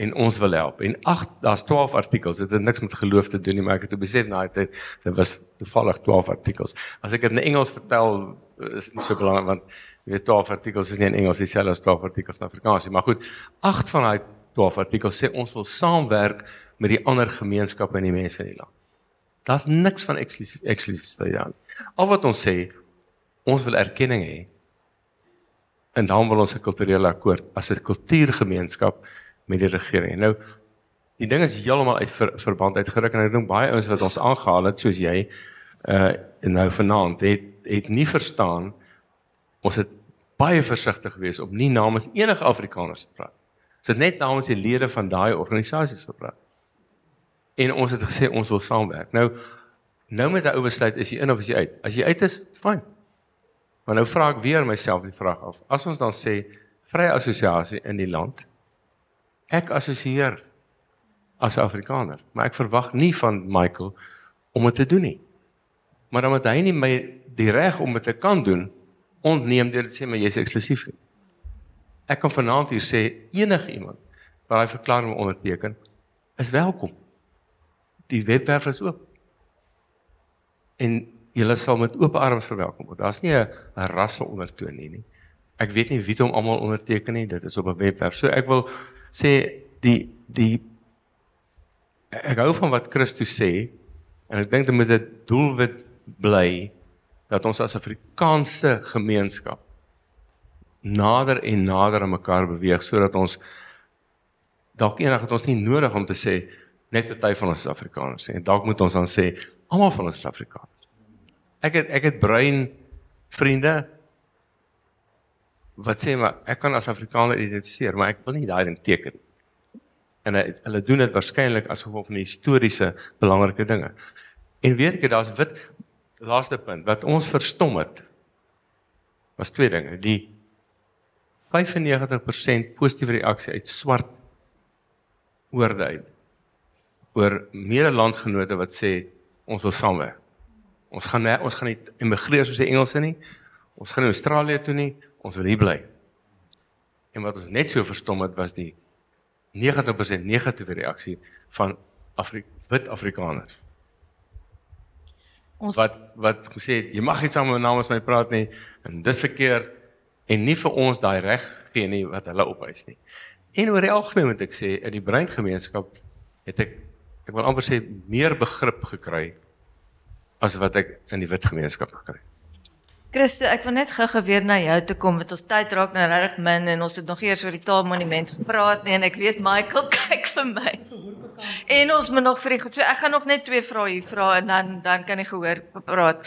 en ons wil help. En daar's 12 artikels. Dit het niks met geloof te doen nie, maar ek het besef na die tyd dit was toevallig 12 artikels. As ek dit in Engels vertel, is nie so belangrik want jy weet 12 artikels is nie in Engels dieselfde as 12 artikels in Afrikaans nie, maar goed, 8 van daai 12 artikels sê ons wil saamwerk met die ander gemeenskappe en die mense in die land. Daar's niks van eksklusiviteit aan. Al wat ons sê, ons wil erkenning hê en dan wil ons 'n kulturele akkoord as 'n kultuurgemeenskap met die regering. Nou, die ding is heeltemal uit verband uitgeruk en ek dink baie ouens wat ons aangehaal het, soos jy, nou vanaand, het nie verstaan, ons het baie versigtig gewees om nie namens enige Afrikaners te praat. Ons het net namens die lede van daai organisasies te praat. En ons het gesê, ons wil saamwerk. Nou met 'n ou besluit, is jy in of is jy uit? As jy uit is, fyn. Maar nou vra ek weer myself die vraag af. As ons dan sê, vrye assosiasie in die land, ek assosieer as 'n Afrikaner, maar ek verwag nie van Michael om dit te doen nie. Maar dan moet hy nie my die reg om dit te kan doen, ontneem deur te sê, maar jy's eksklusief nie. Ek kan vanaand hier sê, enige iemand wat daai verklaring onderteken, is welkom. Die webwerf is oop. En julle sal met oop arms verwelkom word. Daar's nie 'n rasse ondertoon nie. Ek weet nie wie hom almal onderteken nie, dit is op 'n webwerf. So ek wil sê ek hou van wat Christus sê en ek dink dit moet 'n doelwit bly dat ons as Afrikaanse gemeenskap nader en nader aan mekaar beweeg sodat ons dalk eendag het ons nie nodig om te sê net 'n party van ons is Afrikaners en dalk moet ons dan sê almal van ons is Afrikaners. Ek het bruin vriende wat sê maar ek kan as Afrikaner identifiseer, maar ek wil nie daai ding teken. En hulle doen dit waarskynlik as gevolg van die historiese belangrike dinge. En weet ek, daar's laaste punt wat ons verstom het was twee dinge. Die 95% positiewe reaksie uit swart oorde uit oor mede-landgenote wat sê ons wil saamwerk. Ons gaan nie immigreer soos die Engelse nie. Ons gaan nie Australië toe nie. Ons wil hier bly. En wat ons net so verstom het was die 90% negatiewe reaksie van wit Afrikaners. Wat gesê het, jy mag nie saam met namens my praat nie en dis verkeerd en nie vir ons daai reg gee nie wat hulle opeis nie. En oor die algemeen moet ek sê in die breingemeenskap het ek wil amper sê meer begrip gekry as wat ek in die wit gemeenskap gekry het. Christo, ek wil net gou weer na jou toe kom, want ons tyd raak nou regtig min en ons het nog eers oor die Taalmonument gepraat nie en ek weet Michael kyk vir my. En ons moet nog vir die goed, so ek gaan nog net 2 vrae hier vra en dan kan ek gehoor praat.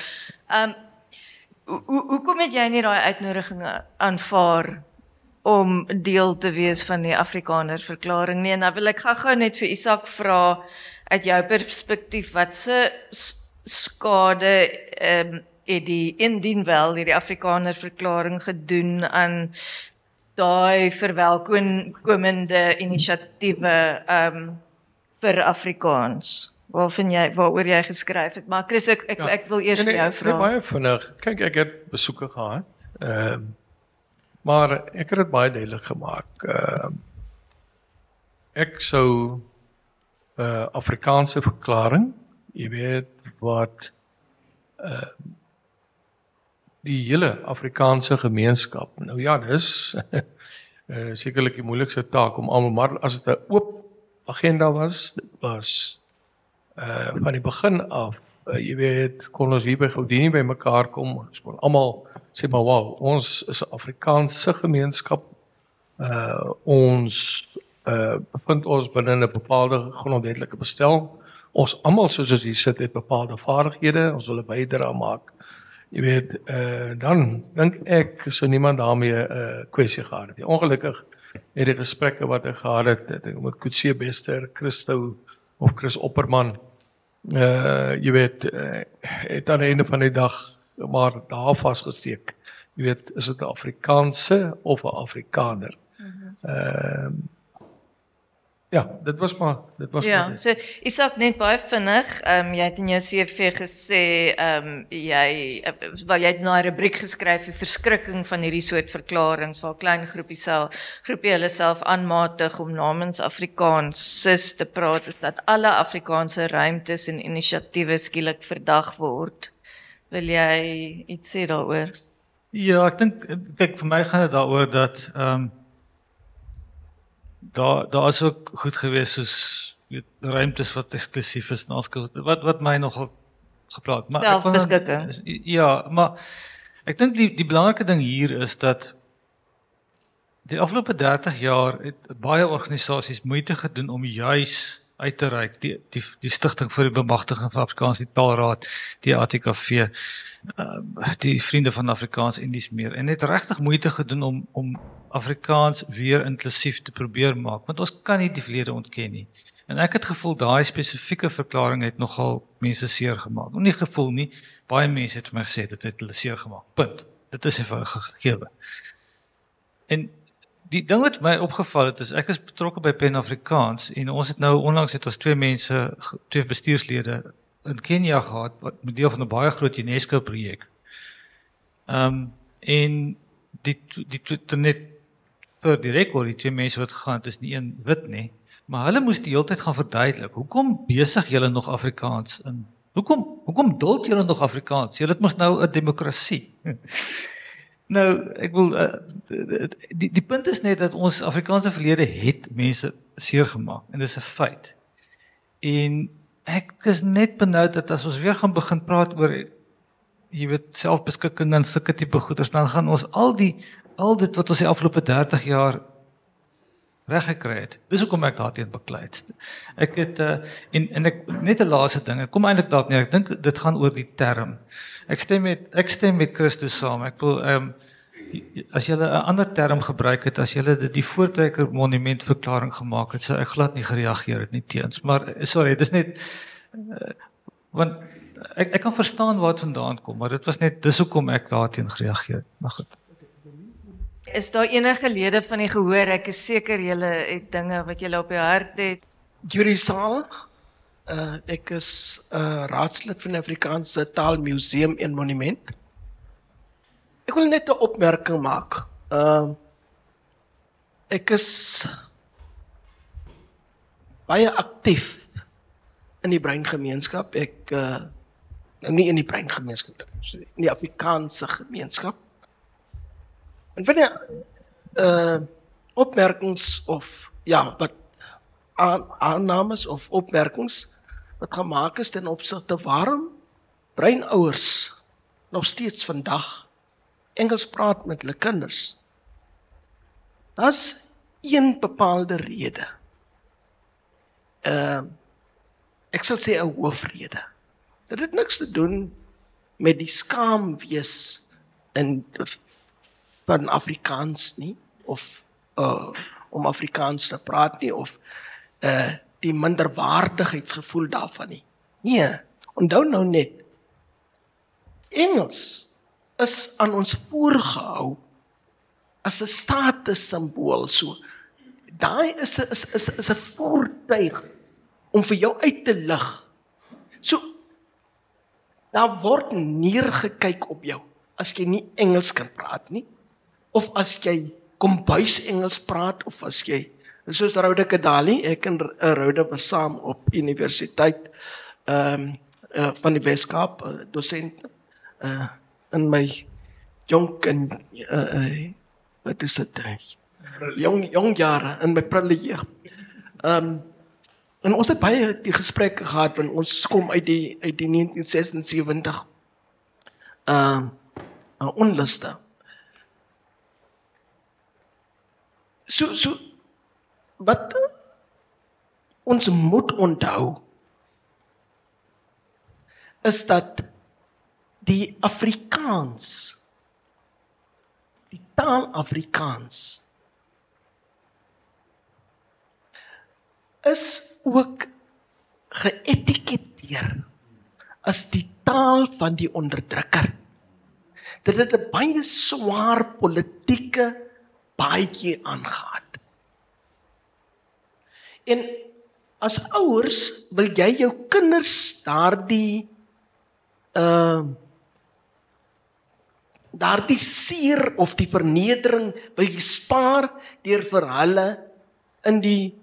Hoekom het jy nie daai uitnodigings aanvaar om deel te wees van die Afrikanersverklaring nie? En dan wil ek gou net vir Isak vra uit jou perspektief, wat se skade het die indien wel die Afrikanersverklaring gedoen aan daai verwelkomende inisiatiewe vir Afrikaans? Waaroor jy geskryf het? Maar Chris, ek wil eers vir jou vra. Baie vinnig. Kyk, ek het besoeke gehad. Maar ek het dit baie duidelik gemaak. Ek sou Afrikaanse verklaring, jy weet wat die hele Afrikaanse gemeenskap. Nou ja, dis sekerlik die moeilikste taak om almal, maar as dit 'n oop agenda was, dit was van die begin af jy weet, kon ons hier by Gaudini by mekaar kom, ons kon almal sê maar wow, ons is 'n Afrikaanse gemeenskap. Ons bevind ons binne 'n bepaalde grondwetlike bestel. Ons almal soos ons hier sit het bepaalde vaardighede, ons wil 'n bydrae maak. Jy weet, dan dink ek so niemand daarmee kwessie gehad het. Ongelukkig het die gesprekke wat ek gehad het met Coetzee Bester, Christo of Chris Opperman, jy weet, het aan die einde van die dag maar daar vasgesteek. Jy weet, is dit 'n Afrikaanse of 'n Afrikaner? Ja, dit was maar. Ja, so Isak net baie vinnig, jy het in jou CV gesê, jy het na 'n rubriek geskryf vir verskrikking van hierdie soort verklaringe waar klein groepie hulle self aanmatig om namens Afrikaanses te praat, is dat alle Afrikaanse ruimtes en inisiatiewe skielik verdag word. Wil jy iets sê daaroor? Ja, ek dink, kyk, vir my gaan dit daaroor dat daar is ook goed gewees soos ruimtes wat eksklusief is en wat my nogal gepraat. Maar Selfbeskikking. Ja, maar ek dink die belangrike ding hier is dat die afgelope 30 jaar het baie organisasies moeite gedoen om juis uit te reik, die Stichting vir die Bemagtiging van Afrikaans, die Taalraad, die ATKV, die Vriende van Afrikaans en dis meer, en het regtig moeite gedoen om Afrikaans weer inklusief te probeer maak, want ons kan nie die verlede ontken nie. En ek het gevoel, daai spesifieke verklaring het nogal mense seer gemaak. Nie gevoel nie, baie mense het vir my gesê, dit het hulle seer gemaak, punt. Dit is eenvoudig gegee. En die ding wat my opgeval het, is ek is betrokke by Pen Afrikaans, en ons het nou, onlangs het ons twee bestuurslede in Kenia gehad, wat met deel van 'n baie groot UNESCO-projek. En die net vir die rekord, die twee mense wat gegaan het, is nie een wit nie, maar hulle moes die hele tyd gaan verduidelik, hoekom besig julle nog Afrikaans in? Hoekom duld julle nog Afrikaans? Julle het mos nou 'n demokrasie. Nou, ek wil, die punt is net dat ons Afrikaanse verlede het mense seer gemaak, en dit is 'n feit. En ek is net benoud dat as ons weer gaan begin praat oor, jy weet, selfbeskikking en sulke tipe goeders, dan gaan ons al dit wat ons die afgelope 30 jaar reggekry het. Dis hoekom ek daarteen beklei het. Ek het, en ek, net 'n laaste ding, ek kom eintlik daarop neer, ek dink dit gaan oor die term. Ek stem met Christo saam, ek wil, as julle 'n ander term gebruik het, as julle die Voortrekker Monument verklaring gemaak het, sou ek glad nie gereageer het nie teens, maar, sorry, dis net, want, ek kan verstaan waar het vandaan kom, maar dit was net, dis hoekom ek daarteen gereageer het, maar goed. Is daar enige lede van die gehoor, ek is seker julle het dinge wat julle op die hart het? Yuri Saal, ek is raadslid van die Afrikaanse Taalmuseum en Monument. Ek wil net 'n opmerking maak. Ek is baie aktief in die breingemeenskap. Ek nie in die breingemeenskap, in die Afrikaanse gemeenskap. En van die opmerkings of ja, wat aannames of opmerkings wat gemaak is ten opsigte waarom breinouers nog steeds vandag Engels praat met hulle kinders. Daar's een bepaalde rede. Ek sal sê 'n hoofrede. Dit het niks te doen met die skaamwees van Afrikaans nie, of om Afrikaans te praat nie, of die minderwaardigheidsgevoel daarvan nie. Nee, onthou nou net, Engels is aan ons voorgehou as 'n statussimbool, so. Daai is 'n voertuig om vir jou uit te lig. So, daar word neergekyk op jou as jy nie Engels kan praat nie, of as jy kombuis Engels praat, of as jy, soos Rhoda Kadali, ek en Rhoda was saam op universiteit van die Weskaap, dosent, in my jonk en, wat is dit, jong jare, in my prille jeug. En ons het baie die gesprekke gehad, want ons kom uit die 1976 onluste. So, wat ons moet onthou, is dat die Afrikaans, die taal Afrikaans, is ook geëtiketeer as die taal van die onderdrukker. Dit het 'n baie swaar politieke baadjie aangegaan. En as ouers wil jy jou kinders daardie seer of die vernedering wil jy spaar deur vir hulle in die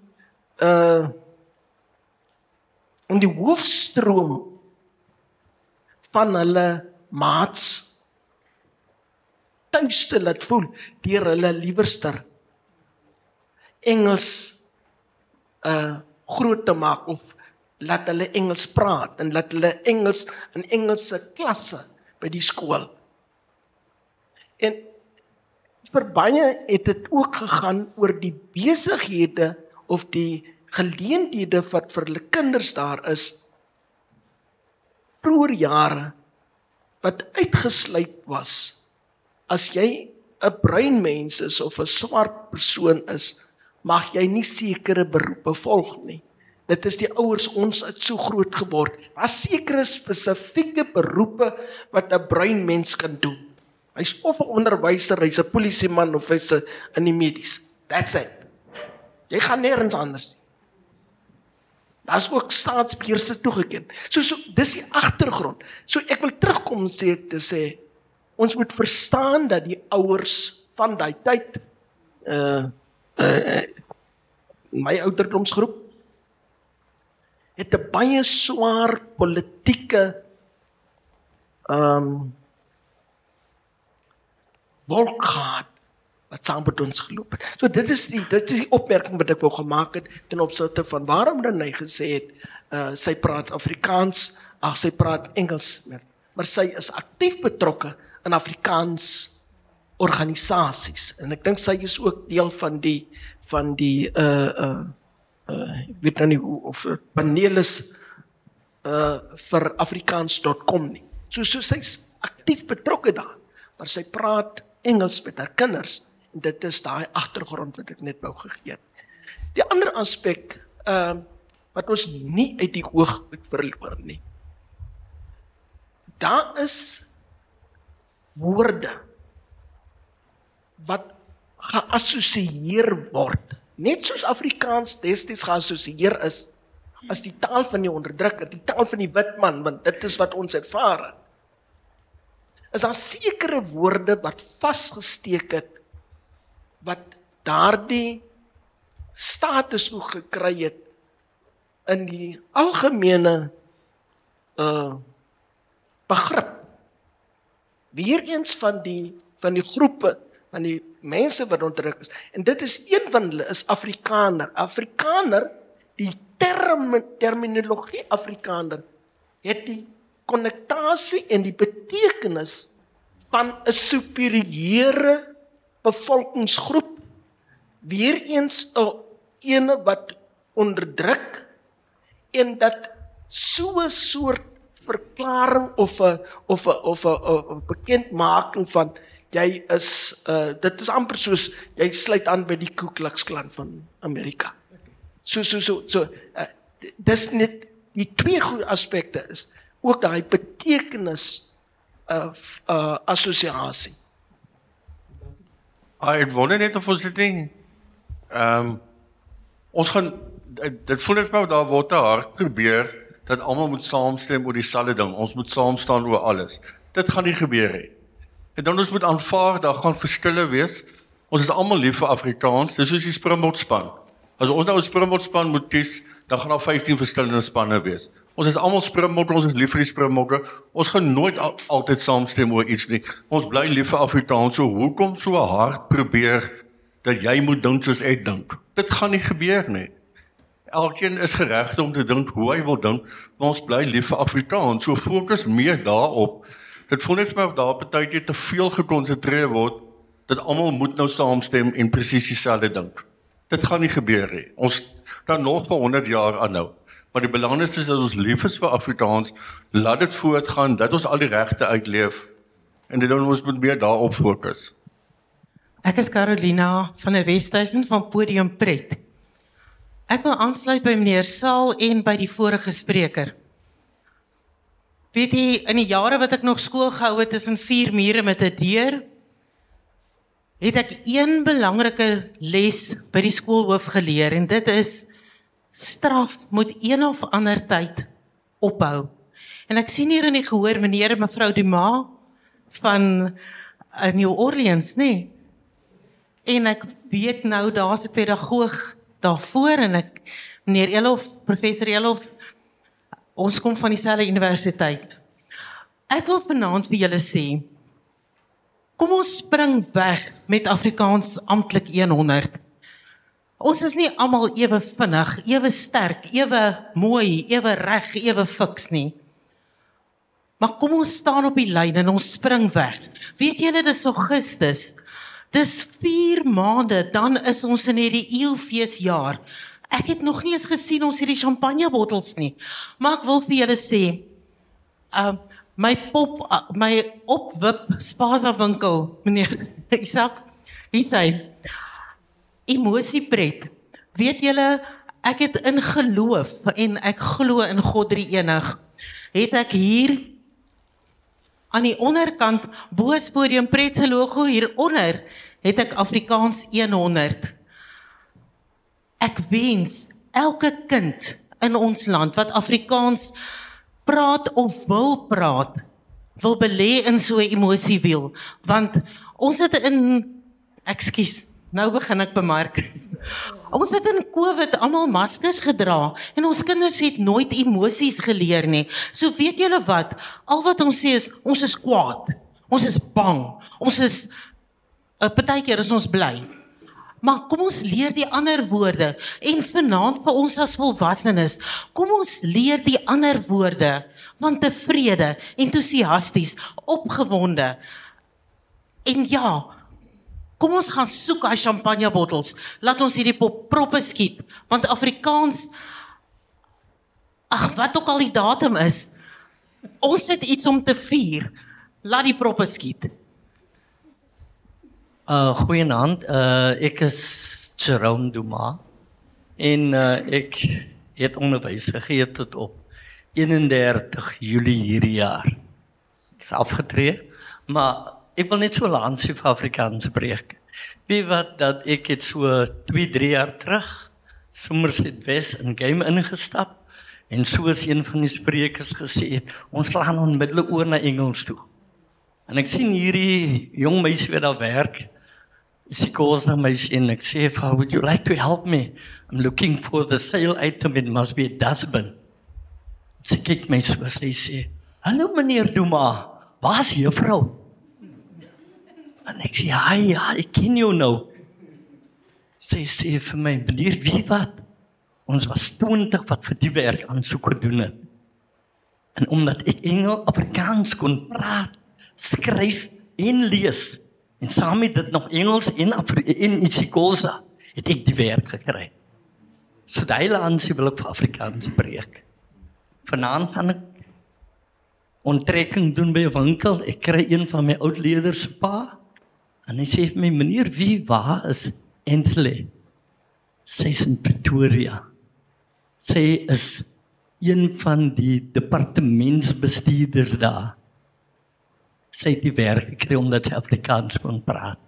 hoofstroom van hulle maats tuis te laat voel deur hulle liewerster Engels groot te maak of laat hulle Engels praat en laat hulle Engels in Engelse klasse by die skool. En vir baie het dit ook gegaan oor die besighede of die geleenthede wat vir hulle kinders daar is vroeër jare wat uitgesluit was. As jy 'n bruin mens is of 'n swart persoon is, mag jy nie sekere beroepe volg nie. Dit is die ouers, ons het so groot geword. Daar's sekere spesifieke beroepe wat 'n bruin mens kan doen. Hy's of 'n onderwyser, hy's 'n polisieman of hy's in die medies. That's it. Jy gaan nêrens anders nie. Daar's ook staatsbeheerse toegeken. So dis die agtergrond. So ek wil terugkom te sê ons moet verstaan dat die ouers van daai tyd my ouderdomsgroep het 'n baie swaar politieke wolk gehad wat saam met ons geloop het. So dit is die opmerking wat ek wou gemaak het ten opsigte van waarom dan hy gesê het sy praat Afrikaans, sy praat Engels, maar sy is aktief betrokke in Afrikaans organisasies en ek dink sy is ook deel van die ek weet nou nie hoe of paneel is vir Afrikaans.com nie. So sy's aktief betrokke daar, maar sy praat Engels met haar kinders en dit is daai agtergrond wat ek net wou gegee het. Die ander aspek wat ons nie uit die oog moet verloor nie. Daar is woorde wat geassosieer word, net soos Afrikaans destyds geassosieer is as die taal van die onderdrukker, die taal van die wit man, want dit is wat ons ervaar het. Is daar sekere woorde wat vasgesteek het, wat daardie status ook gekry het in die algemene begrip. Weereens van die groepe, van die mense wat onderdruk is. En dit is een van hulle is Afrikaner. Afrikaner, die terminologie Afrikaner, het die konnektasie en die betekenis van 'n superieure bevolkingsgroep, weereens 'n ene wat onderdruk, en dat so 'n soort verklaring of 'n bekendmaking van jy is dit is amper soos jy sluit aan by die Ku Klux Klan van Amerika. So dis net die twee goeie aspekte is ook daai betekenis assosiasie. Ek wonder net of ons dit nie ons gaan dit voel net nou daar word hard probeer dat almal moet saamstem oor dieselfde ding. Ons moet saam staan oor alles. Dit gaan nie gebeur nie. En dan ons moet aanvaar, daar gaan verskille wees. Ons is almal lief vir Afrikaans. Dis soos die Springbokspan. As ons nou 'n Springbokspan moet kies, dan gaan daar 15 verskillende spanne wees. Ons is almal Springbokke, ons is lief vir die Springbokke. Ons gaan nooit altyd saamstem oor iets nie. Ons bly lief vir Afrikaans. So hoekom so hard probeer dat jy moet dink soos ek dink? Dit gaan nie gebeur nie. Elkeen is geregtig om te dink hoe hy wil dink, maar ons bly lief vir Afrikaans. So fokus meer daarop. Dit voel net vir my of daar partykeer te veel gekonsentreer word dat almal moet nou saamstem en presies dieselfde dink. Dit gaan nie gebeur nie. Ons dan nog vir 100 jaar aanhou. Maar die belangrikste is dat ons lief is vir Afrikaans, laat dit voortgaan, dat ons al die regte uitleef en dit dan ons moet meer daarop fokus. Ek is Carolina van die Westhuizen van Podium Pret. Ek wil aansluit by meneer Saal en by die vorige spreker. Weet jy, in die jare wat ek nog skool gehou het tussen 4 mure met 'n deur, het ek een belangrike les by die skoolhoof geleer en dit is straf moet een of ander tyd ophou. En ek sien hier in die gehoor meneer en mevrou Dumas van New Orleans, nee. En ek weet nou daar's 'n pedagoog daarvoor en meneer Elof, professor Elof, ons kom van dieselfde universiteit. Ek wil vanaand vir julle sê, kom ons spring weg met Afrikaans amptelik 100. Ons is nie almal ewe vinnig, ewe sterk, ewe mooi, ewe reg, ewe fiks nie. Maar kom ons staan op die lyn en ons spring weg. Weet julle, dis Augustus. Dis 4 maande, dan is ons in hierdie eeufeesjaar. Ek het nog nie eens gesien ons hierdie champagnebottels nie. Maar ek wil vir julle sê, my opwip spaza winkel, meneer Isak, hier sê, Emosiepret. Weet julle, ek het in geloof en ek glo in God drie enig. Het ek hier aan die onderkant bo Podium Pret se logo hieronder het ek Afrikaans 100. Ek wens elke kind in ons land wat Afrikaans praat of wil praat, wil belê in so 'n emosiewiel, want ons het nou begin ek bemerk. Ons het in COVID almal maskers gedra en ons kinders het nooit emosies geleer nie. So weet julle wat, al wat ons sê is, ons is kwaad, ons is bang, ons is, partykeer is ons bly. Maar kom ons leer die ander woorde, en vanaand vir ons as volwassenes, kom ons leer die ander woorde, van tevrede, entoesiasties, opgewonde, en ja, kom ons gaan soek hy champagnebottels, laat ons hierdie proppe skiet, want Afrikaans, wat ook al die datum is, ons het iets om te vier, laat die proppe skiet. Goeienaand, ek is Jerome Dumas en ek het onderwys gegee tot op 31 Julie hierdie jaar. Ek is afgetree, maar ek wil net so lansie vir Afrikaans breek. Weet wat, dat ek het so 2-3 jaar terug Somerset West in game ingestap en soos een van die sprekers gesê het, ons slaan onmiddellik oor na Engels toe. En ek sien hierdie jong meisie wat daar werk, Sikosa meisie en ek sê, would you like to help me? I'm looking for the sale item, it must be a dustbin. Sy kyk my so, sy sê, hallo meneer Dumas, waar is juffrou? En ek sê, ja, ek ken jou nou. Sy sê vir my, meneer, wie wat? Ons was 20 wat vir die werk aansoek gedoen het. En omdat ek Afrikaans kon praat, skryf en lees, en saam met dit nog Engels en Isikosa, het ek die werk gekry. So die lansie wil ek vir Afrikaans breek. Vanaand gaan ek onttrekking doen by 'n winkel, ek kry een van my oud leerders se pa, en hy sê vir my, meneer, waar is Anthony? Sy is in Pretoria. Sy is een van die departementsbestuurders daar. Sy het die werk gekry omdat sy Afrikaans kon praat.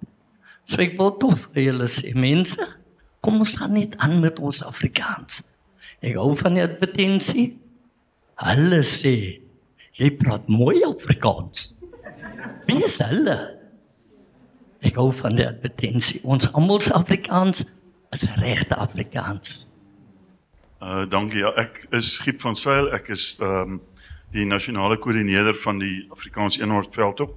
So ek wil tof vir julle sê, mense, kom ons gaan net aan met ons Afrikaans. Ek hou van die advertensie. Hulle sê, jy praat mooi Afrikaans. Wie is hulle? Ek hou van die advertensie. Ons almal se Afrikaans is regte Afrikaans. Dankie, ja, ek is Giep van Sail, ek is die nasionale koördineerder van die Afrikaans 100 veldtog.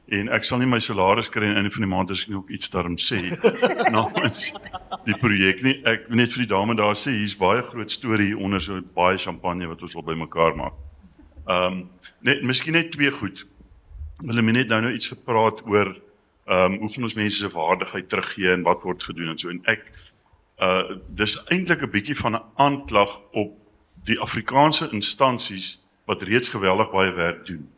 En ek sal nie my salaris kry aan die einde van die maand as ek nie ook iets daarom sê namens die projek nie. Ek wil net vir die dame daar sê, hier's baie groot storie hier onder, so baie champagne wat ons al bymekaar maak. Miskien net twee goed. Willemien het nou iets gepraat oor hoe gaan ons mense se waardigheid teruggee en wat word gedoen en so. En dis eintlik 'n bietjie van 'n aanklag op die Afrikaanse instansies wat reeds geweldig baie werk doen.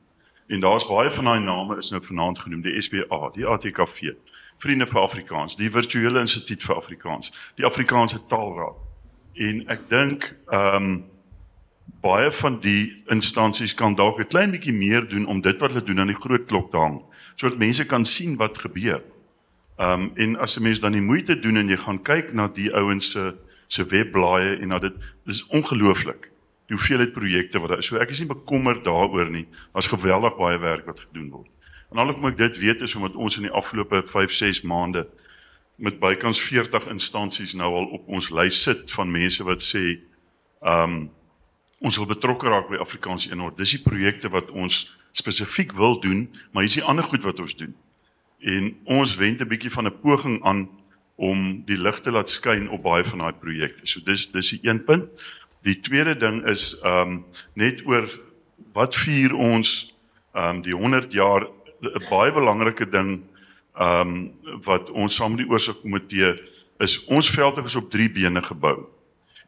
En daar's baie van daai name is nou vanaand genoem, die SBA, die ATKV, Vriende vir Afrikaans, die Virtuele Instituut vir Afrikaans, die Afrikaanse Taalraad. En ek dink baie van die instansies kan dalk 'n klein bietjie meer doen om dit wat hulle doen aan die groot klok te hang, sodat mense kan sien wat gebeur. En as 'n mens dan die moeite doen en jy gaan kyk na die ouens se webblaaie en na dit is ongelooflik. Die hoeveelheid projekte wat daar is. So ek is nie bekommerd daaroor nie. Daar's geweldig baie werk wat gedoen word. En al hoekom ek dit weet is omdat ons in die afgelope 5-6 maande met bykans 40 instansies nou al op ons lys sit van mense wat sê ons wil betrokke raak by Afrikaans Eenhord. Dis die projekte wat ons spesifiek wil doen, maar hier is die ander goed wat ons doen. En ons wend 'n bietjie van 'n poging aan om die lig te laat skyn op baie van daai projekte. So dis die een punt. Die tweede ding is net oor wat vier ons die 100 jaar, 'n baie belangrike ding wat ons saam met die oorsigkomitee is, ons veldtog is op 3 bene gebou.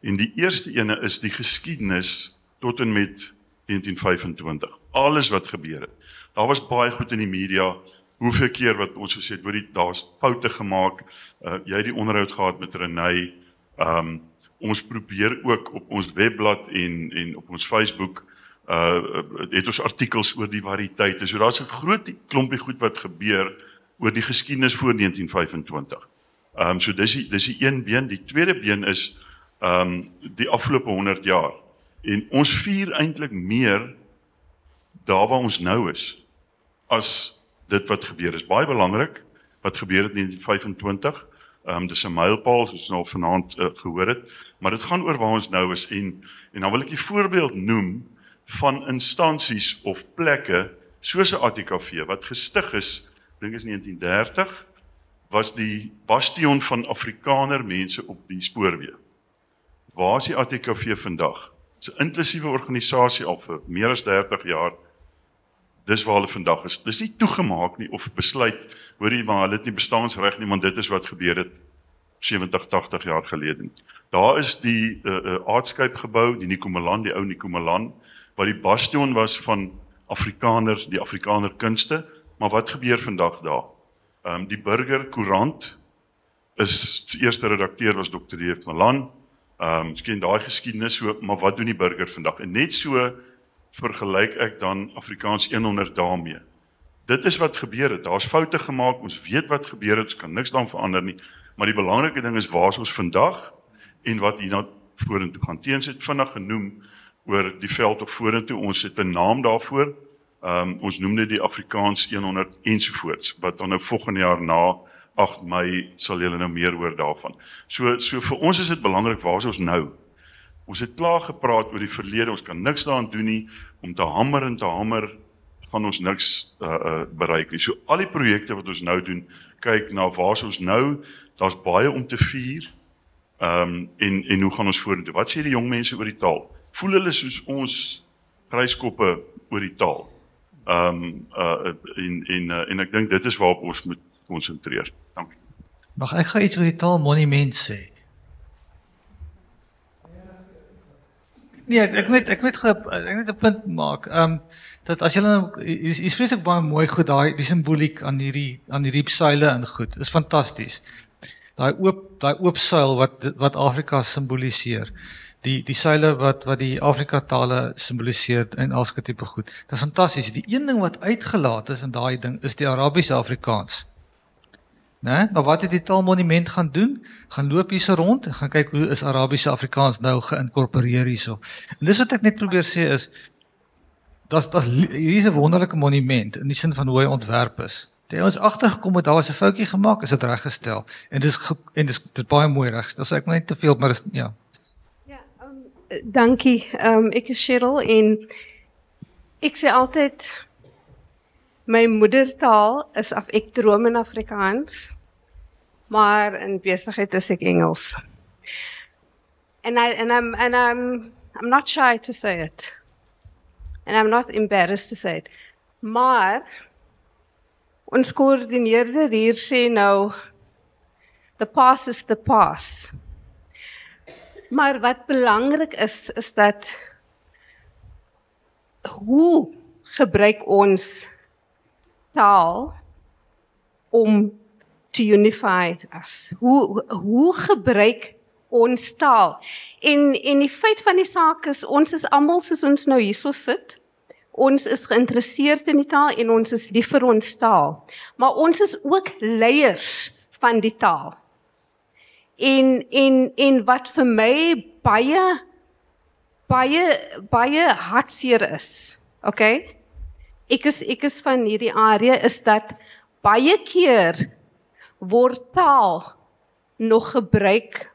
En die eerste ene is die geskiedenis tot en met 1925. Alles wat gebeur het. Daar was baie goed in die media, hoeveel keer wat ons gesê het, daar was foute gemaak, jy het die onderhoud gehad met Renée, ons probeer ook op ons webblad en op ons Facebook, het ons artikels oor die variëteite, so daar's 'n groot klompie goed wat gebeur oor die geskiedenis voor 1925. So dis die een been, die tweede been is die afgelope 100 jaar. En ons vier eintlik meer daar waar ons nou is, as dit wat gebeur is. Baie belangrik, wat gebeur het in 1925, dis 'n mylpaal, soos ons nou vanaand gehoor het, maar dit gaan oor waar ons nou is, en dan wil ek 'n voorbeeld noem van instansies of plekke, soos 'n ATKV, wat gestig is, dink is 1930, was die bastion van Afrikaner mense op die spoorweë. Waar is die ATKV vandag? Dit is 'n inklusiewe organisasie al vir meer as 30 jaar. Dis waar hulle vandag is. Dis nie toegemaak nie of besluit, hoorie, maar hulle het nie bestaansreg nie, want dit is wat gebeur het 70, 80 jaar gelede. Daar is die Aardskyp gebou, die Nikomelan, die ou Nikomelan, wat die bastion was van Afrikaners, die Afrikaner kunste, maar wat gebeur vandag daar? Die Burger Koerant is die eerste redakteur was Dr. D.F. Malan. Miskien daai geskiedenis so, maar wat doen die burger vandag? En net so vergelyk ek dan Afrikaans 100 daarmee. Dit is wat gebeur het. Daar's foute gemaak, ons weet wat gebeur het, ons kan niks daaraan verander nie, maar die belangrike ding is waar is ons vandag en wat hierna vorentoe gaan. Teens het vinnig genoem oor die veld of vorentoe, ons het 'n naam daarvoor. Ons noem dit die Afrikaans 100 ensovoorts, wat dan nou volgende jaar na 8 Mei sal julle nou meer hoor daarvan. So vir ons is dit belangrik, waar is ons nou? Ons het klaar gepraat oor die verlede, ons kan niks daaraan doen nie, om te hamer en te hamer, gaan ons niks bereik nie. So al die projekte wat ons nou doen, kyk na waar is ons nou, daar's baie om te vier, en hoe gaan ons vorentoe? Wat sê die jong mense oor die taal? Voel hulle soos ons gryskoppe oor die taal? En ek dink dit is waarop ons moet konsentreer. Dankie. Mag ek gaan iets oor die taalmonument sê? Nee, ek net 'n punt maak. Dat as jy nou is vreeslik baie mooi goed daai die simboliek aan die riepsuile en goed. Is fantasties. Daai oop suil wat Afrika simboliseer. Die suile wat die Afrika tale simboliseer en alske tipe goed. Dit is fantasties. Die een ding wat uitgelaat is in daai ding is die Arabiese Afrikaans. Né? Maar wat het die taalmonument gaan doen? Gaan loop hierso rond en gaan kyk hoe is Arabiese Afrikaans nou geïnkorporeer hierso. En dis wat ek net probeer sê is hier is 'n wonderlike monument in die sin van hoe hy ontwerp is. Toe ons agtergekom het daar was 'n foutjie gemaak, is dit reggestel. En dis baie mooi reggestel. So ek wil net te veel, maar is ja. Dankie. Ek is Cheryl en ek sê altyd My moedertaal is ek droom in Afrikaans, maar in besigheid is ek Engels. And I'm not shy to say it. And I'm not embarrassed to say it. Maar ons koördineerder hier sê nou, the past is the past. Maar wat belangrik is dat hoe gebruik ons taal om to unify us? Hoe gebruik ons taal? En die feit van die saak is, ons is almal soos ons nou hierso sit. Ons is geïnteresseerd in die taal en ons is lief vir ons taal. Maar ons is ook leiers van die taal. En wat vir my baie hartseer is, okay? Ek is van hierdie area, is dat baie keer word taal nog gebruik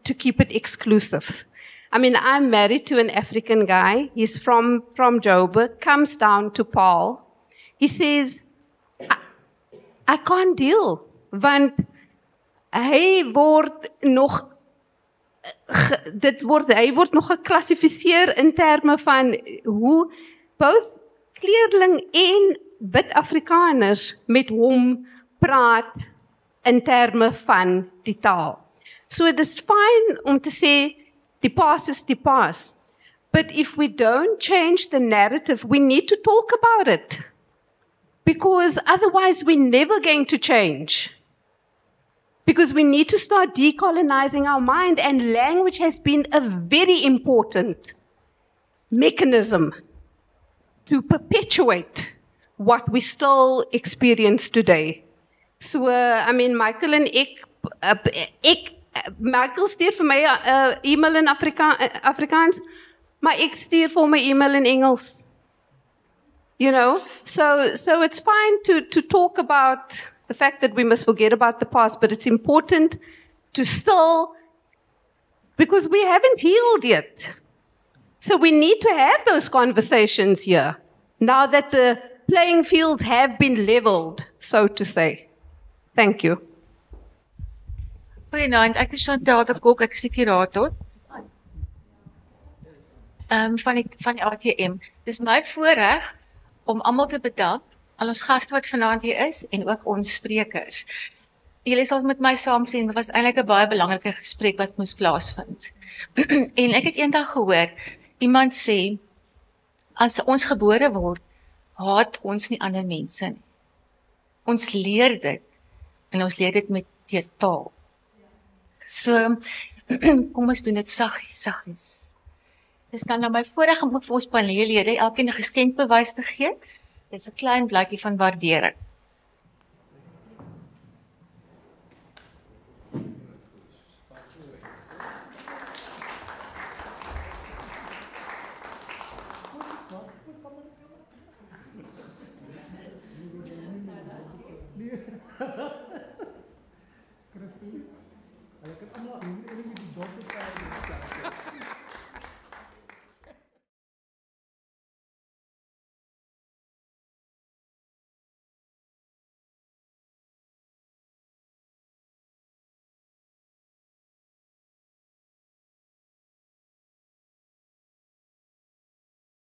to keep it exclusive. I mean, I'm married to an African guy. He's from Joburg, comes down to Paul. He says, I can't deal, want hy word nog geklassifiseer in terme van hoe both kleerling en wit Afrikaners met hom praat in terme van die taal. So it is fine om te sê die past is die past, but if we don't change the narrative, we need to talk about it, because otherwise we're never going to change. Because we need to start decolonizing our mind, and language has been a very important mechanism to perpetuate what we still experience today. So, I mean, Michael en Michael stuur vir my 'n e-mail in Afrikaans, maar ek stuur vir my e-mail in Engels. You know, so it's fine to talk about the fact that we must forget about the past, but it's important to still, because we haven't healed yet. So we need to have those conversations here, now that the playing fields have been leveled, so to say. Thank you. Goeienaand, ek is Chantal de Kok, ek is die kurator. Van die ATM. Dis my voorreg om almal te bedank, al ons gaste wat vanaand hier is en ook ons sprekers. Julle sal met my saamstem, dit was eintlik 'n baie belangrike gesprek wat moes plaasvind. En ek het eendag gehoor iemand sê, as ons gebore word, haat ons nie ander mense nie. Ons leer dit en ons leer dit met deur taal. So kom ons doen dit saggies. Dis dan nou my voorreg om vir ons paneellede elkeen 'n geskenkbewys te gee. Dit is 'n klein blikkie van waardering. Ha ha ha.